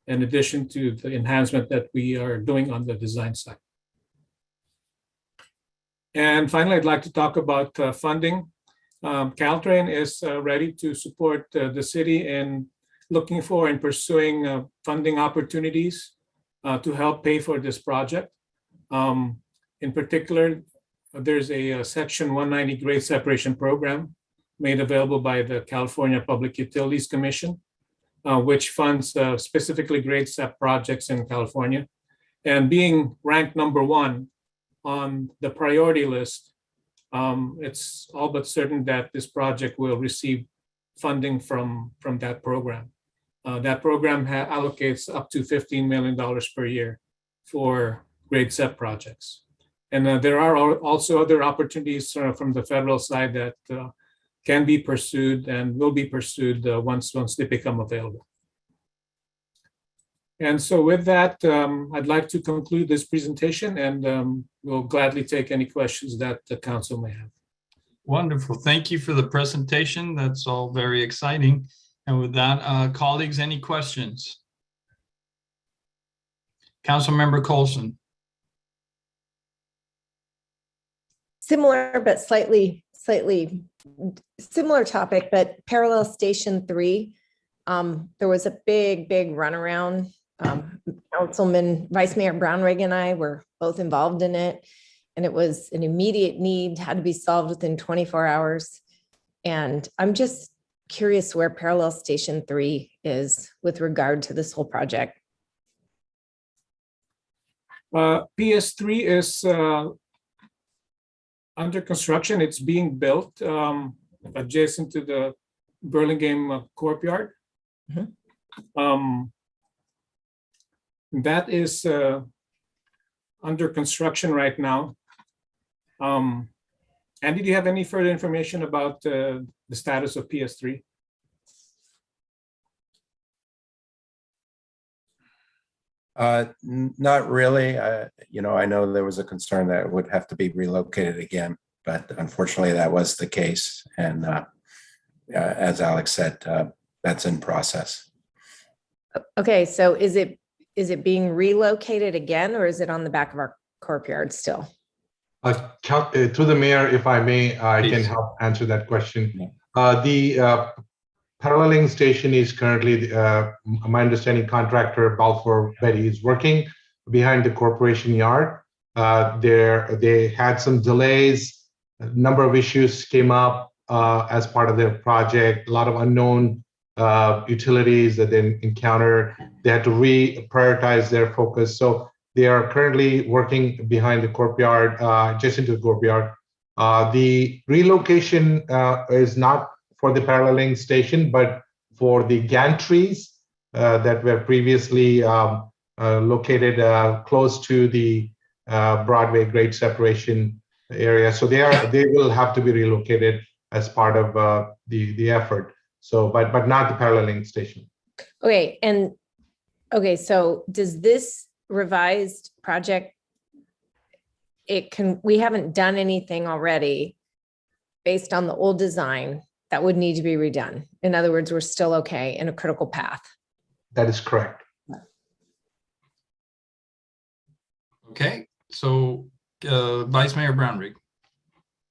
in addition to the enhancement that we are doing on the design side. And finally, I'd like to talk about funding. Caltrain is ready to support the city in looking for and pursuing funding opportunities to help pay for this project. In particular, there's a Section 190 grade separation program made available by the California Public Utilities Commission, which funds specifically grade SEP projects in California. And being ranked #1 on the priority list, it's all but certain that this project will receive funding from that program. That program allocates up to $15 million per year for grade SEP projects. And there are also other opportunities from the federal side that can be pursued and will be pursued once they become available. And so with that, I'd like to conclude this presentation, and we'll gladly take any questions that the council may have. Wonderful. Thank you for the presentation. That's all very exciting. And with that, colleagues, any questions? Councilmember Colson. Similar, but slightly similar topic, but parallel station 3. There was a big runaround Councilman Vice Mayor Brownrigg and I were both involved in it. And it was an immediate need, had to be solved within 24 hours. And I'm just curious where Parallel Station 3 is with regard to this whole project. PS3 is under construction. It's being built adjacent to the Burlingame courtyard. That is under construction right now. Andy, do you have any further information about the status of PS3? Not really. I know there was a concern that it would have to be relocated again, but unfortunately that was the case. And as Alex said, that's in process. Okay, so is it being relocated again, or is it on the back of our courtyard still? Through the mayor, if I may, I can help answer that question. The paralleling station is currently, my understanding, contractor Balfour Betty is working behind the corporation yard. They had some delays. A number of issues came up as part of their project. A lot of unknown utilities that they encountered. They had to reprioritize their focus. So they are currently working behind the courtyard, adjacent to the courtyard. The relocation is not for the paralleling station, but for the gantries that were previously located close to the Broadway grade separation area. So they will have to be relocated as part of the effort. So, but not the paralleling station. Okay, so does this revised project, we haven't done anything already based on the old design that would need to be redone. In other words, we're still okay in a critical path. That is correct. Okay, so Vice Mayor Brownrigg.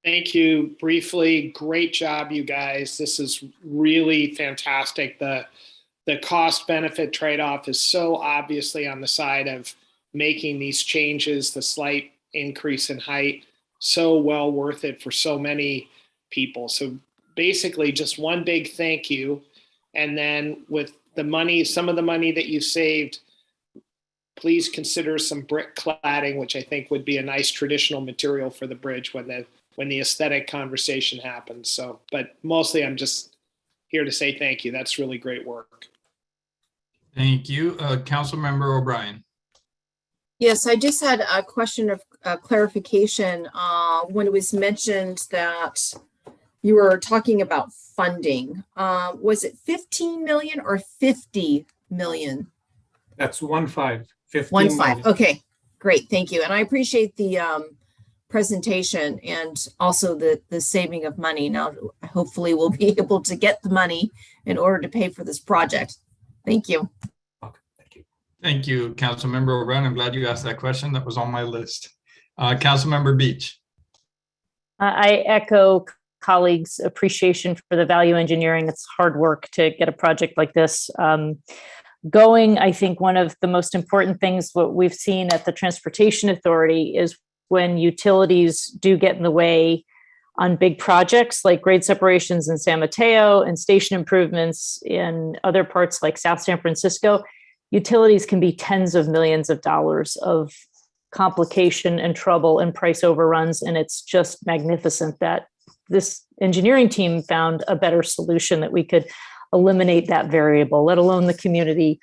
Thank you. Briefly, great job, you guys. This is really fantastic. The cost benefit trade-off is so obviously on the side of making these changes, the slight increase in height, so well worth it for so many people. So basically just one big thank you. And then with the money, some of the money that you saved, please consider some brick cladding, which I think would be a nice traditional material for the bridge when the aesthetic conversation happens. So, but mostly I'm just here to say thank you. That's really great work. Thank you. Councilmember O'Brien. Yes, I just had a question of clarification when it was mentioned that you were talking about funding. Was it 15 million or 50 million? That's 15. 15. Okay, great. Thank you. And I appreciate the presentation and also the saving of money. Now, hopefully we'll be able to get the money in order to pay for this project. Thank you. Thank you, Councilmember O'Brien. I'm glad you asked that question. That was on my list. Councilmember Beach. I echo colleagues' appreciation for the value engineering. It's hard work to get a project like this going. I think one of the most important things what we've seen at the Transportation Authority is when utilities do get in the way on big projects like grade separations in San Mateo and station improvements in other parts like South San Francisco, utilities can be tens of millions of dollars of complication and trouble and price overruns. And it's just magnificent that this engineering team found a better solution that we could eliminate that variable, let alone the community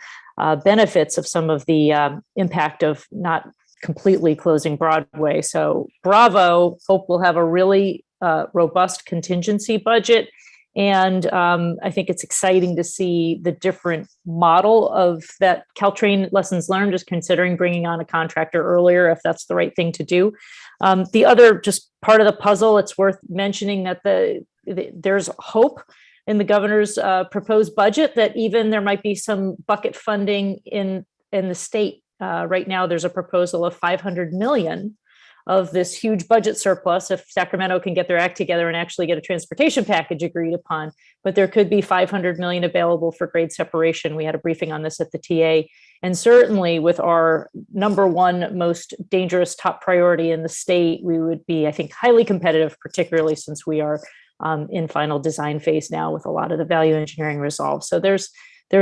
benefits of some of the impact of not completely closing Broadway. So bravo, hope we'll have a really robust contingency budget. And I think it's exciting to see the different model of that Caltrain lessons learned, just considering bringing on a contractor earlier, if that's the right thing to do. The other just part of the puzzle, it's worth mentioning that there's hope in the governor's proposed budget that even there might be some bucket funding in the state. Right now, there's a proposal of $500 million of this huge budget surplus if Sacramento can get their act together and actually get a transportation package agreed upon. But there could be $500 million available for grade separation. We had a briefing on this at the TA. And certainly with our number one most dangerous top priority in the state, we would be, I think, highly competitive, particularly since we are in final design phase now with a lot of the value engineering resolved. So there's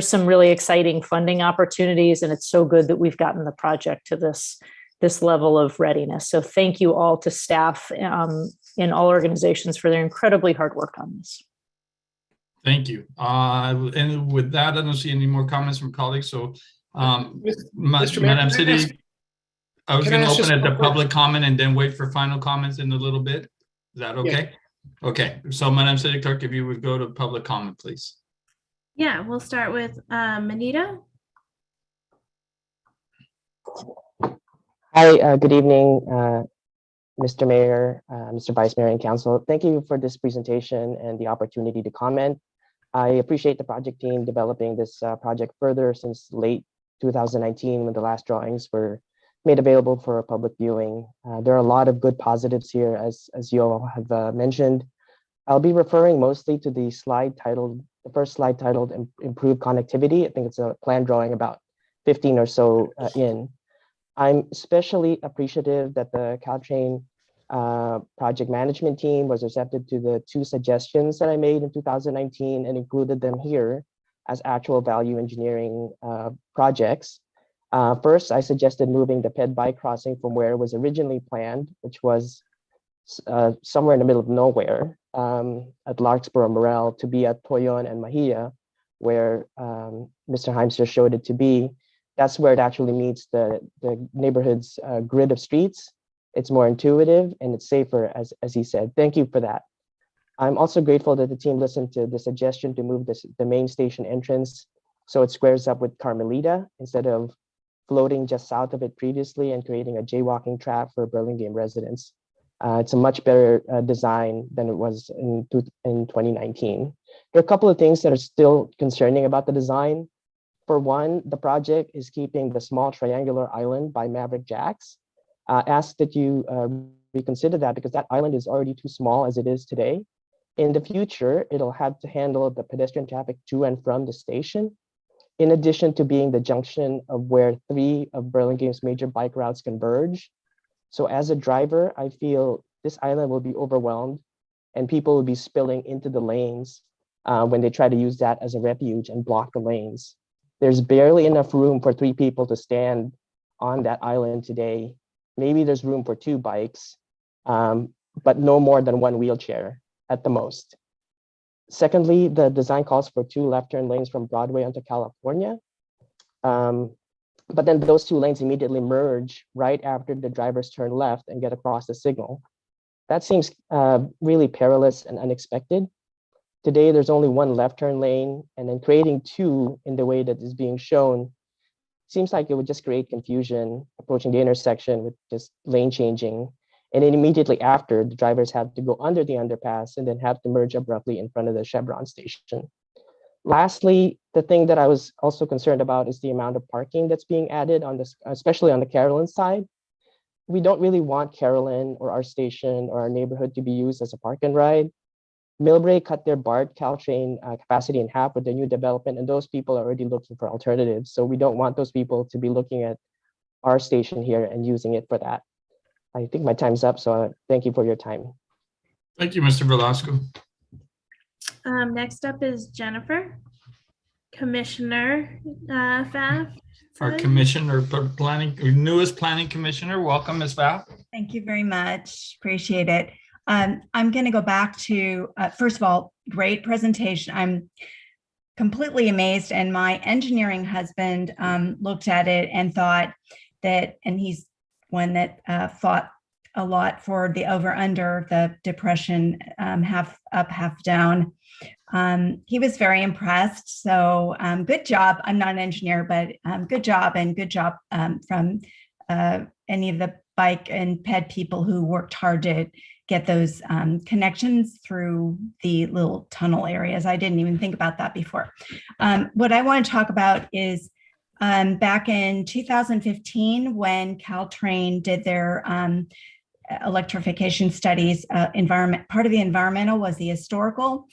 some really exciting funding opportunities, and it's so good that we've gotten the project to this level of readiness. So thank you all to staff in all organizations for their incredibly hard work on this. Thank you. And with that, I don't see any more comments from colleagues. So Madam City, I was going to open it to public comment and then wait for final comments in a little bit. Is that okay? Yeah. Okay. So Madam City Clerk, if you would go to public comment, please. Yeah, we'll start with Manita. Hi, good evening, Mr. Mayor, Mr. Vice Mayor and Council. Thank you for this presentation and the opportunity to comment. I appreciate the project team developing this project further since late 2019 when the last drawings were made available for a public viewing. There are a lot of good positives here, as you all have mentioned. I'll be referring mostly to the first slide titled Improved Connectivity. I think it's a plan drawing about 15 or so in. I'm especially appreciative that the Caltrain project management team was receptive to the 2 suggestions that I made in 2019 and included them here as actual value engineering projects. First, I suggested moving the ped bike crossing from where it was originally planned, which was somewhere in the middle of nowhere at Larkspur Morel, to be at Toyon and Mahia, where Mr. Heimster showed it to be. That's where it actually meets the neighborhood's grid of streets. It's more intuitive and it's safer, as he said. Thank you for that. I'm also grateful that the team listened to the suggestion to move the main station entrance so it squares up with Carmelita instead of floating just south of it previously and creating a jaywalking trap for Burlingame residents. It's a much better design than it was in 2019. There are a couple of things that are still concerning about the design. For one, the project is keeping the small triangular island by Maverick Jacks. Ask that you reconsider that because that island is already too small as it is today. In the future, it'll have to handle the pedestrian traffic to and from the station, in addition to being the junction of where 3 of Burlingame's major bike routes converge. So as a driver, I feel this island will be overwhelmed and people will be spilling into the lanes when they try to use that as a refuge and block the lanes. There's barely enough room for 3 people to stand on that island today. Maybe there's room for 2 bikes, but no more than 1 wheelchair at the most. Secondly, the design calls for 2 left turn lanes from Broadway onto California. But then those 2 lanes immediately merge right after the drivers turn left and get across the signal. That seems really perilous and unexpected. Today, there's only 1 left turn lane, and then creating 2 in the way that is being shown seems like it would just create confusion approaching the intersection with just lane changing. And then immediately after, the drivers have to go under the underpass and then have to merge abruptly in front of the Chevron station. Lastly, the thing that I was also concerned about is the amount of parking that's being added on this, especially on the Carolyn side. We don't really want Carolyn or our station or our neighborhood to be used as a park and ride. Millbrae cut their BART Caltrain capacity in half with their new development, and those people are already looking for alternatives. So we don't want those people to be looking at our station here and using it for that. I think my time's up, so thank you for your time. Thank you, Mr. Velasco. Next up is Jennifer, Commissioner Pfaff. Our commissioner for planning, newest planning commissioner. Welcome, Ms. Pfaff. Thank you very much. Appreciate it. I'm going to go back to, first of all, great presentation. I'm completely amazed. And my engineering husband looked at it and thought that, and he's one that fought a lot for the over under the depression, half up, half down. He was very impressed. So good job. I'm not an engineer, but good job, and good job from any of the bike and ped people who worked hard to get those connections through the little tunnel areas. I didn't even think about that before. What I want to talk about is back in 2015, when Caltrain did their electrification studies, part of the environmental was the historical.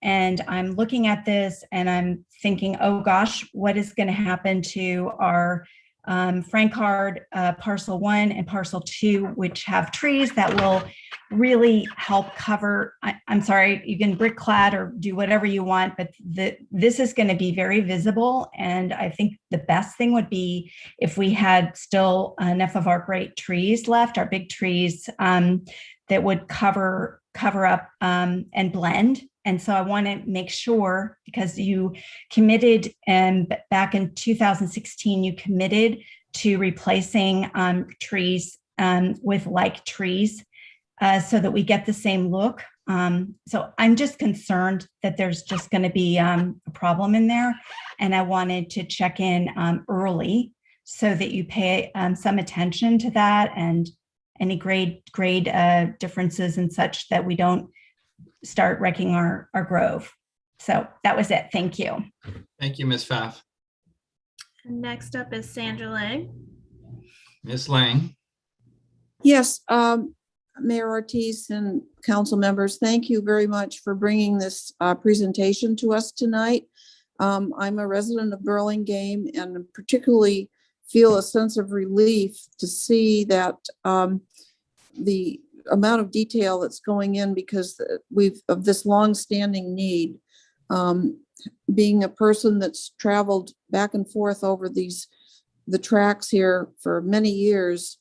And I'm looking at this and I'm thinking, oh gosh, what is going to happen to our Frankard parcel 1 and parcel 2, which have trees that will really help cover. I'm sorry, you can brick clad or do whatever you want, but this is going to be very visible. And I think the best thing would be if we had still enough of our great trees left, our big trees, that would cover up and blend. And so I want to make sure, because you committed, and back in 2016, you committed to replacing trees with like trees so that we get the same look. So I'm just concerned that there's just going to be a problem in there. And I wanted to check in early so that you pay some attention to that and any grade differences and such, that we don't start wrecking our grove. So that was it. Thank you. Thank you, Ms. Pfaff. Next up is Sandra Lang. Ms. Lang. Yes, Mayor Ortiz and council members, thank you very much for bringing this presentation to us tonight. I'm a resident of Burlingame and particularly feel a sense of relief to see that the amount of detail that's going in, because of this long-standing need. Being a person that's traveled back and forth over the tracks here for many years,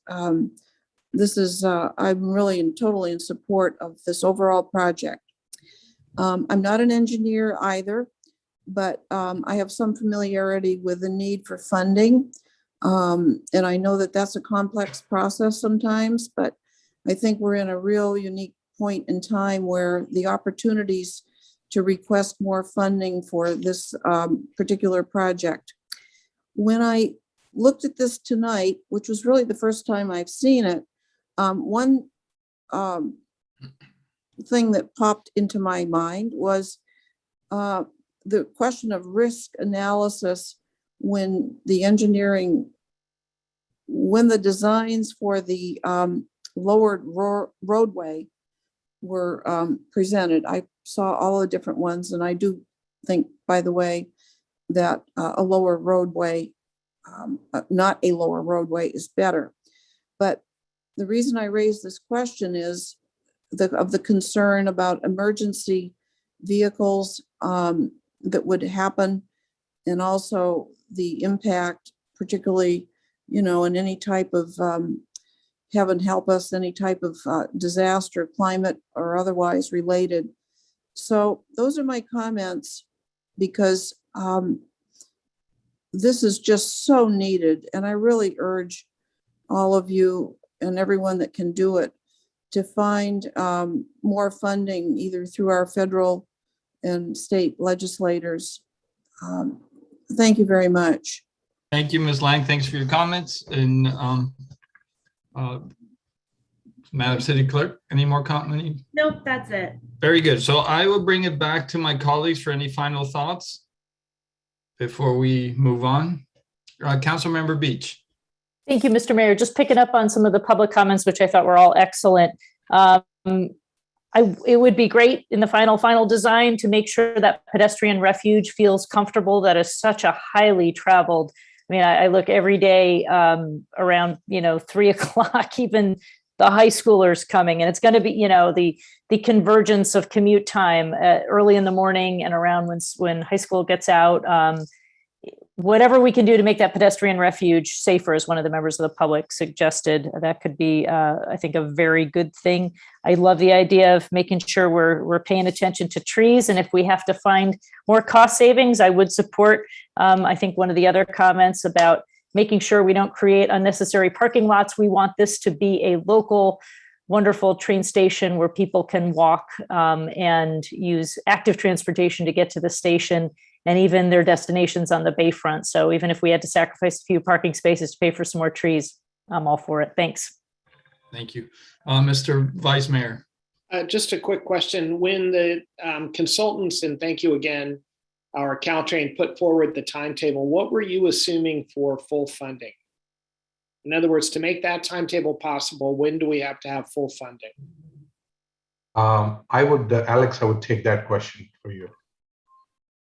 this is I'm really totally in support of this overall project. I'm not an engineer either, but I have some familiarity with the need for funding. And I know that that's a complex process sometimes, but I think we're in a real unique point in time where the opportunities to request more funding for this particular project. When I looked at this tonight, which was really the first time I've seen it, one thing that popped into my mind was the question of risk analysis when the designs for the lowered roadway were presented. I saw all the different ones, and I do think, by the way, that a lower roadway, not a lower roadway, is better. But the reason I raise this question is of the concern about emergency vehicles that would happen, and also the impact, particularly, in any type of heaven help us, any type of disaster, climate or otherwise related. So those are my comments, because this is just so needed. And I really urge all of you and everyone that can do it to find more funding, either through our federal and state legislators. Thank you very much. Thank you, Ms. Lang. Thanks for your comments. And Madam City Clerk, any more comments? Nope, that's it. Very good. So I will bring it back to my colleagues for any final thoughts before we move on. Councilmember Beach. Thank you, Mr. Mayor. Just picking up on some of the public comments, which I thought were all excellent. It would be great in the final design to make sure that pedestrian refuge feels comfortable. That is such a highly traveled. I mean, I look every day around, 3 o'clock, even the high schoolers coming, and it's going to be, the convergence of commute time early in the morning and around when high school gets out. Whatever we can do to make that pedestrian refuge safer, as one of the members of the public suggested, that could be, I think, a very good thing. I love the idea of making sure we're paying attention to trees. And if we have to find more cost savings, I would support, I think, one of the other comments about making sure we don't create unnecessary parking lots. We want this to be a local, wonderful train station where people can walk and use active transportation to get to the station, and even their destinations on the bayfront. So even if we had to sacrifice a few parking spaces to pay for some more trees, I'm all for it. Thanks. Thank you. Mr. Vice Mayor. Just a quick question. When the consultants, and thank you again, our Caltrain put forward the timetable, what were you assuming for full funding? In other words, to make that timetable possible, when do we have to have full funding? Alex, I would take that question. for you.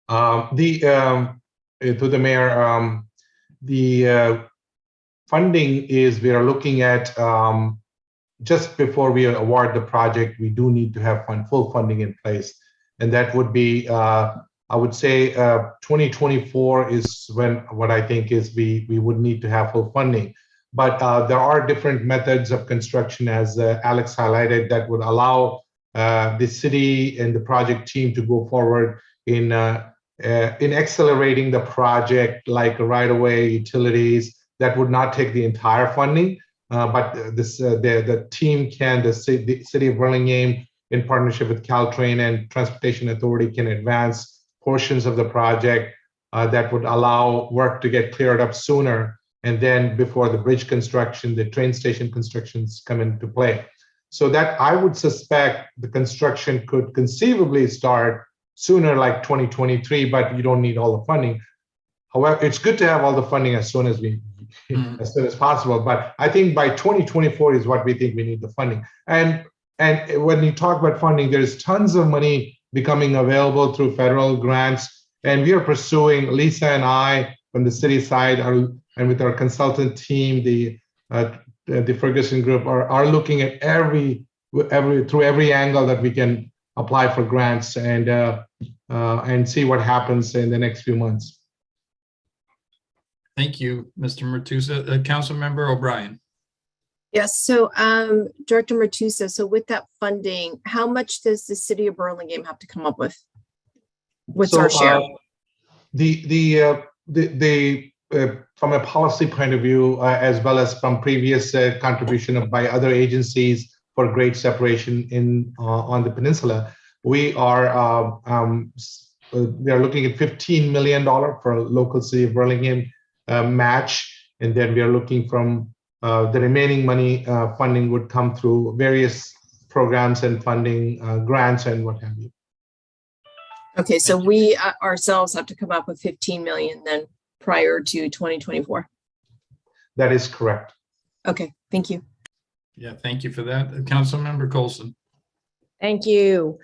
To the mayor, the funding is, we are looking at, just before we award the project, we do need to have full funding in place. And that would be, I would say 2024 is when, what I think is we would need to have full funding. But there are different methods of construction, as Alex highlighted, that would allow the city and the project team to go forward in accelerating the project, like right-of-way, utilities. That would not take the entire funding, but the team can, the city of Burlingame, in partnership with Caltrain and Transportation Authority, can advance portions of the project that would allow work to get cleared up sooner. And then before the bridge construction, the train station constructions come into play. So that I would suspect the construction could conceivably start sooner, like 2023, but you don't need all the funding. However, it's good to have all the funding as soon as possible. But I think by 2024 is what we think we need the funding. And when you talk about funding, there's tons of money becoming available through federal grants. And we are pursuing, Lisa and I from the city side and with our consultant team, the Ferguson Group are looking at through every angle that we can apply for grants and see what happens in the next few months. Thank you, Mr. Martusa. Councilmember O'Brien. Yes, so Director Martusa, so with that funding, how much does the city of Burlingame have to come up with? What's our share? From a policy point of view, as well as from previous contribution by other agencies for grade separation on the peninsula, we are looking at $15 million for a local city of Burlingame match, and then we are looking from the remaining money funding would come through various programs and funding grants and what have you. Okay, so we ourselves have to come up with 15 million then prior to 2024. That is correct. Okay, thank you. Yeah, thank you for that. Councilmember Colson. Thank you.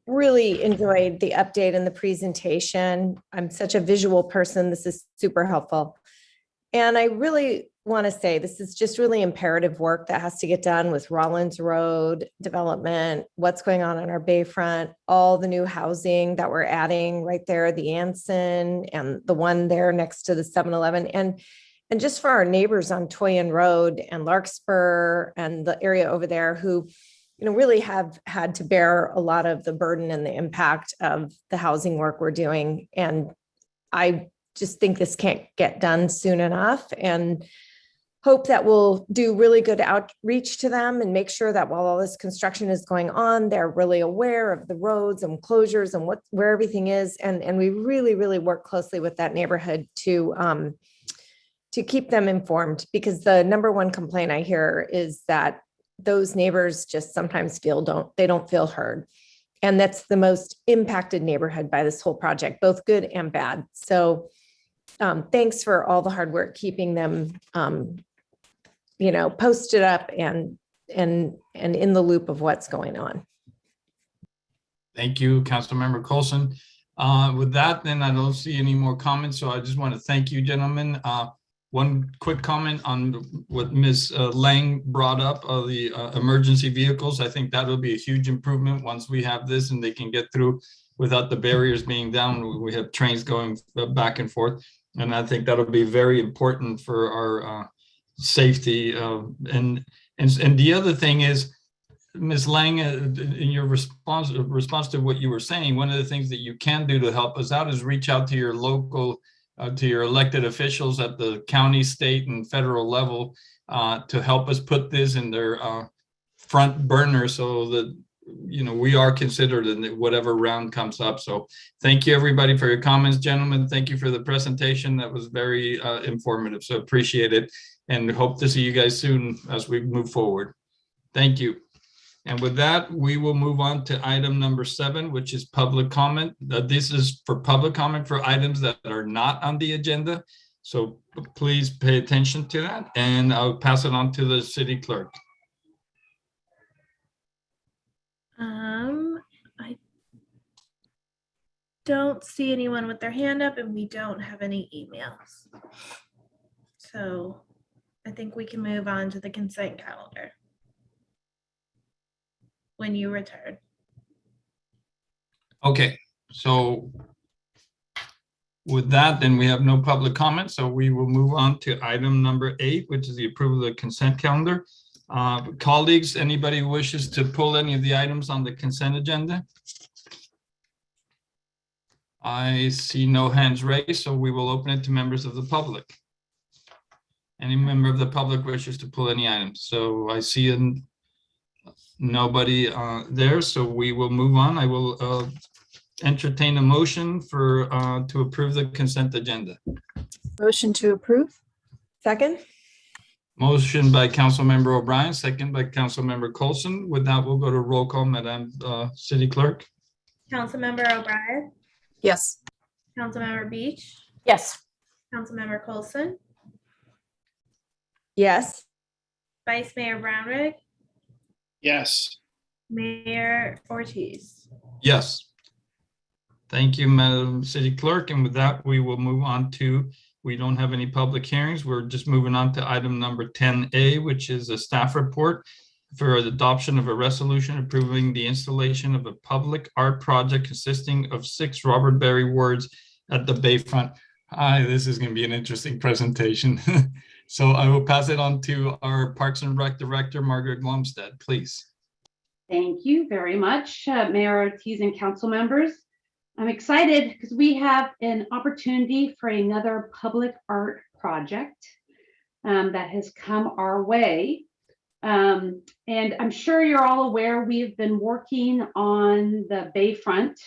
Really enjoyed the update and the presentation. I'm such a visual person. This is super helpful. And I really want to say this is just really imperative work that has to get done with Rollins Road development, what's going on our Bayfront, all the new housing that we're adding right there, the Anson and the one there next to the 7-Eleven. And just for our neighbors on Toyin Road and Larkspur and the area over there who, you know, really have had to bear a lot of the burden and the impact of the housing work we're doing. And I just think this can't get done soon enough, and hope that we'll do really good outreach to them and make sure that while all this construction is going on, they're really aware of the roads and closures and where everything is. And we really, really work closely with that neighborhood to keep them informed, because the number one complaint I hear is that those neighbors just sometimes they don't feel heard. And that's the most impacted neighborhood by this whole project, both good and bad. So thanks for all the hard work, keeping them, posted up and in the loop of what's going on. Thank you, Councilmember Colson. With that, then I don't see any more comments. So I just want to thank you, gentlemen. One quick comment on what Ms. Lang brought up of the emergency vehicles. I think that will be a huge improvement once we have this and they can get through without the barriers being down. We have trains going back and forth. And I think that'll be very important for our safety. And the other thing is, Ms. Lang, in your response to what you were saying, one of the things that you can do to help us out is reach out to your local, to your elected officials at the county, state, and federal level to help us put this in their front burner so that, you know, we are considered in whatever round comes up. So thank you, everybody, for your comments, gentlemen. Thank you for the presentation. That was very informative. So appreciate it, and hope to see you guys soon as we move forward. Thank you. And with that, we will move on to item number 7, which is public comment. This is for public comment for items that are not on the agenda. So please pay attention to that, and I'll pass it on to the city clerk. don't see anyone with their hand up and we don't have any emails. So I think we can move on to the consent calendar when you return. Okay, so with that, then we have no public comment, so we will move on to item number 8, which is the approval of the consent calendar. Colleagues, anybody who wishes to pull any of the items on the consent agenda? I see no hands raised, so we will open it to members of the public. Any member of the public wishes to pull any items? So I see nobody there, so we will move on. I will entertain a motion for to approve the consent agenda. Motion to approve. Second? Motion by Councilmember O'Brien, second by Councilmember Coulson. With that, we'll go to roll call, Madam City Clerk. Councilmember O'Brien, Yes. Councilmember Beach, Yes. Councilmember Coulson, Yes. Vice Mayor Brownrigg, Yes. Mayor Ortiz. Yes. Thank you, Madam City Clerk. And with that, we will move on to, we don't have any public hearings. We're just moving on to item number 10A, which is a staff report for the adoption of a resolution approving the installation of a public art project consisting of 6 Robert Berry words at the Bayfront. Hi, this is going to be an interesting presentation. So I will pass it on to our Parks and Rec Director, Margaret Glomstead, please. Thank you very much, Mayor Ortiz and council members. I'm excited because we have an opportunity for another public art project that has come our way. And I'm sure you're all aware we've been working on the Bayfront,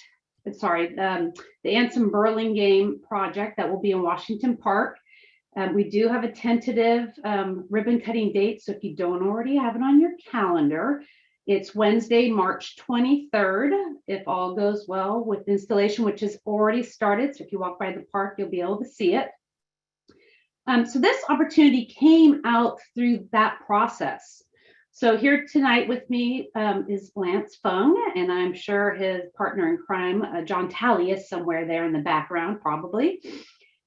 the Anson Burlingame project that will be in Washington Park. We do have a tentative ribbon cutting date, so if you don't already have it on your calendar, it's Wednesday, March 23rd, if all goes well with installation, which has already started. So if you walk by the park, you'll be able to see it. So this opportunity came out through that process. So here tonight with me is Lance Fung, and I'm sure his partner in crime, John Talley, is somewhere there in the background, probably.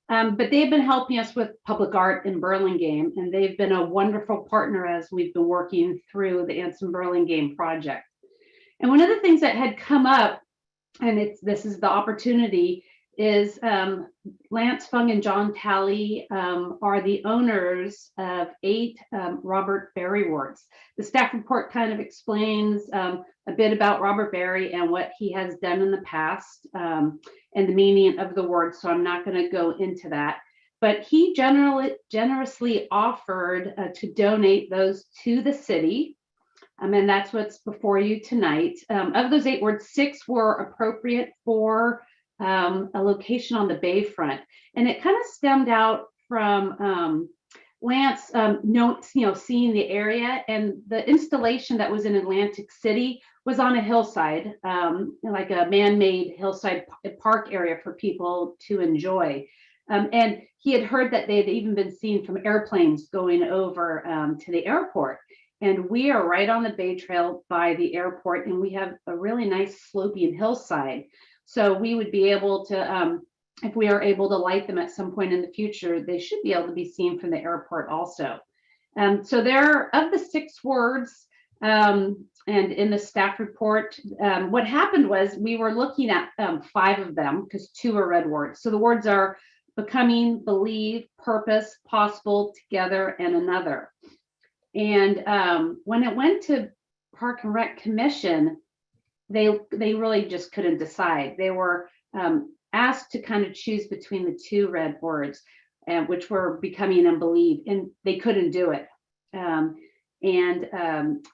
But they've been helping us with public art in Burlingame, and they've been a wonderful partner as we've been working through the Anson Burlingame project. And one of the things that had come up, and this is the opportunity, is Lance Fung and John Talley are the owners of 8 Robert Berry words. The staff report kind of explains a bit about Robert Berry and what he has done in the past and the meaning of the word, so I'm not going to go into that. But he generously offered to donate those to the city. And that's what's before you tonight. Of those 8 words, 6 were appropriate for a location on the Bayfront. And it kind of stemmed out from Lance seeing the area, and the installation that was in Atlantic City was on a hillside, like a man-made hillside park area for people to enjoy. And he had heard that they had even been seen from airplanes going over to the airport. And we are right on the Bay Trail by the airport, and we have a really nice sloping hillside. So we would be able to, if we are able to light them at some point in the future, they should be able to be seen from the airport also. So there, of the 6 words, and in the staff report, what happened was we were looking at 5 of them because 2 are red words. So the words are becoming, believe, purpose, possible, together, and another. And when it went to Park and Rec Commission, they really just couldn't decide. They were asked to kind of choose between the 2 red words, which were becoming and believe, and they couldn't do it.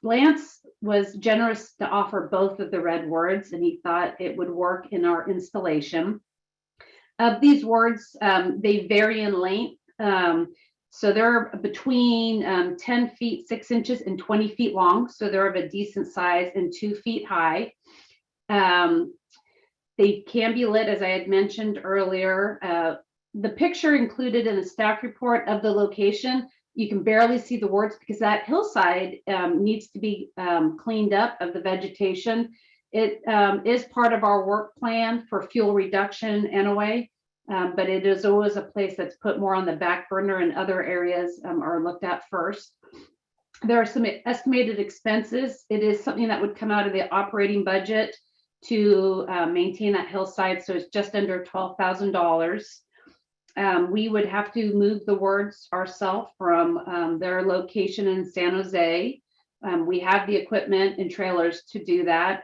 Lance was generous to offer both of the red words, and he thought it would work in our installation. Of these words, they vary in length. So they're between 10 feet, 6 inches and 20 feet long. So they're of a decent size and 2 feet high. They can be lit, as I had mentioned earlier. The picture included in the staff report of the location, you can barely see the words because that hillside needs to be cleaned up of the vegetation. It is part of our work plan for fuel reduction anyway, but it is always a place that's put more on the back burner, and other areas are looked at first. There are some estimated expenses. It is something that would come out of the operating budget to maintain that hillside, so it's just under $12,000. We would have to move the words ourselves from their location in San Jose. We have the equipment and trailers to do that.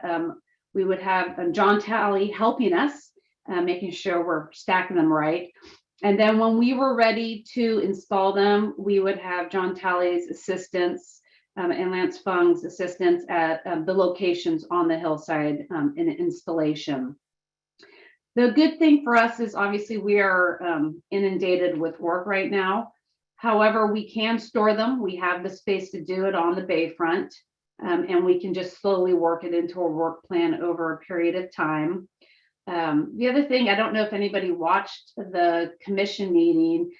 We would have John Talley helping us, making sure we're stacking them right. And then when we were ready to install them, we would have John Talley's assistance and Lance Fung's assistance at the locations on the hillside in installation. The good thing for us is obviously we are inundated with work right now. However, we can store them. We have the space to do it on the bayfront, and we can just slowly work it into a work plan over a period of time. The other thing, I don't know if anybody watched the commission meeting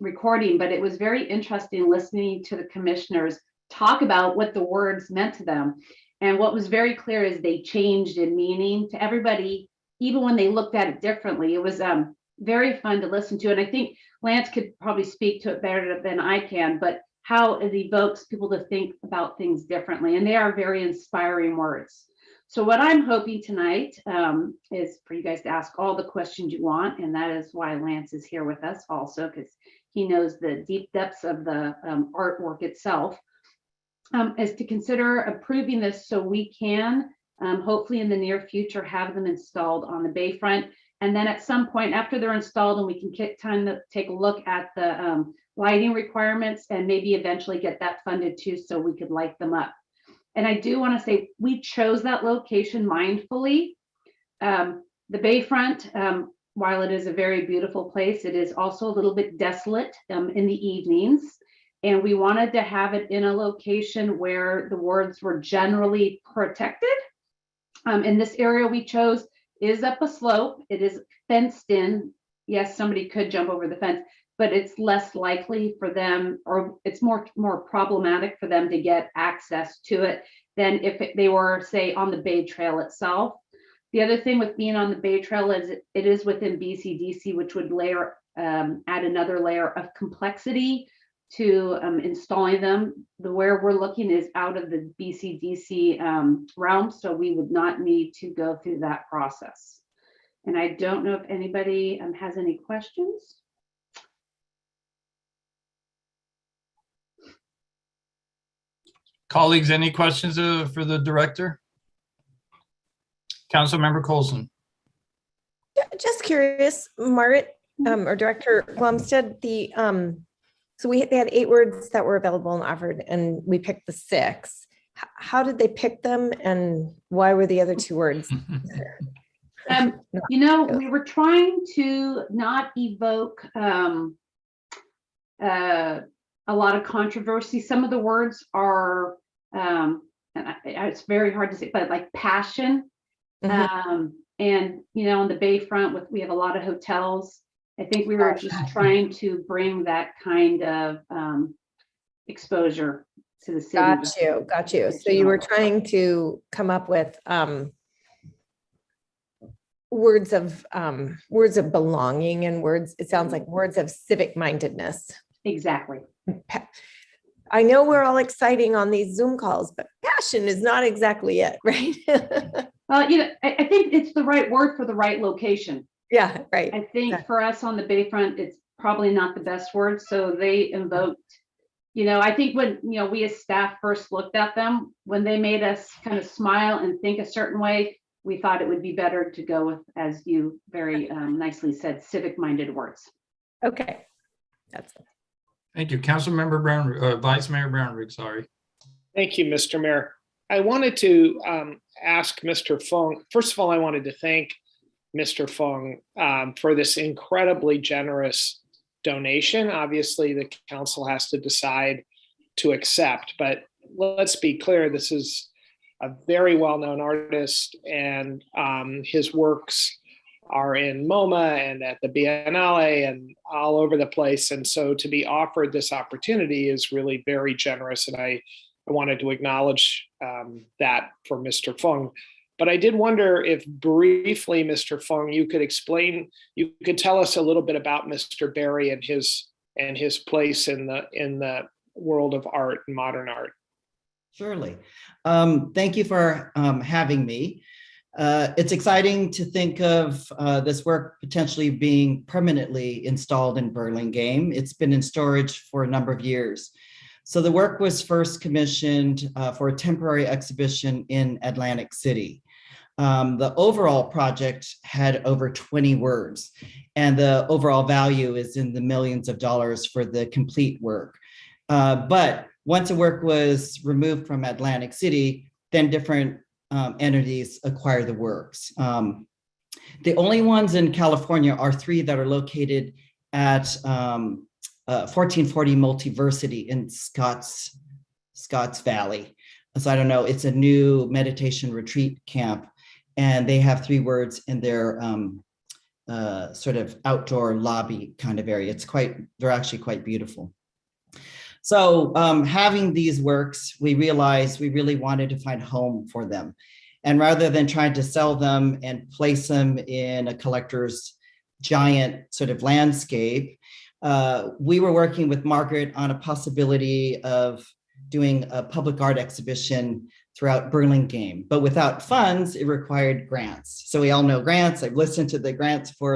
recording, but it was very interesting listening to the commissioners talk about what the words meant to them. And what was very clear is they changed in meaning to everybody, even when they looked at it differently. It was very fun to listen to. And I think Lance could probably speak to it better than I can, but how it evokes people to think about things differently. And they are very inspiring words. So what I'm hoping tonight is for you guys to ask all the questions you want. And that is why Lance is here with us also, because he knows the deep depths of the artwork itself, is to consider approving this so we can hopefully in the near future have them installed on the bayfront. And then at some point after they're installed and we can get time to take a look at the lighting requirements and maybe eventually get that funded too, so we could light them up. And I do want to say we chose that location mindfully. The bayfront, while it is a very beautiful place, it is also a little bit desolate in the evenings. And we wanted to have it in a location where the wards were generally protected. In this area we chose is up a slope. It is fenced in. Yes, somebody could jump over the fence, but it's less likely for them, or it's more problematic for them to get access to it than if they were, say, on the Bay Trail itself. The other thing with being on the Bay Trail is it is within BCDC, which would add another layer of complexity to installing them. Where we're looking is out of the BCDC realm, so we would not need to go through that process. And I don't know if anybody has any questions. Colleagues, any questions for the director? Councilmember Colson. Just curious, Marit, or Director Glumstead, so they had 8 words that were available and offered, and we picked the 6. How did they pick them, and why were the other 2 words there? We were trying to not evoke a lot of controversy. Some of the words are, it's very hard to say, but like passion. And, on the bayfront, we have a lot of hotels. I think we were just trying to bring that kind of exposure to the city. Got you. So you were trying to come up with words of belonging and it sounds like words of civic mindedness. Exactly. I know we're all exciting on these Zoom calls, but passion is not exactly it, right? I think it's the right word for the right location. Yeah, right. I think for us on the bayfront, it's probably not the best word. So they invoked, I think when, we as staff first looked at them, when they made us kind of smile and think a certain way, we thought it would be better to go with, as you very nicely said, civic-minded words. Okay. That's it. Thank you. Councilmember Brown, Vice Mayor Brownrigg, sorry. Thank you, Mr. Mayor. I wanted to ask Mr. Fung. First of all, I wanted to thank Mr. Fung for this incredibly generous donation. Obviously, the council has to decide to accept, but let's be clear, this is a very well-known artist, and his works are in MoMA and at the Biennale and all over the place. And so to be offered this opportunity is really very generous. And I I wanted to acknowledge that for Mr. Fung. But I did wonder if briefly, Mr. Fung, you could tell us a little bit about Mr. Berry and his place in the world of art and modern art. Surely. Thank you for having me. It's exciting to think of this work potentially being permanently installed in Burlingame. It's been in storage for a number of years. So the work was first commissioned for a temporary exhibition in Atlantic City. The overall project had over 20 words, and the overall value is in the millions of dollars for the complete work. But once the work was removed from Atlantic City, then different entities acquire the works. The only ones in California are 3 that are located at 1440 Multiversity in Scotts Valley. So I don't know, it's a new meditation retreat camp, and they have 3 words in their sort of outdoor lobby kind of area. They're actually quite beautiful. So having these works, we realized we really wanted to find home for them. And rather than trying to sell them and place them in a collector's giant sort of landscape, we were working with Margaret on a possibility of doing a public art exhibition throughout Burlingame, but without funds, it required grants. So we all know grants. I've listened to the grants for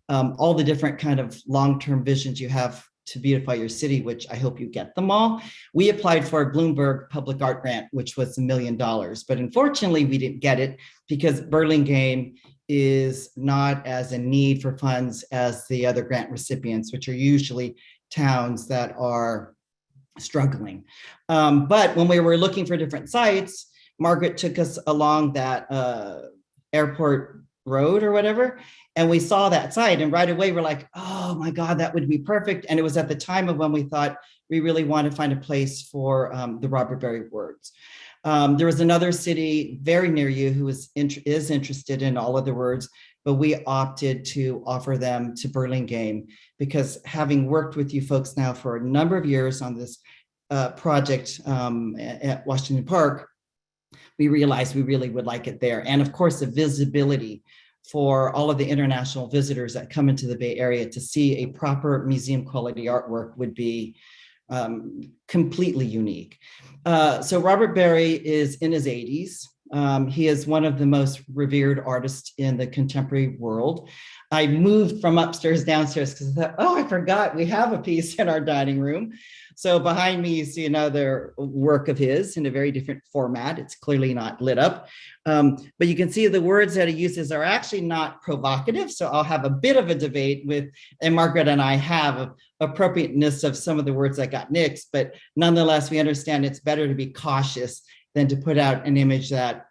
all the different kind of long-term visions you have to beautify your city, which I hope you get them all. We applied for a Bloomberg Public Art Grant, which was $1 million, but unfortunately we didn't get it because Burlingame is not as in need for funds as the other grant recipients, which are usually towns that are struggling. But when we were looking for different sites, Margaret took us along that airport road or whatever, and we saw that site, and right away we're like, oh my God, that would be perfect. And it was at the time of when we thought we really want to find a place for the Robert Berry words. There was another city very near you who is interested in all of the words, but we opted to offer them to Burlingame because having worked with you folks now for a number of years on this project at Washington Park, we realized we really would like it there. And of course, the visibility for all of the international visitors that come into the Bay Area to see a proper museum quality artwork would be completely unique. So Robert Berry is in his 80s. He is one of the most revered artists in the contemporary world. I moved from upstairs downstairs because I thought, oh, I forgot we have a piece in our dining room. So behind me, you see another work of his in a very different format. It's clearly not lit up, but you can see the words that he uses are actually not provocative. So I'll have a bit of a debate and Margaret and I have appropriateness of some of the words that got nixed, but nonetheless, we understand it's better to be cautious than to put out an image that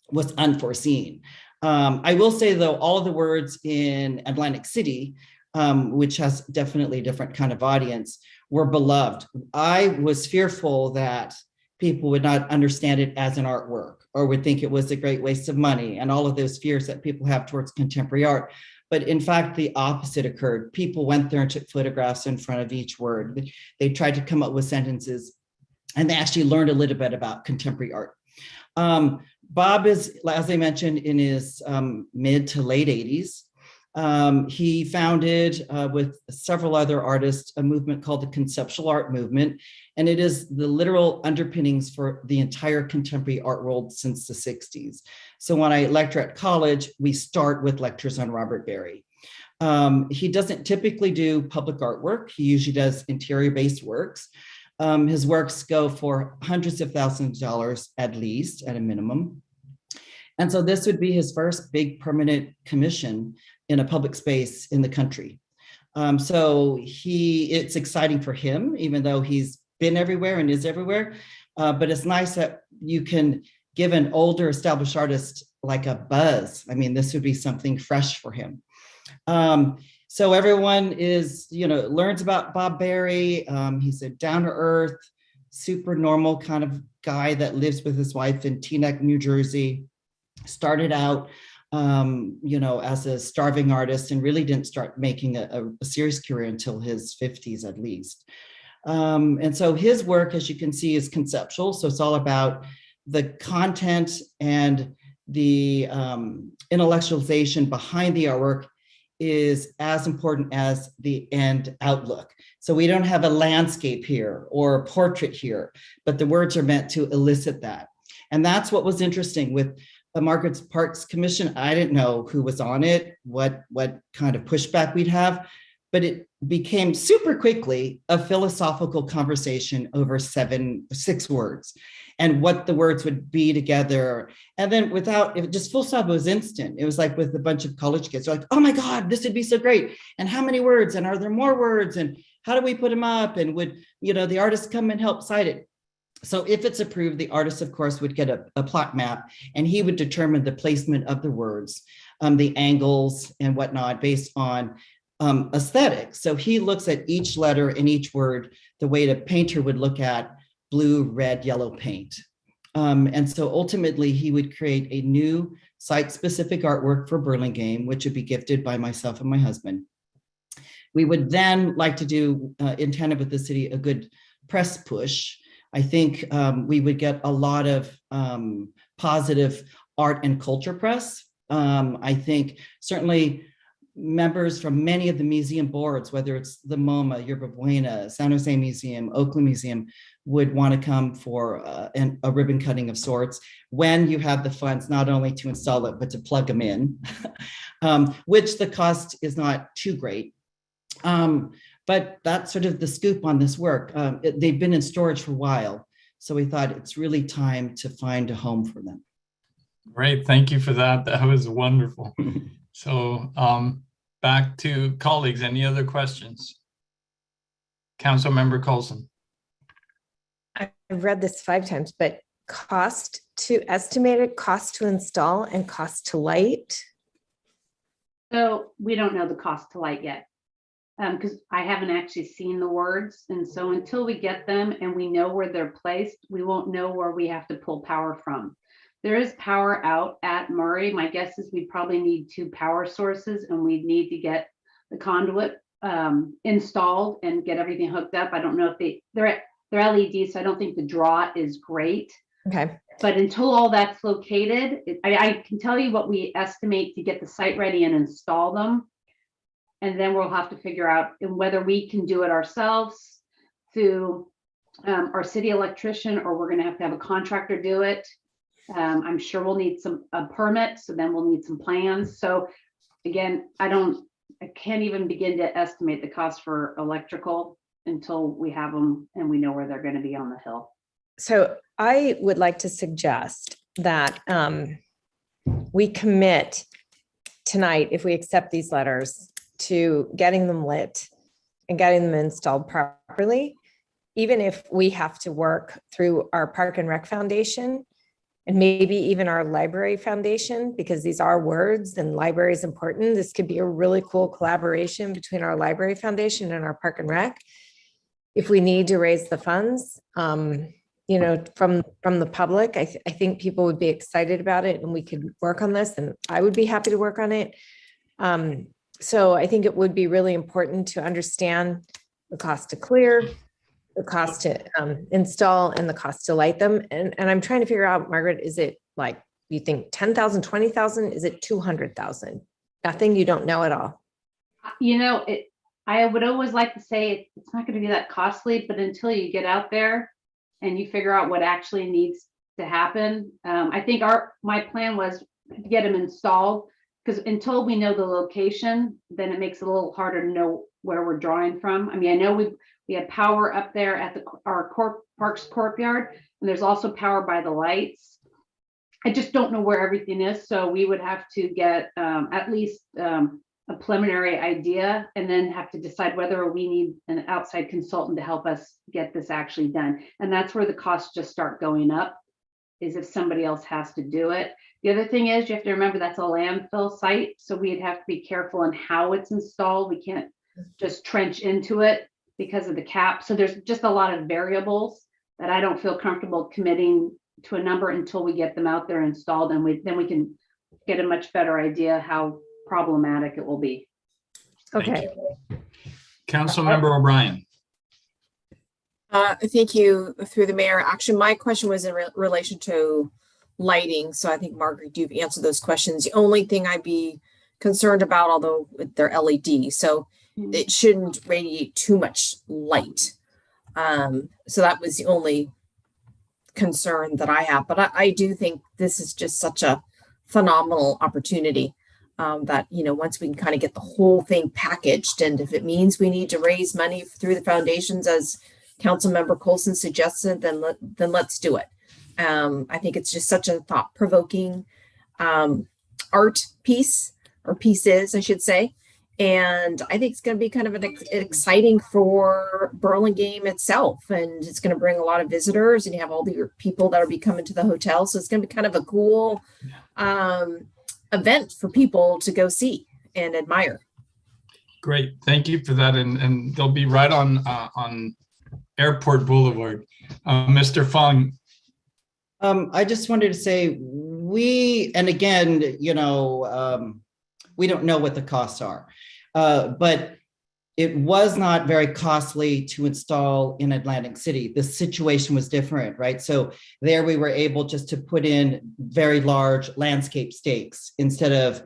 was unforeseen. I will say though, all of the words in Atlantic City, which has definitely a different kind of audience, were beloved. I was fearful that people would not understand it as an artwork or would think it was a great waste of money and all of those fears that people have towards contemporary art. But in fact, the opposite occurred. People went there and took photographs in front of each word. They tried to come up with sentences and they actually learned a little bit about contemporary art. Bob is, as I mentioned, in his mid to late 80s. He founded with several other artists a movement called the Conceptual Art Movement, and it is the literal underpinnings for the entire contemporary art world since the 60s. So when I lecture at college, we start with lectures on Robert Berry. He doesn't typically do public artwork. He usually does interior-based works. His works go for hundreds of thousands of dollars at least, at a minimum. And so this would be his first big permanent commission in a public space in the country. So it's exciting for him, even though he's been everywhere and is everywhere. But it's nice that you can give an older established artist like a buzz. I mean, this would be something fresh for him. So everyone learns about Bob Berry. He's a down-to-earth, super normal kind of guy that lives with his wife in Teaneck, New Jersey. Started out, as a starving artist and really didn't start making a serious career until his 50s at least. And so his work, as you can see, is conceptual. So it's all about the content and the intellectualization behind the artwork is as important as the end outlook. So we don't have a landscape here or a portrait here, but the words are meant to elicit that. And that's what was interesting with the Margaret Parks Commission. I didn't know who was on it, what kind of pushback we'd have, but it became super quickly a philosophical conversation over 6 words and what the words would be together. And then it just full stop, it was instant. It was like with a bunch of college kids, they're like, oh my God, this would be so great. And how many words? And are there more words? And how do we put them up? And would, the artist come and help cite it? So if it's approved, the artist, of course, would get a plot map, and he would determine the placement of the words, the angles and whatnot based on aesthetics. So he looks at each letter and each word the way a painter would look at blue, red, yellow paint. And so ultimately he would create a new site-specific artwork for Burlingame, which would be gifted by myself and my husband. We would then like to do, in tandem with the city, a good press push. I think we would get a lot of positive art and culture press. I think certainly members from many of the museum boards, whether it's the MoMA, Yerba Buena, San Jose Museum, Oakland Museum, would want to come for a ribbon cutting of sorts when you have the funds not only to install it, but to plug them in, which the cost is not too great. But that's sort of the scoop on this work. They've been in storage for a while, so we thought it's really time to find a home for them. Great, thank you for that. That was wonderful. So back to colleagues, any other questions? Councilmember Coulson. I've read this 5 times, but estimated cost to install and cost to light. So we don't know the cost to light yet, because I haven't actually seen the words. And so until we get them and we know where they're placed, we won't know where we have to pull power from. There is power out at Murray. My guess is we probably need 2 power sources, and we need to get the conduit installed and get everything hooked up. I don't know if they're LEDs, so I don't think the draw is great. Okay. But until all that's located, I can tell you what we estimate to get the site ready and install them. And then we'll have to figure out whether we can do it ourselves through our city electrician, or we're going to have a contractor do it. I'm sure we'll need a permit, so then we'll need some plans. So again, I can't even begin to estimate the cost for electrical until we have them and we know where they're going to be on the hill. So I would like to suggest that we commit tonight, if we accept these letters, to getting them lit and getting them installed properly, even if we have to work through our Park and Rec Foundation and maybe even our library foundation, because these are words and library is important. This could be a really cool collaboration between our library foundation and our Park and Rec. If we need to raise the funds, from the public, I think people would be excited about it, and we could work on this, and I would be happy to work on it. So I think it would be really important to understand the cost to clear, the cost to install, and the cost to light them. And I'm trying to figure out, Margaret, is it like, you think 10,000, 20,000? Is it 200,000? Nothing, you don't know at all? I would always like to say it's not going to be that costly, but until you get out there and you figure out what actually needs to happen, I think my plan was to get them installed, because until we know the location, then it makes it a little harder to know where we're drawing from. I mean, I know we have power up there at our Parks Courtyard, and there's also power by the lights. I just don't know where everything is, so we would have to get at least a preliminary idea, and then have to decide whether we need an outside consultant to help us get this actually done. And that's where the costs just start going up, is if somebody else has to do it. The other thing is, you have to remember that's a landfill site, so we'd have to be careful on how it's installed. We can't just trench into it because of the cap. So there's just a lot of variables that I don't feel comfortable committing to a number until we get them out there installed, and then we can get a much better idea how problematic it will be. Okay. Councilmember O'Brien. Thank you, through the mayor. Actually, my question was in relation to lighting. So I think, Margaret, you've answered those questions. The only thing I'd be concerned about, although they're LED, so it shouldn't radiate too much light. So that was the only concern that I have. But I do think this is just such a phenomenal opportunity that, you know, once we can kind of get the whole thing packaged, and if it means we need to raise money through the foundations, as Councilmember Colson suggested, then let's do it. I think it's just such a thought-provoking art piece, or pieces, I should say. And I think it's going to be kind of exciting for Burlingame itself. And it's going to bring a lot of visitors, and you have all the people that will be coming to the hotel. So it's going to be kind of a cool event for people to go see and admire. Great, thank you for that. And they'll be right on Airport Boulevard. Mr. Fung. I just wanted to say and again, you know, we don't know what the costs are, but it was not very costly to install in Atlantic City. The situation was different, right? So there we were able just to put in very large landscape stakes instead of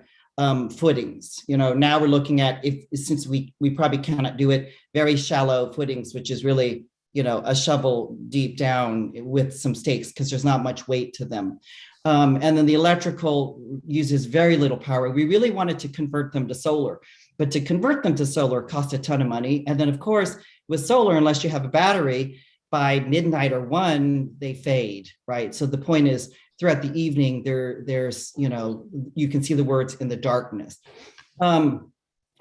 footings. You know, now we're looking at, since we probably cannot do it, very shallow footings, which is really, you know, a shovel deep down with some stakes, because there's not much weight to them. And then the electrical uses very little power. We really wanted to convert them to solar, but to convert them to solar cost a ton of money. And then, of course, with solar, unless you have a battery, by midnight or 1, they fade, right? So the point is, throughout the evening, there's, you know, you can see the words in the darkness.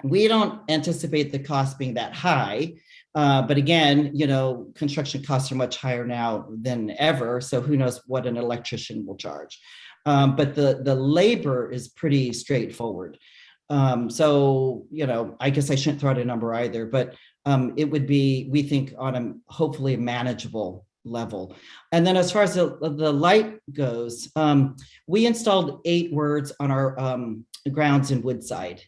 We don't anticipate the cost being that high. But again, you know, construction costs are much higher now than ever. So who knows what an electrician will charge. But the labor is pretty straightforward. So, you know, I guess I shouldn't throw out a number either, but it would be, we think, on a hopefully manageable level. And then as far as the light goes, we installed 8 words on our grounds in Woodside.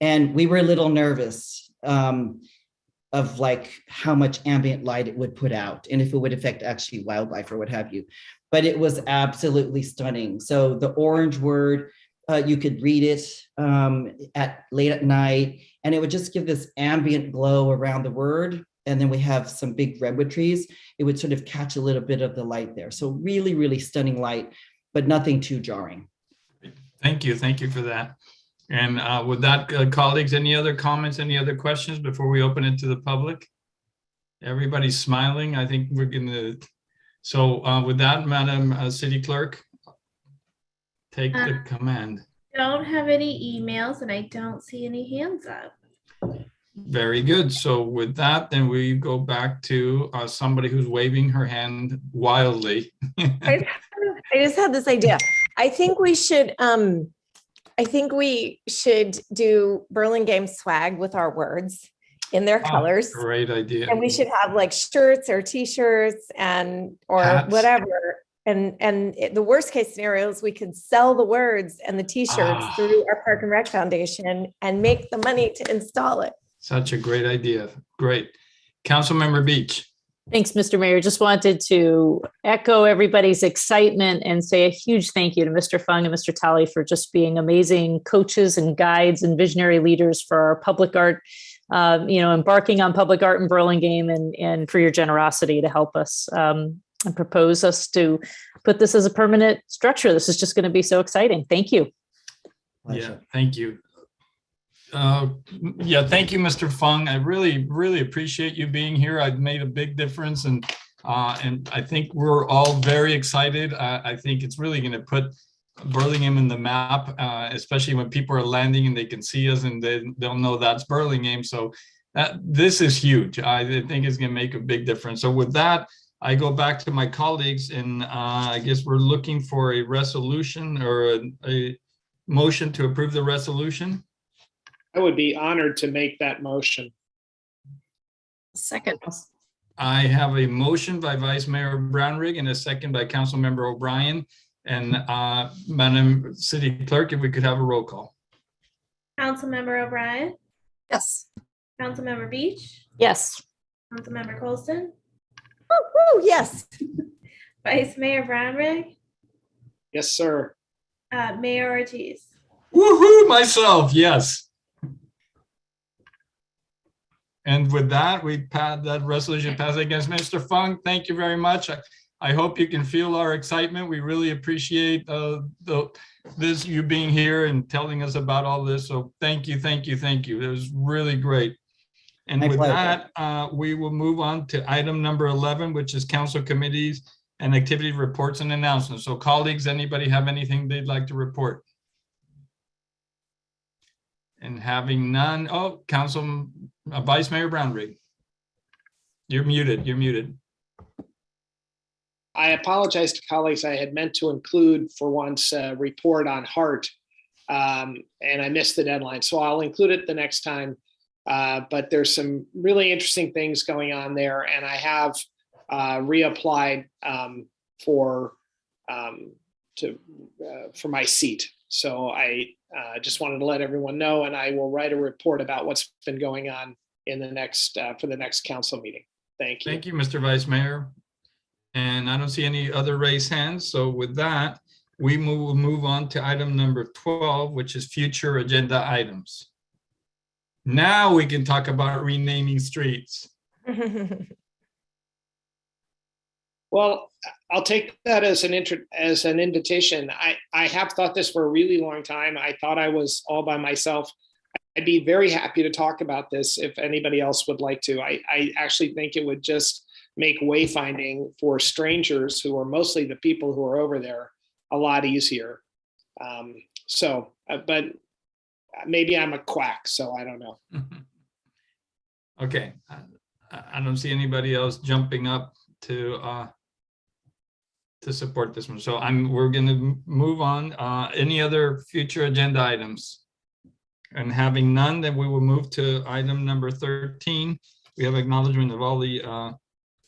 And we were a little nervous of like how much ambient light it would put out, and if it would affect actually wildlife or what have you. But it was absolutely stunning. So the orange word, you could read it late at night, and it would just give this ambient glow around the word. And then we have some big redwood trees. It would sort of catch a little bit of the light there. So really, really stunning light, but nothing too jarring. Thank you for that. And with that, colleagues, any other comments, any other questions before we open it to the public? Everybody's smiling. I think we're going to. So with that, Madam City Clerk, take the command. Don't have any emails, and I don't see any hands up. Very good. So with that, then we go back to somebody who's waving her hand wildly. I just had this idea. I think we should do Burlingame swag with our words in their colors. Great idea. And we should have like shirts or t-shirts or hats. Whatever. And the worst case scenario is we could sell the words and the t-shirts through our Park and Rec Foundation and make the money to install it. Such a great idea. Great. Councilmember Beach. Thanks, Mr. Mayor. Just wanted to echo everybody's excitement and say a huge thank you to Mr. Fung and Mr. Talley for just being amazing coaches and guides and visionary leaders for our public art, embarking on public art in Burlingame, and for your generosity to help us and propose us to put this as a permanent structure. This is just going to be so exciting. Thank you. Yeah, thank you. Thank you, Mr. Fung. I really, really appreciate you being here. I've made a big difference, and I think we're all very excited. I think it's really going to put Burlingame in the map, especially when people are landing and they can see us and they'll know that's Burlingame. So this is huge. I think it's going to make a big difference. So with that, I go back to my colleagues, and I guess we're looking for a resolution or a motion to approve the resolution. I would be honored to make that motion. Second. I have a motion by Vice Mayor Brownrigg and a second by Councilmember O'Brien. And Madam City Clerk, if we could have a roll call. Councilmember O'Brien? Yes. Councilmember Beach? Yes. Councilmember Colson? Woo, yes. Vice Mayor Brownrigg, Yes, sir. Mayor Ortiz. Woohoo, myself, yes. And with that, we passed that resolution passed against Mr. Fung. Thank you very much. I hope you can feel our excitement. We really appreciate you being here and telling us about all this. So thank you, thank you, thank you. It was really great. And My with pleasure. that, we will move on to item number 11, which is council committees and activity reports and announcements. So colleagues, anybody have anything they'd like to report? And having none, Vice Mayor Brownrigg. You're muted. I apologize to colleagues. I had meant to include for once a report on HART, and I missed the deadline. So I'll include it the next time. But there's some really interesting things going on there, and I have reapplied for my seat. So I just wanted to let everyone know, and I will write a report about what's been going on in the next for the next council meeting. Thank you. Thank you, Mr. Vice Mayor. And I don't see any other raised hands. So with that, we will move on to item number 12, which is future agenda items. Now we can talk about renaming streets. Well, I'll take that as an invitation. I have thought this for a really long time. I thought I was all by myself. I'd be very happy to talk about this if anybody else would like to. I actually think it would just make wayfinding for strangers, who are mostly the people who are over there, a lot easier. But maybe I'm a quack, so I don't know. Okay, I don't see anybody else jumping up to support this one. So we're going to move on. Any other future agenda items? And having none, then we will move to item number 13. We have acknowledgement of all the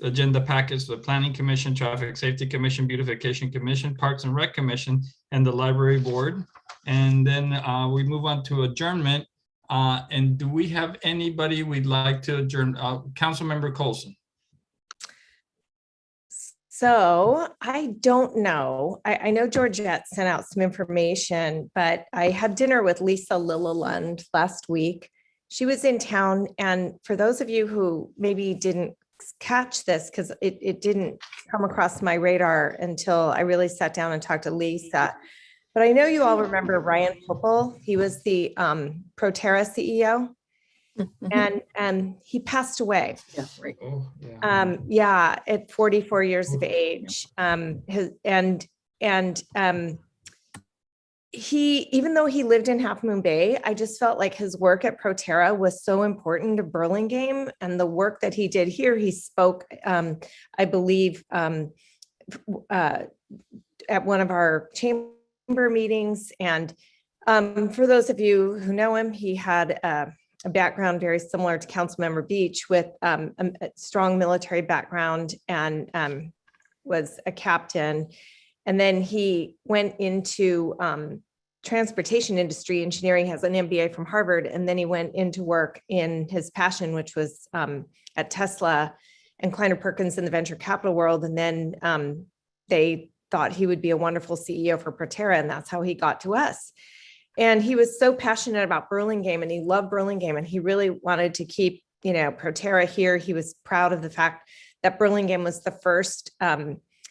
agenda packets, the Planning Commission, Traffic Safety Commission, Beautification Commission, Parks and Rec Commission, and the Library Board. And then we move on to adjournment. And do we have anybody we'd like to adjourn? Councilmember Colson. So I don't know. I know Georgette sent out some information, but I had dinner with Lisa Lilliland last week. She was in town. And for those of you who maybe didn't catch this, because it didn't come across my radar until I really sat down and talked to Lisa. But I know you all remember Ryan Popel. He was the Proterra CEO. And he passed away. Yeah, right. At 44 years of age. He, even though he lived in Half Moon Bay, I just felt like his work at Proterra was so important to Burlingame, and the work that he did here. He spoke, I believe, at one of our chamber meetings. And for those of you who know him, he had a background very similar to Councilmember Beach, with a strong military background, and was a captain. And then he went into transportation industry engineering, has an MBA from Harvard, and then he went into work in his passion, which was at Tesla and Kleiner Perkins in the venture capital world. And then they thought he would be a wonderful CEO for Proterra, and that's how he got to us. And he was so passionate about Burlingame, and he loved Burlingame, and he really wanted to keep, Proterra here. He was proud of the fact that Burlingame was the first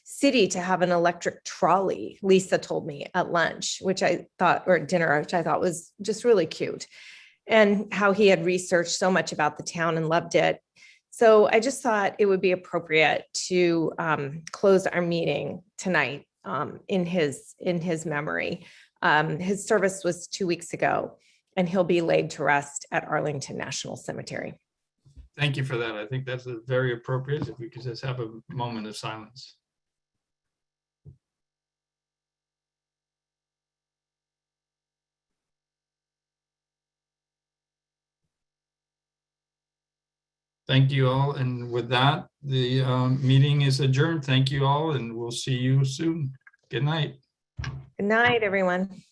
city to have an electric trolley, Lisa told me at lunch, or dinner, which I thought was just really cute, and how he had researched so much about the town and loved it. So I just thought it would be appropriate to close our meeting tonight in his memory. His service was 2 weeks ago, and he'll be laid to rest at Arlington National Cemetery. Thank you for that. I think that's very appropriate. If we could just have a moment of silence. Thank you all. And with that, the meeting is adjourned. Thank you all, and we'll see you soon. Good night. Good night, everyone.